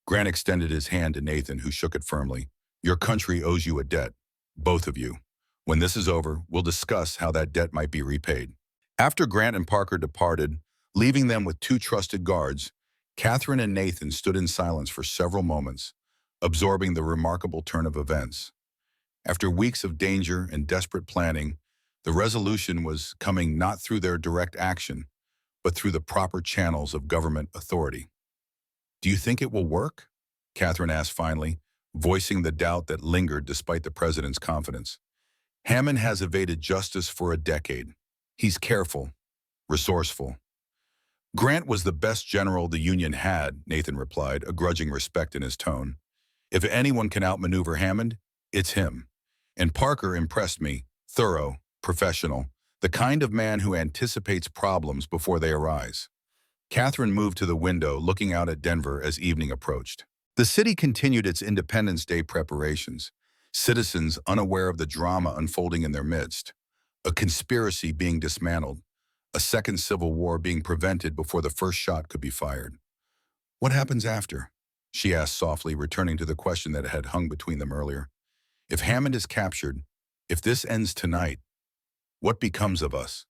Grant extended his hand to Nathan, who shook it firmly. Your country owes you a debt, both of you. When this is over, we'll discuss how that debt might be repaid. After Grant and Parker departed, leaving them with 2 trusted guards, Catherine and Nathan stood in silence for several moments, absorbing the remarkable turn of events. After weeks of danger and desperate planning, the resolution was coming not through their direct action, but through the proper channels of government authority. Do you think it will work? Catherine asked finally, voicing the doubt that lingered despite the president's confidence. Hammond has evaded justice for a decade. He's careful, resourceful. Grant was the best general the Union had, Nathan replied, a grudging respect in his tone. If anyone can outmaneuver Hammond, it's him. And Parker impressed me, thorough, professional, the kind of man who anticipates problems before they arise. Catherine moved to the window, looking out at Denver as evening approached. The city continued its Independence Day preparations, citizens unaware of the drama unfolding in their midst, a conspiracy being dismantled, a second civil war being prevented before the first shot could be fired. What happens after? she asked softly, returning to the question that had hung between them earlier. If Hammond is captured, if this ends tonight, what becomes of us?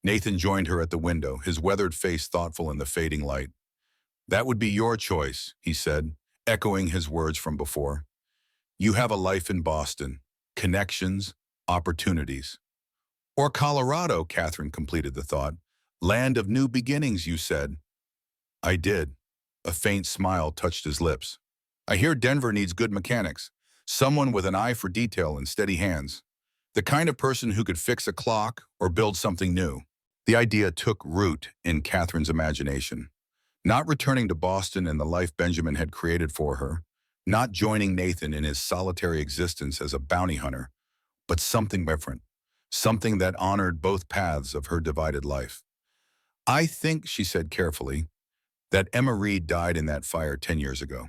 Nathan joined her at the window, his weathered face thoughtful in the fading light. That would be your choice, he said, echoing his words from before. You have a life in Boston, connections, opportunities. Or Colorado, Catherine completed the thought. Land of new beginnings, you said. I did. A faint smile touched his lips. I hear Denver needs good mechanics, someone with an eye for detail and steady hands. The kind of person who could fix a clock or build something new. The idea took root in Catherine's imagination. Not returning to Boston and the life Benjamin had created for her, not joining Nathan in his solitary existence as a bounty hunter, but something different, something that honored both paths of her divided life. I think, she said carefully, that Emma Reed died in that fire 10 years ago,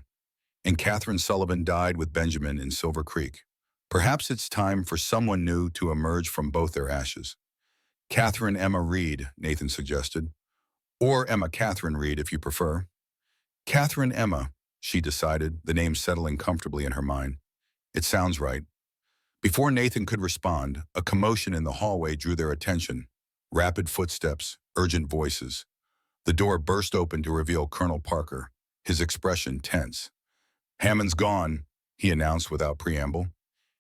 and Catherine Sullivan died with Benjamin in Silver Creek. Perhaps it's time for someone new to emerge from both their ashes. Catherine Emma Reed, Nathan suggested. Or Emma Catherine Reed, if you prefer. Catherine Emma, she decided, the name settling comfortably in her mind. It sounds right. Before Nathan could respond, a commotion in the hallway drew their attention. Rapid footsteps, urgent voices. The door burst open to reveal Colonel Parker, his expression tense. Hammond's gone, he announced without preamble.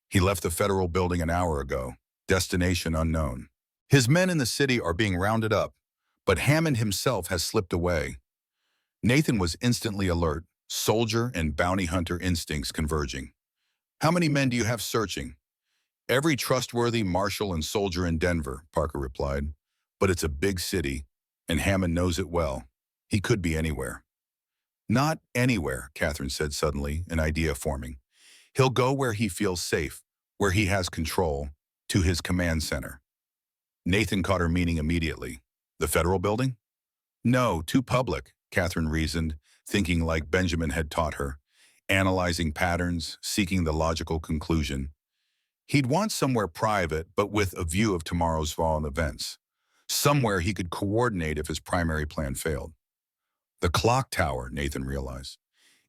He left the federal building an hour ago, destination unknown. His men in the city are being rounded up, but Hammond himself has slipped away. Nathan was instantly alert, soldier and bounty hunter instincts converging. How many men do you have searching? Every trustworthy marshal and soldier in Denver, Parker replied. But it's a big city, and Hammond knows it well. He could be anywhere. Not anywhere, Catherine said suddenly, an idea forming. He'll go where he feels safe, where he has control, to his command center. Nathan caught her meaning immediately. The federal building? No, too public, Catherine reasoned, thinking like Benjamin had taught her, analyzing patterns, seeking the logical conclusion. He'd want somewhere private, but with a view of tomorrow's violent events. Somewhere he could coordinate if his primary plan failed. The clock tower, Nathan realized.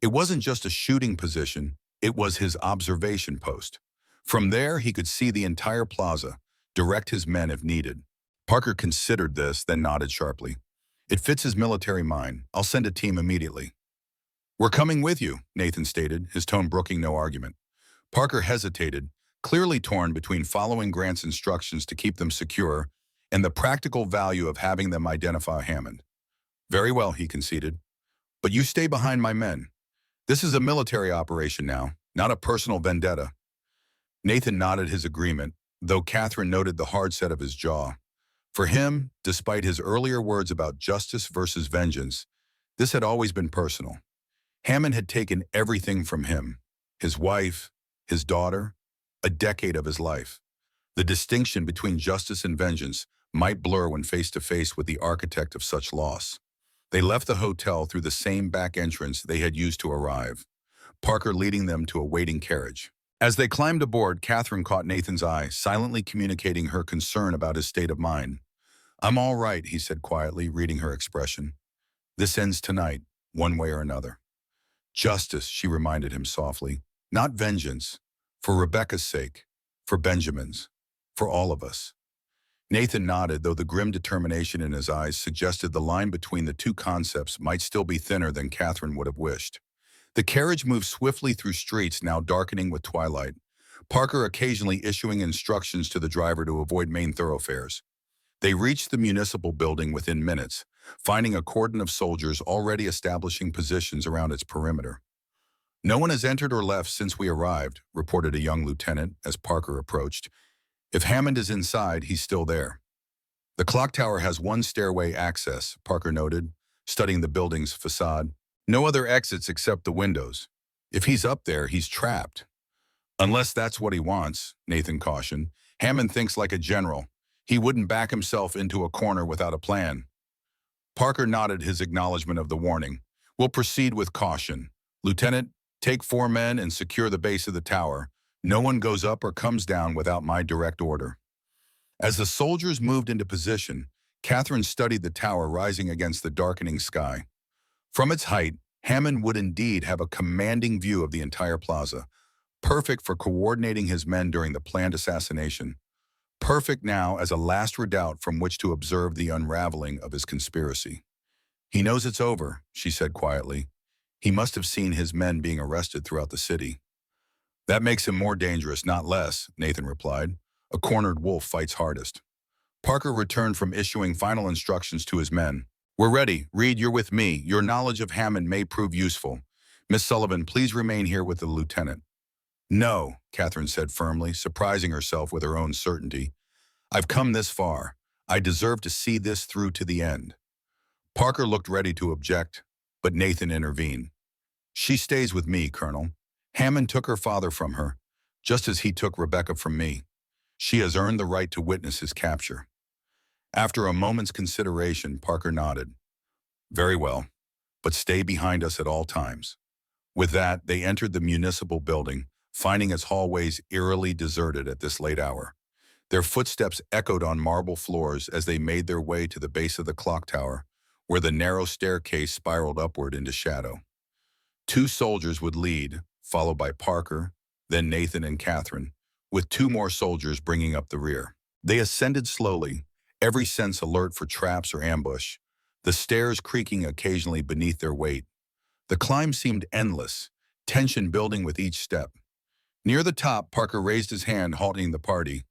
It wasn't just a shooting position, it was his observation post. From there, he could see the entire plaza, direct his men if needed. Parker considered this, then nodded sharply. It fits his military mind. I'll send a team immediately. We're coming with you, Nathan stated, his tone brooking no argument. Parker hesitated, clearly torn between following Grant's instructions to keep them secure and the practical value of having them identify Hammond. Very well, he conceded. But you stay behind my men. This is a military operation now, not a personal vendetta. Nathan nodded his agreement, though Catherine noted the hard set of his jaw. For him, despite his earlier words about justice versus vengeance, this had always been personal. Hammond had taken everything from him, his wife, his daughter, a decade of his life. The distinction between justice and vengeance might blur when face to face with the architect of such loss. They left the hotel through the same back entrance they had used to arrive, Parker leading them to a waiting carriage. As they climbed aboard, Catherine caught Nathan's eye, silently communicating her concern about his state of mind. I'm all right, he said quietly, reading her expression. This ends tonight, one way or another. Justice, she reminded him softly, not vengeance, for Rebecca's sake, for Benjamin's, for all of us. Nathan nodded, though the grim determination in his eyes suggested the line between the two concepts might still be thinner than Catherine would have wished. The carriage moved swiftly through streets now darkening with twilight, Parker occasionally issuing instructions to the driver to avoid main thoroughfares. They reached the municipal building within minutes, finding a cordon of soldiers already establishing positions around its perimeter. No one has entered or left since we arrived, reported a young lieutenant as Parker approached. If Hammond is inside, he's still there. The clock tower has one stairway access, Parker noted, studying the building's facade. No other exits except the windows. If he's up there, he's trapped. Unless that's what he wants, Nathan cautioned. Hammond thinks like a general. He wouldn't back himself into a corner without a plan. Parker nodded his acknowledgement of the warning. We'll proceed with caution. Lieutenant, take 4 men and secure the base of the tower. No one goes up or comes down without my direct order. As the soldiers moved into position, Catherine studied the tower rising against the darkening sky. From its height, Hammond would indeed have a commanding view of the entire plaza, perfect for coordinating his men during the planned assassination, perfect now as a last redoubt from which to observe the unraveling of his conspiracy. "He knows it's over," she said quietly. "He must have seen his men being arrested throughout the city." "That makes him more dangerous, not less," Nathan replied. "A cornered wolf fights hardest." Parker returned from issuing final instructions to his men. "We're ready. Reed, you're with me. Your knowledge of Hammond may prove useful. Miss Sullivan, please remain here with the lieutenant." "No," Catherine said firmly, surprising herself with her own certainty. "I've come this far. I deserve to see this through to the end." Parker looked ready to object, but Nathan intervened. "She stays with me, Colonel. Hammond took her father from her, just as he took Rebecca from me. She has earned the right to witness his capture." After a moment's consideration, Parker nodded. "Very well, but stay behind us at all times." With that, they entered the municipal building, finding its hallways eerily deserted at this late hour. Their footsteps echoed on marble floors as they made their way to the base of the clock tower, where the narrow staircase spiraled upward into shadow. Two soldiers would lead, followed by Parker, then Nathan and Catherine, with two more soldiers bringing up the rear. They ascended slowly, every sense alert for traps or ambush, the stairs creaking occasionally beneath their weight. The climb seemed endless, tension building with each step. Near the top, Parker raised his hand, halting the party.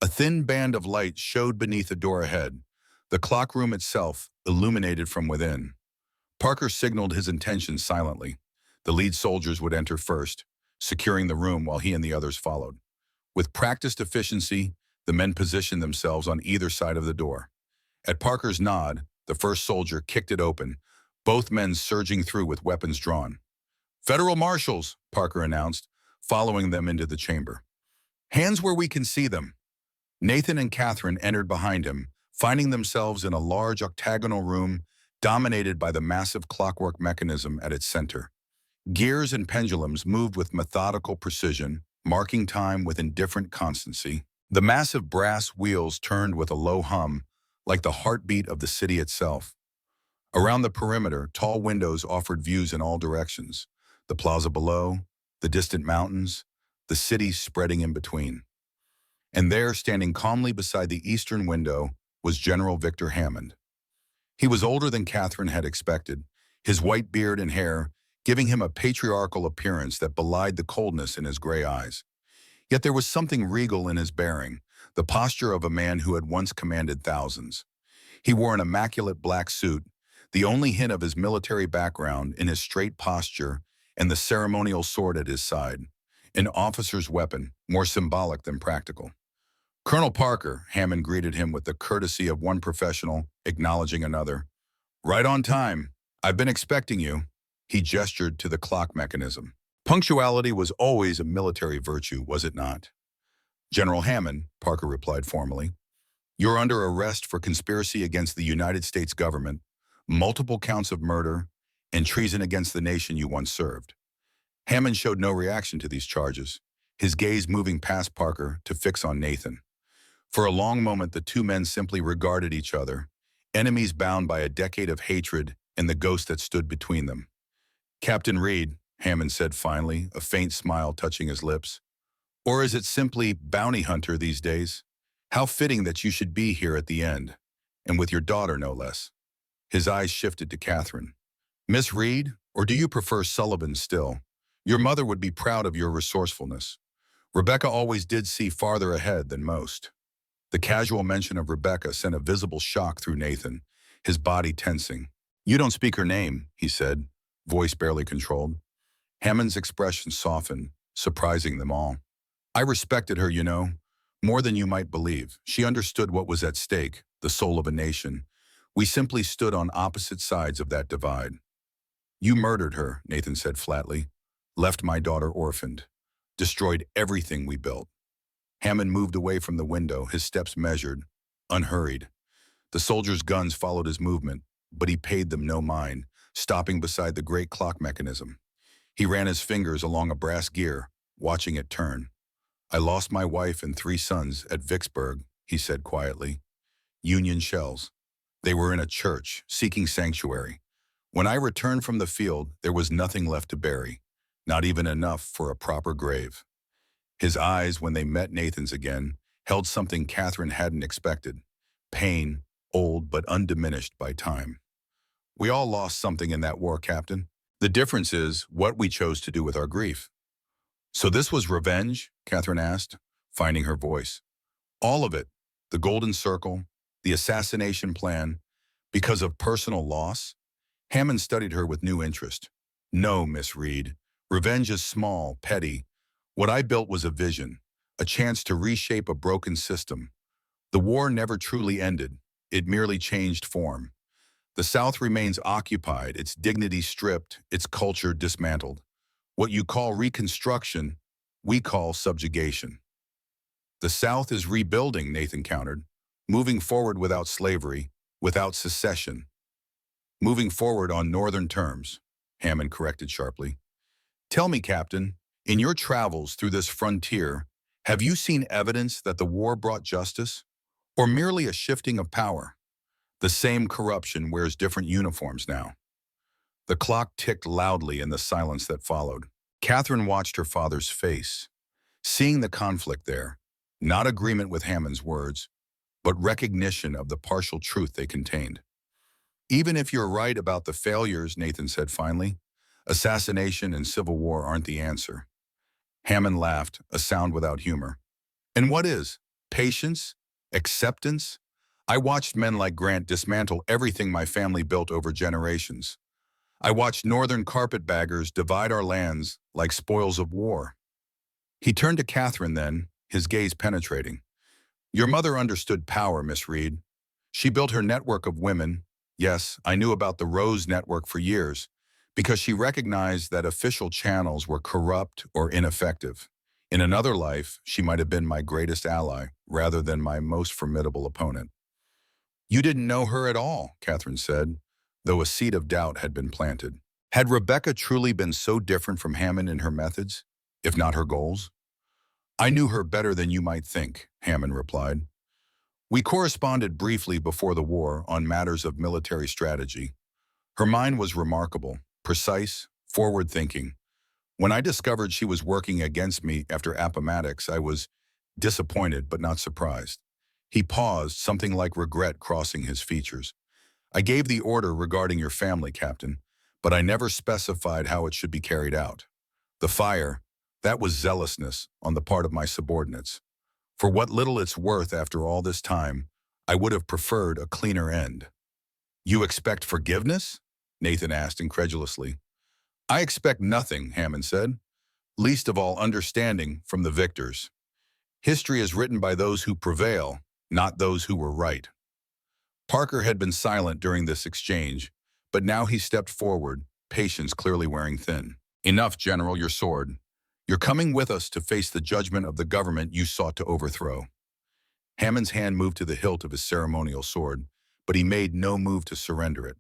A thin band of light showed beneath the door ahead, the clock room itself illuminated from within. Parker signaled his intentions silently. The lead soldiers would enter first, securing the room while he and the others followed. With practiced efficiency, the men positioned themselves on either side of the door. At Parker's nod, the first soldier kicked it open, both men surging through with weapons drawn. "Federal Marshals," Parker announced, following them into the chamber. "Hands where we can see them." Nathan and Catherine entered behind him, finding themselves in a large octagonal room dominated by the massive clockwork mechanism at its center. Gears and pendulums moved with methodical precision, marking time with indifferent constancy. The massive brass wheels turned with a low hum, like the heartbeat of the city itself. Around the perimeter, tall windows offered views in all directions, the plaza below, the distant mountains, the city spreading in between. And there, standing calmly beside the eastern window, was General Victor Hammond. He was older than Catherine had expected, his white beard and hair giving him a patriarchal appearance that belied the coldness in his gray eyes. Yet there was something regal in his bearing, the posture of a man who had once commanded thousands. He wore an immaculate black suit, the only hint of his military background in his straight posture and the ceremonial sword at his side, an officer's weapon, more symbolic than practical. "Colonel Parker," Hammond greeted him with the courtesy of one professional acknowledging another. "Right on time. I've been expecting you." He gestured to the clock mechanism. Punctuality was always a military virtue, was it not? "General Hammond," Parker replied formally, "you're under arrest for conspiracy against the United States government, multiple counts of murder, and treason against the nation you once served." Hammond showed no reaction to these charges, his gaze moving past Parker to fix on Nathan. For a long moment, the two men simply regarded each other, enemies bound by a decade of hatred and the ghost that stood between them. "Captain Reed," Hammond said finally, a faint smile touching his lips. "Or is it simply bounty hunter these days? How fitting that you should be here at the end, and with your daughter no less." His eyes shifted to Catherine. "Miss Reed, or do you prefer Sullivan still? Your mother would be proud of your resourcefulness. Rebecca always did see farther ahead than most." The casual mention of Rebecca sent a visible shock through Nathan, his body tensing. "You don't speak her name," he said, voice barely controlled. Hammond's expression softened, surprising them all. "I respected her, you know, more than you might believe. She understood what was at stake, the soul of a nation. We simply stood on opposite sides of that divide." "You murdered her," Nathan said flatly, "left my daughter orphaned, destroyed everything we built." Hammond moved away from the window, his steps measured, unhurried. The soldiers' guns followed his movement, but he paid them no mind, stopping beside the great clock mechanism. He ran his fingers along a brass gear, watching it turn. "I lost my wife and 3 sons at Vicksburg," he said quietly. "Union shells. They were in a church, seeking sanctuary. When I returned from the field, there was nothing left to bury, not even enough for a proper grave. His eyes, when they met Nathan's again, held something Catherine hadn't expected. Pain, old but undiminished by time. We all lost something in that war, Captain. The difference is what we chose to do with our grief. So this was revenge? Catherine asked, finding her voice. All of it. The Golden Circle, the assassination plan, because of personal loss? Hammond studied her with new interest. No, Miss Reed. Revenge is small, petty. What I built was a vision, a chance to reshape a broken system. The war never truly ended. It merely changed form. The South remains occupied, its dignity stripped, its culture dismantled. What you call reconstruction, we call subjugation. The South is rebuilding, Nathan countered, moving forward without slavery, without secession. Moving forward on Northern terms, Hammond corrected sharply. Tell me, Captain, in your travels through this frontier, have you seen evidence that the war brought justice? Or merely a shifting of power? The same corruption wears different uniforms now. The clock ticked loudly in the silence that followed. Catherine watched her father's face, seeing the conflict there, not agreement with Hammond's words, but recognition of the partial truth they contained. Even if you're right about the failures, Nathan said finally, assassination and civil war aren't the answer. Hammond laughed, a sound without humor. And what is? Patience? Acceptance? I watched men like Grant dismantle everything my family built over generations. I watched northern carpetbaggers divide our lands like spoils of war. He turned to Catherine then, his gaze penetrating. Your mother understood power, Miss Reed. She built her network of women. Yes, I knew about the Rose Network for years, because she recognized that official channels were corrupt or ineffective. In another life, she might have been my greatest ally, rather than my most formidable opponent. You didn't know her at all, Catherine said, though a seed of doubt had been planted. Had Rebecca truly been so different from Hammond in her methods, if not her goals? I knew her better than you might think, Hammond replied. We corresponded briefly before the war on matters of military strategy. Her mind was remarkable, precise, forward-thinking. When I discovered she was working against me after Appomattox, I was disappointed but not surprised. He paused, something like regret crossing his features. I gave the order regarding your family, Captain, but I never specified how it should be carried out. The fire, that was zealousness on the part of my subordinates. For what little it's worth after all this time, I would have preferred a cleaner end. You expect forgiveness? Nathan asked incredulously. I expect nothing, Hammond said, least of all understanding from the victors. History is written by those who prevail, not those who were right. Parker had been silent during this exchange, but now he stepped forward, patience clearly wearing thin. Enough, General, your sword. You're coming with us to face the judgment of the government you sought to overthrow. Hammond's hand moved to the hilt of his ceremonial sword, but he made no move to surrender it.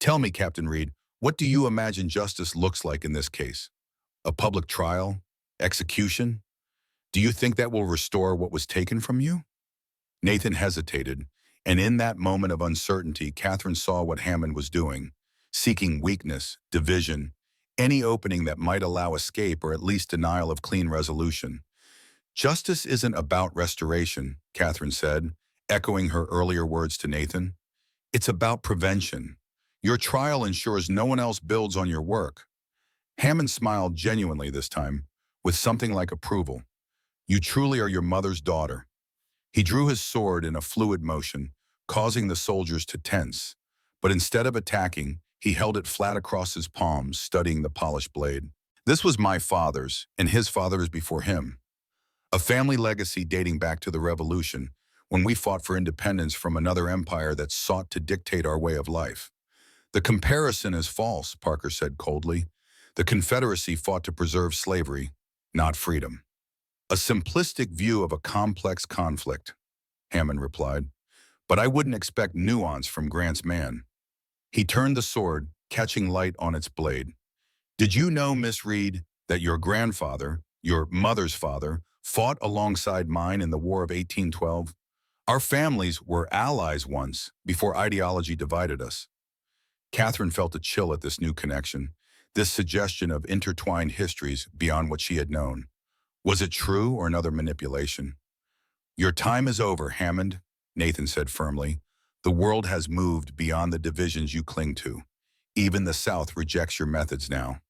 Tell me, Captain Reed, what do you imagine justice looks like in this case? A public trial? Execution? Do you think that will restore what was taken from you? Nathan hesitated, and in that moment of uncertainty, Catherine saw what Hammond was doing, seeking weakness, division, any opening that might allow escape or at least denial of clean resolution. Justice isn't about restoration, Catherine said, echoing her earlier words to Nathan. It's about prevention. Your trial ensures no one else builds on your work. Hammond smiled genuinely this time, with something like approval. You truly are your mother's daughter. He drew his sword in a fluid motion, causing the soldiers to tense. But instead of attacking, he held it flat across his palms, studying the polished blade. This was my father's, and his father's before him. A family legacy dating back to the Revolution, when we fought for independence from another empire that sought to dictate our way of life. The comparison is false, Parker said coldly. The Confederacy fought to preserve slavery, not freedom. A simplistic view of a complex conflict, Hammond replied. But I wouldn't expect nuance from Grant's man. He turned the sword, catching light on its blade. Did you know, Miss Reed, that your grandfather, your mother's father, fought alongside mine in the War of 1812? Our families were allies once, before ideology divided us. Catherine felt a chill at this new connection, this suggestion of intertwined histories beyond what she had known. Was it true or another manipulation? "Your time is over, Hammond," Nathan said firmly. "The world has moved beyond the divisions you cling to. Even the South rejects your methods now."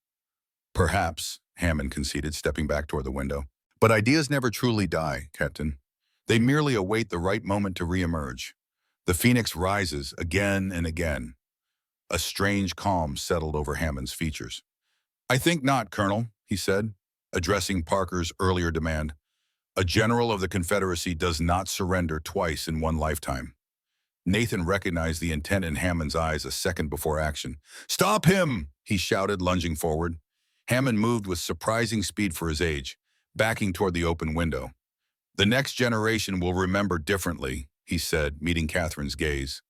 "Perhaps," Hammond conceded, stepping back toward the window. "But ideas never truly die, Captain. They merely await the right moment to reemerge. The phoenix rises again and again." A strange calm settled over Hammond's features. "I think not, Colonel," he said, addressing Parker's earlier demand. "A general of the Confederacy does not surrender twice in one lifetime." Nathan recognized the intent in Hammond's eyes a second before action. "Stop him!" he shouted, lunging forward. Hammond moved with surprising speed for his age, backing toward the open window. "The next generation will remember differently," he said, meeting Catherine's gaze.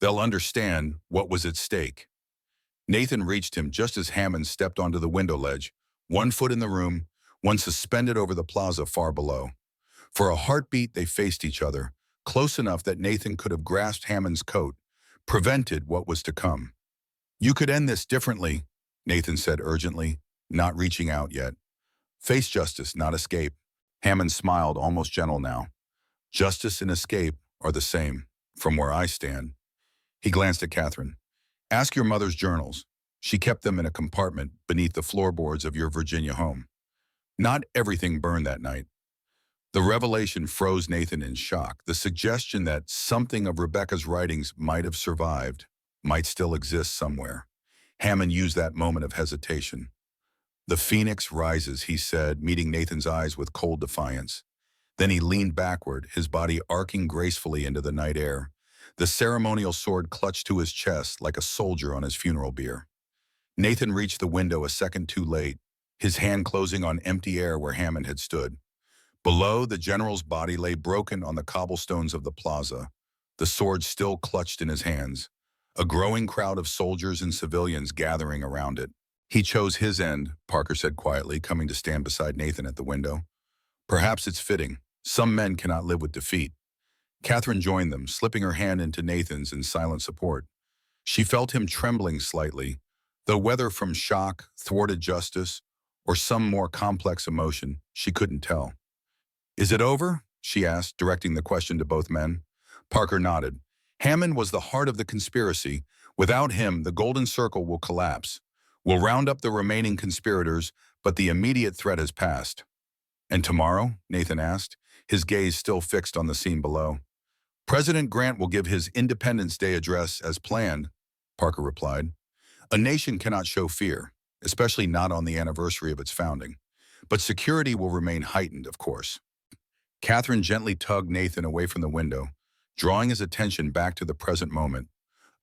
"They'll understand what was at stake." Nathan reached him just as Hammond stepped onto the window ledge, one foot in the room, one suspended over the plaza far below. For a heartbeat, they faced each other, close enough that Nathan could have grasped Hammond's coat, prevented what was to come. "You could end this differently," Nathan said urgently, not reaching out yet. "Face justice, not escape." Hammond smiled, almost gentle now. "Justice and escape are the same, from where I stand." He glanced at Catherine. "Ask your mother's journals. She kept them in a compartment beneath the floorboards of your Virginia home. Not everything burned that night." The revelation froze Nathan in shock. The suggestion that something of Rebecca's writings might have survived, might still exist somewhere. Hammond used that moment of hesitation. "The phoenix rises," he said, meeting Nathan's eyes with cold defiance. Then he leaned backward, his body arcing gracefully into the night air, the ceremonial sword clutched to his chest like a soldier on his funeral bier. Nathan reached the window a second too late, his hand closing on empty air where Hammond had stood. Below, the general's body lay broken on the cobblestones of the plaza, the sword still clutched in his hands, a growing crowd of soldiers and civilians gathering around it. "He chose his end," Parker said quietly, coming to stand beside Nathan at the window. "Perhaps it's fitting. Some men cannot live with defeat." Catherine joined them, slipping her hand into Nathan's in silent support. She felt him trembling slightly, though whether from shock, thwarted justice, or some more complex emotion, she couldn't tell. "Is it over?" she asked, directing the question to both men. Parker nodded. "Hammond was the heart of the conspiracy. Without him, the Golden Circle will collapse. We'll round up the remaining conspirators, but the immediate threat has passed." "And tomorrow?" Nathan asked, his gaze still fixed on the scene below. "President Grant will give his Independence Day address as planned," Parker replied. "A nation cannot show fear, especially not on the anniversary of its founding. But security will remain heightened, of course." Catherine gently tugged Nathan away from the window, drawing his attention back to the present moment,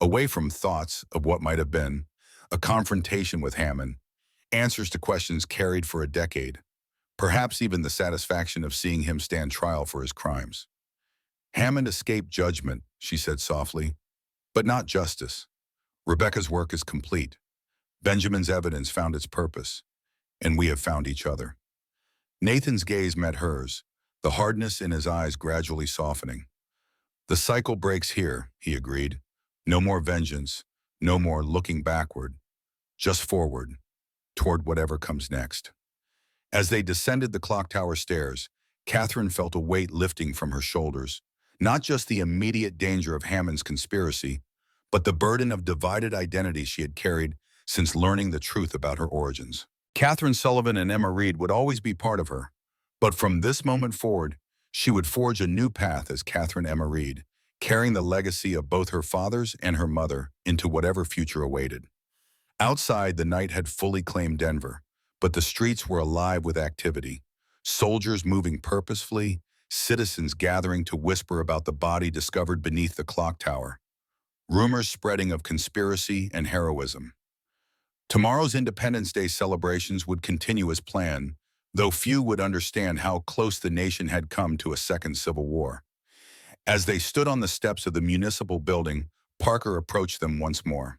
away from thoughts of what might have been, a confrontation with Hammond, answers to questions carried for a decade, perhaps even the satisfaction of seeing him stand trial for his crimes. "Hammond escaped judgment," she said softly, "but not justice. Rebecca's work is complete. Benjamin's evidence found its purpose, and we have found each other." Nathan's gaze met hers, the hardness in his eyes gradually softening. "The cycle breaks here," he agreed. "No more vengeance, no more looking backward, just forward, toward whatever comes next." As they descended the clock tower stairs, Catherine felt a weight lifting from her shoulders, not just the immediate danger of Hammond's conspiracy, but the burden of divided identity she had carried since learning the truth about her origins. Catherine Sullivan and Emma Reed would always be part of her, but from this moment forward, she would forge a new path as Catherine Emma Reed, carrying the legacy of both her father's and her mother into whatever future awaited. Outside, the night had fully claimed Denver, but the streets were alive with activity. Soldiers moving purposefully, citizens gathering to whisper about the body discovered beneath the clock tower. Rumors spreading of conspiracy and heroism. Tomorrow's Independence Day celebrations would continue as planned, though few would understand how close the nation had come to a second civil war. As they stood on the steps of the municipal building, Parker approached them once more.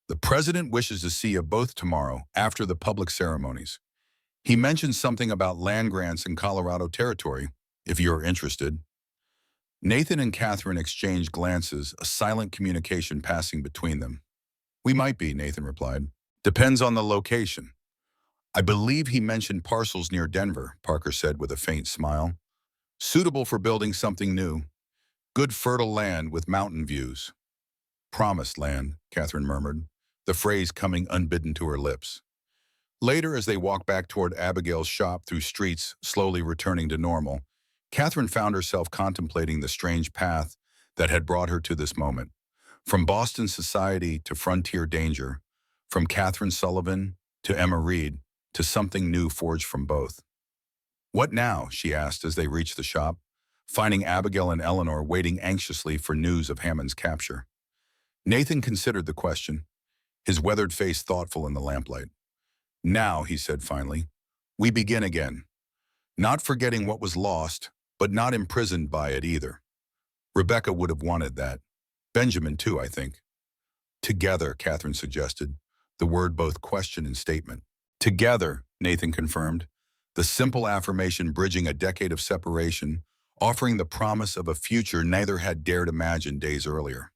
"The president wishes to see you both tomorrow after the public ceremonies. He mentioned something about land grants in Colorado Territory, if you're interested." Nathan and Catherine exchanged glances, a silent communication passing between them. We might be, Nathan replied. Depends on the location. I believe he mentioned parcels near Denver, Parker said with a faint smile. Suitable for building something new. Good fertile land with mountain views. Promised land, Catherine murmured, the phrase coming unbidden to her lips. Later, as they walked back toward Abigail's shop through streets slowly returning to normal, Catherine found herself contemplating the strange path that had brought her to this moment. From Boston society to frontier danger, from Catherine Sullivan to Emma Reed to something new forged from both. What now? She asked as they reached the shop, finding Abigail and Eleanor waiting anxiously for news of Hammond's capture. Nathan considered the question, his weathered face thoughtful in the lamplight. Now, he said finally, we begin again. Not forgetting what was lost, but not imprisoned by it either. Rebecca would have wanted that. Benjamin too, I think. Together, Catherine suggested, the word both question and statement. Together, Nathan confirmed, the simple affirmation bridging a decade of separation, offering the promise of a future neither had dared imagine days earlier.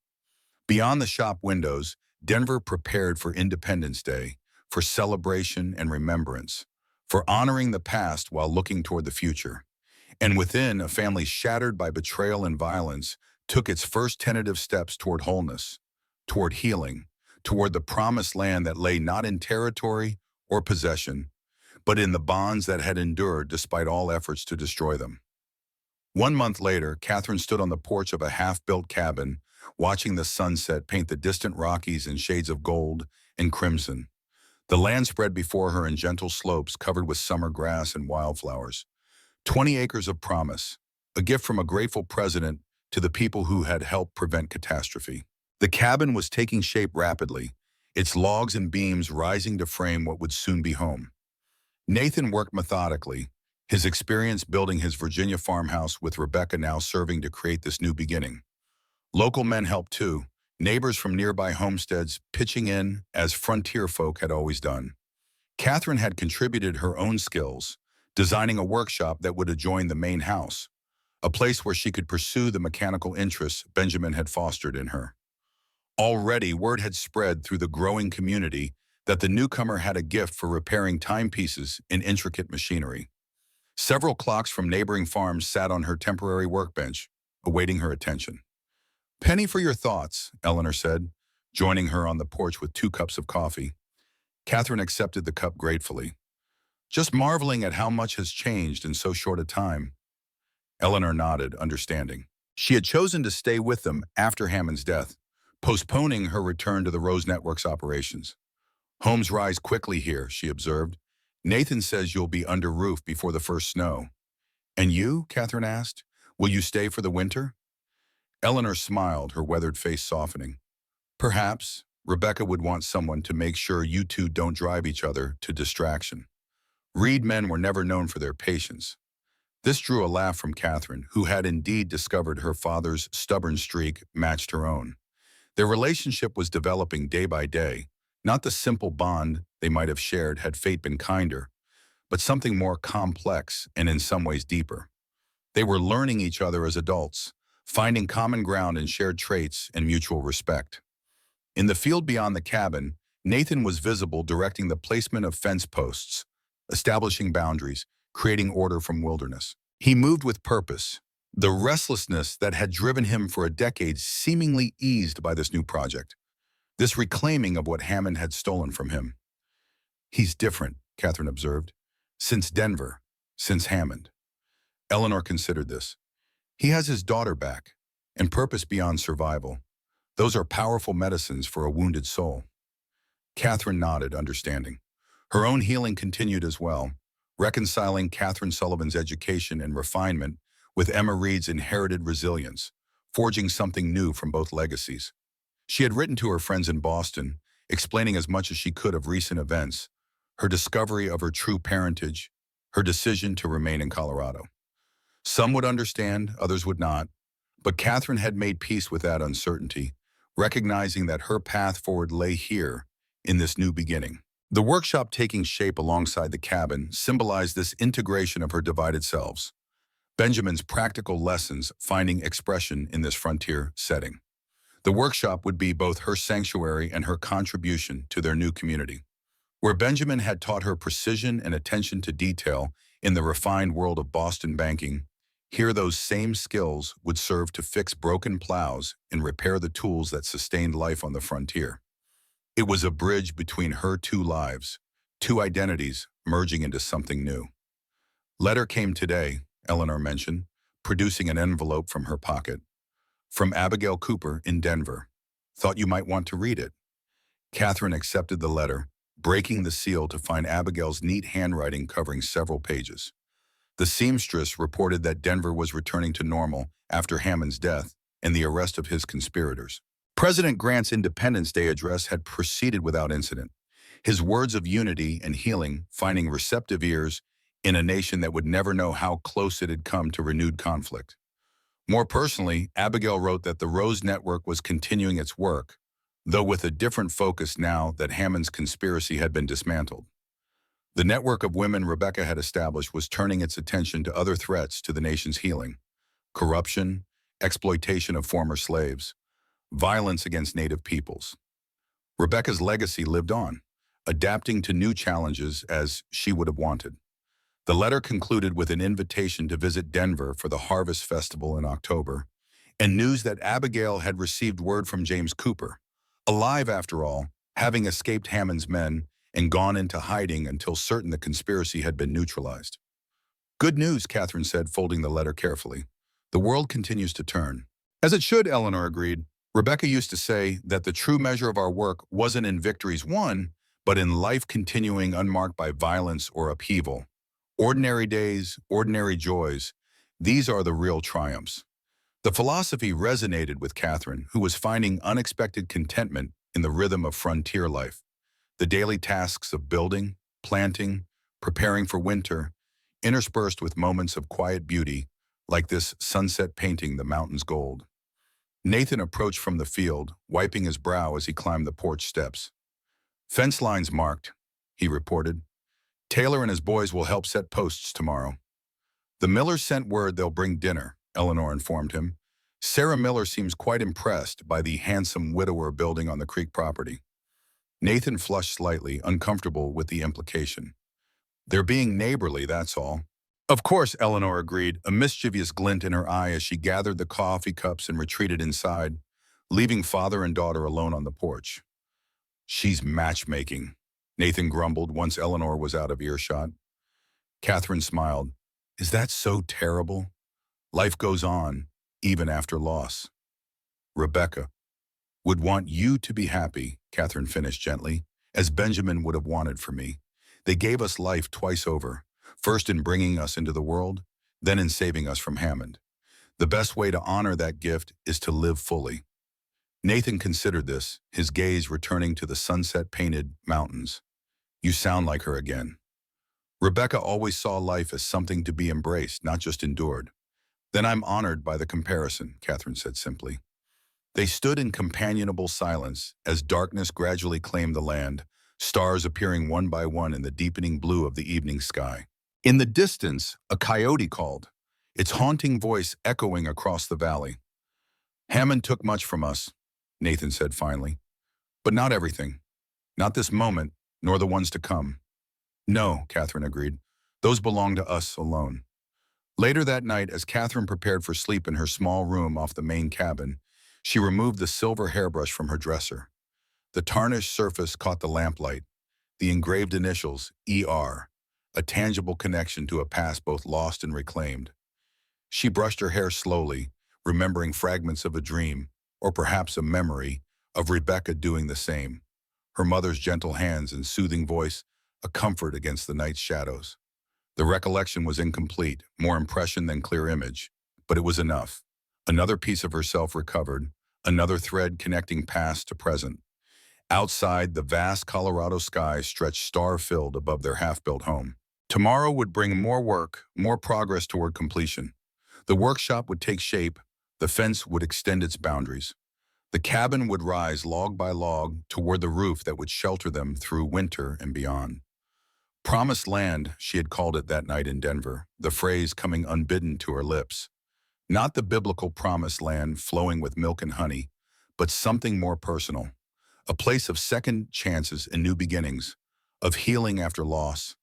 Beyond the shop windows, Denver prepared for Independence Day, for celebration and remembrance, for honoring the past while looking toward the future. And within, a family shattered by betrayal and violence took its first tentative steps toward wholeness, toward healing, toward the promised land that lay not in territory or possession, but in the bonds that had endured despite all efforts to destroy them. 1 month later, Catherine stood on the porch of a half-built cabin, watching the sunset paint the distant Rockies in shades of gold and crimson. The land spread before her in gentle slopes covered with summer grass and wildflowers. 20 acres of promise, a gift from a grateful president to the people who had helped prevent catastrophe. The cabin was taking shape rapidly, its logs and beams rising to frame what would soon be home. Nathan worked methodically, his experience building his Virginia farmhouse with Rebecca now serving to create this new beginning. Local men helped too, neighbors from nearby homesteads pitching in as frontier folk had always done. Catherine had contributed her own skills, designing a workshop that would adjoin the main house, a place where she could pursue the mechanical interests Benjamin had fostered in her. Already, word had spread through the growing community that the newcomer had a gift for repairing timepieces in intricate machinery. Several clocks from neighboring farms sat on her temporary workbench, awaiting her attention. "Penny for your thoughts," Eleanor said, joining her on the porch with 2 cups of coffee. Catherine accepted the cup gratefully, just marveling at how much has changed in so short a time. Eleanor nodded, understanding. She had chosen to stay with them after Hammond's death, postponing her return to the Rose Network's operations. "Homes rise quickly here," she observed. "Nathan says you'll be under roof before the first snow." "And you?" Catherine asked. "Will you stay for the winter?" Eleanor smiled, her weathered face softening. "Perhaps. Rebecca would want someone to make sure you two don't drive each other to distraction." Reed men were never known for their patience. This drew a laugh from Catherine, who had indeed discovered her father's stubborn streak matched her own. Their relationship was developing day by day, not the simple bond they might have shared had fate been kinder, but something more complex and in some ways deeper. They were learning each other as adults, finding common ground in shared traits and mutual respect. In the field beyond the cabin, Nathan was visible directing the placement of fence posts, establishing boundaries, creating order from wilderness. He moved with purpose, the restlessness that had driven him for a decade seemingly eased by this new project, this reclaiming of what Hammond had stolen from him. "He's different," Catherine observed, "since Denver, since Hammond." Eleanor considered this. "He has his daughter back, and purpose beyond survival. Those are powerful medicines for a wounded soul." Catherine nodded, understanding. Her own healing continued as well, reconciling Catherine Sullivan's education and refinement with Emma Reed's inherited resilience, forging something new from both legacies. She had written to her friends in Boston, explaining as much as she could of recent events, her discovery of her true parentage, her decision to remain in Colorado. Some would understand, others would not, but Catherine had made peace with that uncertainty, recognizing that her path forward lay here, in this new beginning. The workshop taking shape alongside the cabin symbolized this integration of her divided selves, Benjamin's practical lessons finding expression in this frontier setting. The workshop would be both her sanctuary and her contribution to their new community. Where Benjamin had taught her precision and attention to detail in the refined world of Boston banking, here those same skills would serve to fix broken plows and repair the tools that sustained life on the frontier. It was a bridge between her two lives, two identities merging into something new. Letter came today, Eleanor mentioned, producing an envelope from her pocket. From Abigail Cooper in Denver. Thought you might want to read it. Catherine accepted the letter, breaking the seal to find Abigail's neat handwriting covering several pages. The seamstress reported that Denver was returning to normal after Hammond's death and the arrest of his conspirators. President Grant's Independence Day address had proceeded without incident, his words of unity and healing finding receptive ears in a nation that would never know how close it had come to renewed conflict. More personally, Abigail wrote that the Rose Network was continuing its work, though with a different focus now that Hammond's conspiracy had been dismantled. The network of women Rebecca had established was turning its attention to other threats to the nation's healing: corruption, exploitation of former slaves, violence against Native peoples. Rebecca's legacy lived on, adapting to new challenges as she would have wanted. The letter concluded with an invitation to visit Denver for the Harvest Festival in October, and news that Abigail had received word from James Cooper, alive after all, having escaped Hammond's men and gone into hiding until certain the conspiracy had been neutralized. Good news, Catherine said, folding the letter carefully. The world continues to turn. As it should, Eleanor agreed. Rebecca used to say that the true measure of our work wasn't in victories won, but in life continuing unmarked by violence or upheaval. Ordinary days, ordinary joys, these are the real triumphs. The philosophy resonated with Catherine, who was finding unexpected contentment in the rhythm of frontier life. The daily tasks of building, planting, preparing for winter, interspersed with moments of quiet beauty, like this sunset painting the mountains gold. Nathan approached from the field, wiping his brow as he climbed the porch steps. Fence lines marked, he reported. Taylor and his boys will help set posts tomorrow. The Millers sent word they'll bring dinner, Eleanor informed him. Sarah Miller seems quite impressed by the handsome widower building on the creek property. Nathan flushed slightly, uncomfortable with the implication. They're being neighborly, that's all. Of course, Eleanor agreed, a mischievous glint in her eye as she gathered the coffee cups and retreated inside, leaving father and daughter alone on the porch. She's matchmaking, Nathan grumbled once Eleanor was out of earshot. Catherine smiled. Is that so terrible? Life goes on, even after loss. Rebecca would want you to be happy, Catherine finished gently, as Benjamin would have wanted for me. They gave us life twice over, first in bringing us into the world, then in saving us from Hammond. The best way to honor that gift is to live fully. Nathan considered this, his gaze returning to the sunset-painted mountains. You sound like her again. Rebecca always saw life as something to be embraced, not just endured. Then I'm honored by the comparison, Catherine said simply. They stood in companionable silence as darkness gradually claimed the land, stars appearing one by one in the deepening blue of the evening sky. In the distance, a coyote called, its haunting voice echoing across the valley. Hammond took much from us, Nathan said finally. But not everything. Not this moment, nor the ones to come. No, Catherine agreed. Those belong to us alone. Later that night, as Catherine prepared for sleep in her small room off the main cabin, she removed the silver hairbrush from her dresser. The tarnished surface caught the lamplight, the engraved initials, ER, a tangible connection to a past both lost and reclaimed. She brushed her hair slowly, remembering fragments of a dream, or perhaps a memory, of Rebecca doing the same. Her mother's gentle hands and soothing voice, a comfort against the night's shadows. The recollection was incomplete, more impression than clear image, but it was enough. Another piece of herself recovered, another thread connecting past to present. Outside, the vast Colorado sky stretched star-filled above their half-built home. Tomorrow would bring more work, more progress toward completion. The workshop would take shape, the fence would extend its boundaries. The cabin would rise log by log toward the roof that would shelter them through winter and beyond. Promised land, she had called it that night in Denver, the phrase coming unbidden to her lips. Not the biblical promised land flowing with milk and honey, but something more personal. A place of second chances and new beginnings, of healing after loss,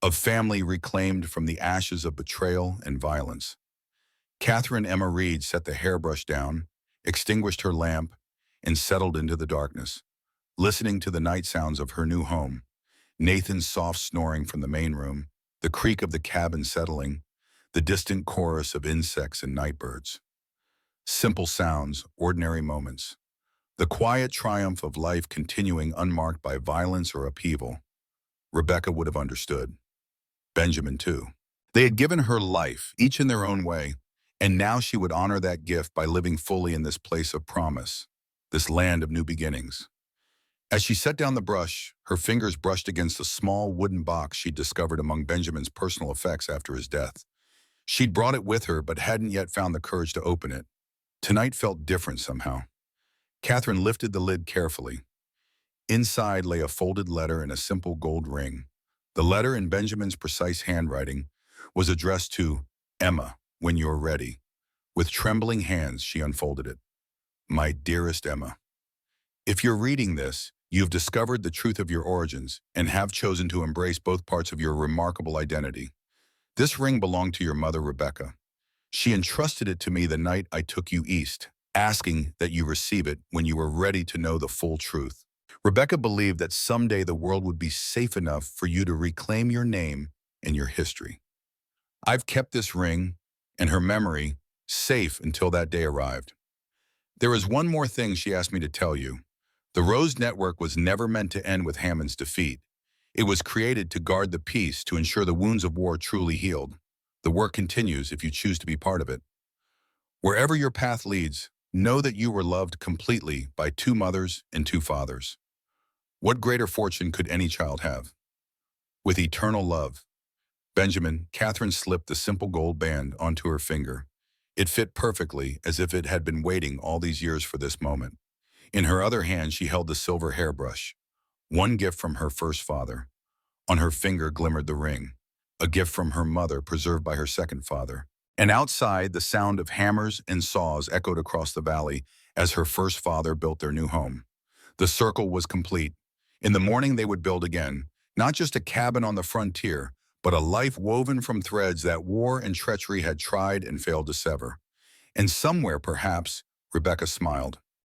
of family reclaimed from the ashes of betrayal and violence. Catherine Emma Reed set the hairbrush down, extinguished her lamp, and settled into the darkness, listening to the night sounds of her new home. Nathan's soft snoring from the main room, the creak of the cabin settling, the distant chorus of insects and nightbirds. Simple sounds, ordinary moments. The quiet triumph of life continuing unmarked by violence or upheaval. Rebecca would have understood. Benjamin, too. They had given her life, each in their own way, and now she would honor that gift by living fully in this place of promise, this land of new beginnings. As she set down the brush, her fingers brushed against a small wooden box she'd discovered among Benjamin's personal effects after his death. She'd brought it with her but hadn't yet found the courage to open it. Tonight felt different somehow. Catherine lifted the lid carefully. Inside lay a folded letter and a simple gold ring. The letter, in Benjamin's precise handwriting, was addressed to Emma, when you're ready. With trembling hands, she unfolded it. My dearest Emma, if you're reading this, you've discovered the truth of your origins and have chosen to embrace both parts of your remarkable identity. This ring belonged to your mother, Rebecca. She entrusted it to me the night I took you east, asking that you receive it when you were ready to know the full truth. Rebecca believed that someday the world would be safe enough for you to reclaim your name and your history. I've kept this ring and her memory safe until that day arrived. There is one more thing she asked me to tell you. The Rose Network was never meant to end with Hammond's defeat. It was created to guard the peace, to ensure the wounds of war truly healed. The work continues if you choose to be part of it. Wherever your path leads, know that you were loved completely by two mothers and two fathers. What greater fortune could any child have? With eternal love. Benjamin, Catherine slipped the simple gold band onto her finger. It fit perfectly, as if it had been waiting all these years for this moment. In her other hand, she held the silver hairbrush, one gift from her first father. On her finger glimmered the ring, a gift from her mother preserved by her second father. And outside, the sound of hammers and saws echoed across the valley as her first father built their new home. The circle was complete. In the morning, they would build again, not just a cabin on the frontier, but a life woven from threads that war and treachery had tried and failed to sever. And somewhere, perhaps, Rebecca smiled.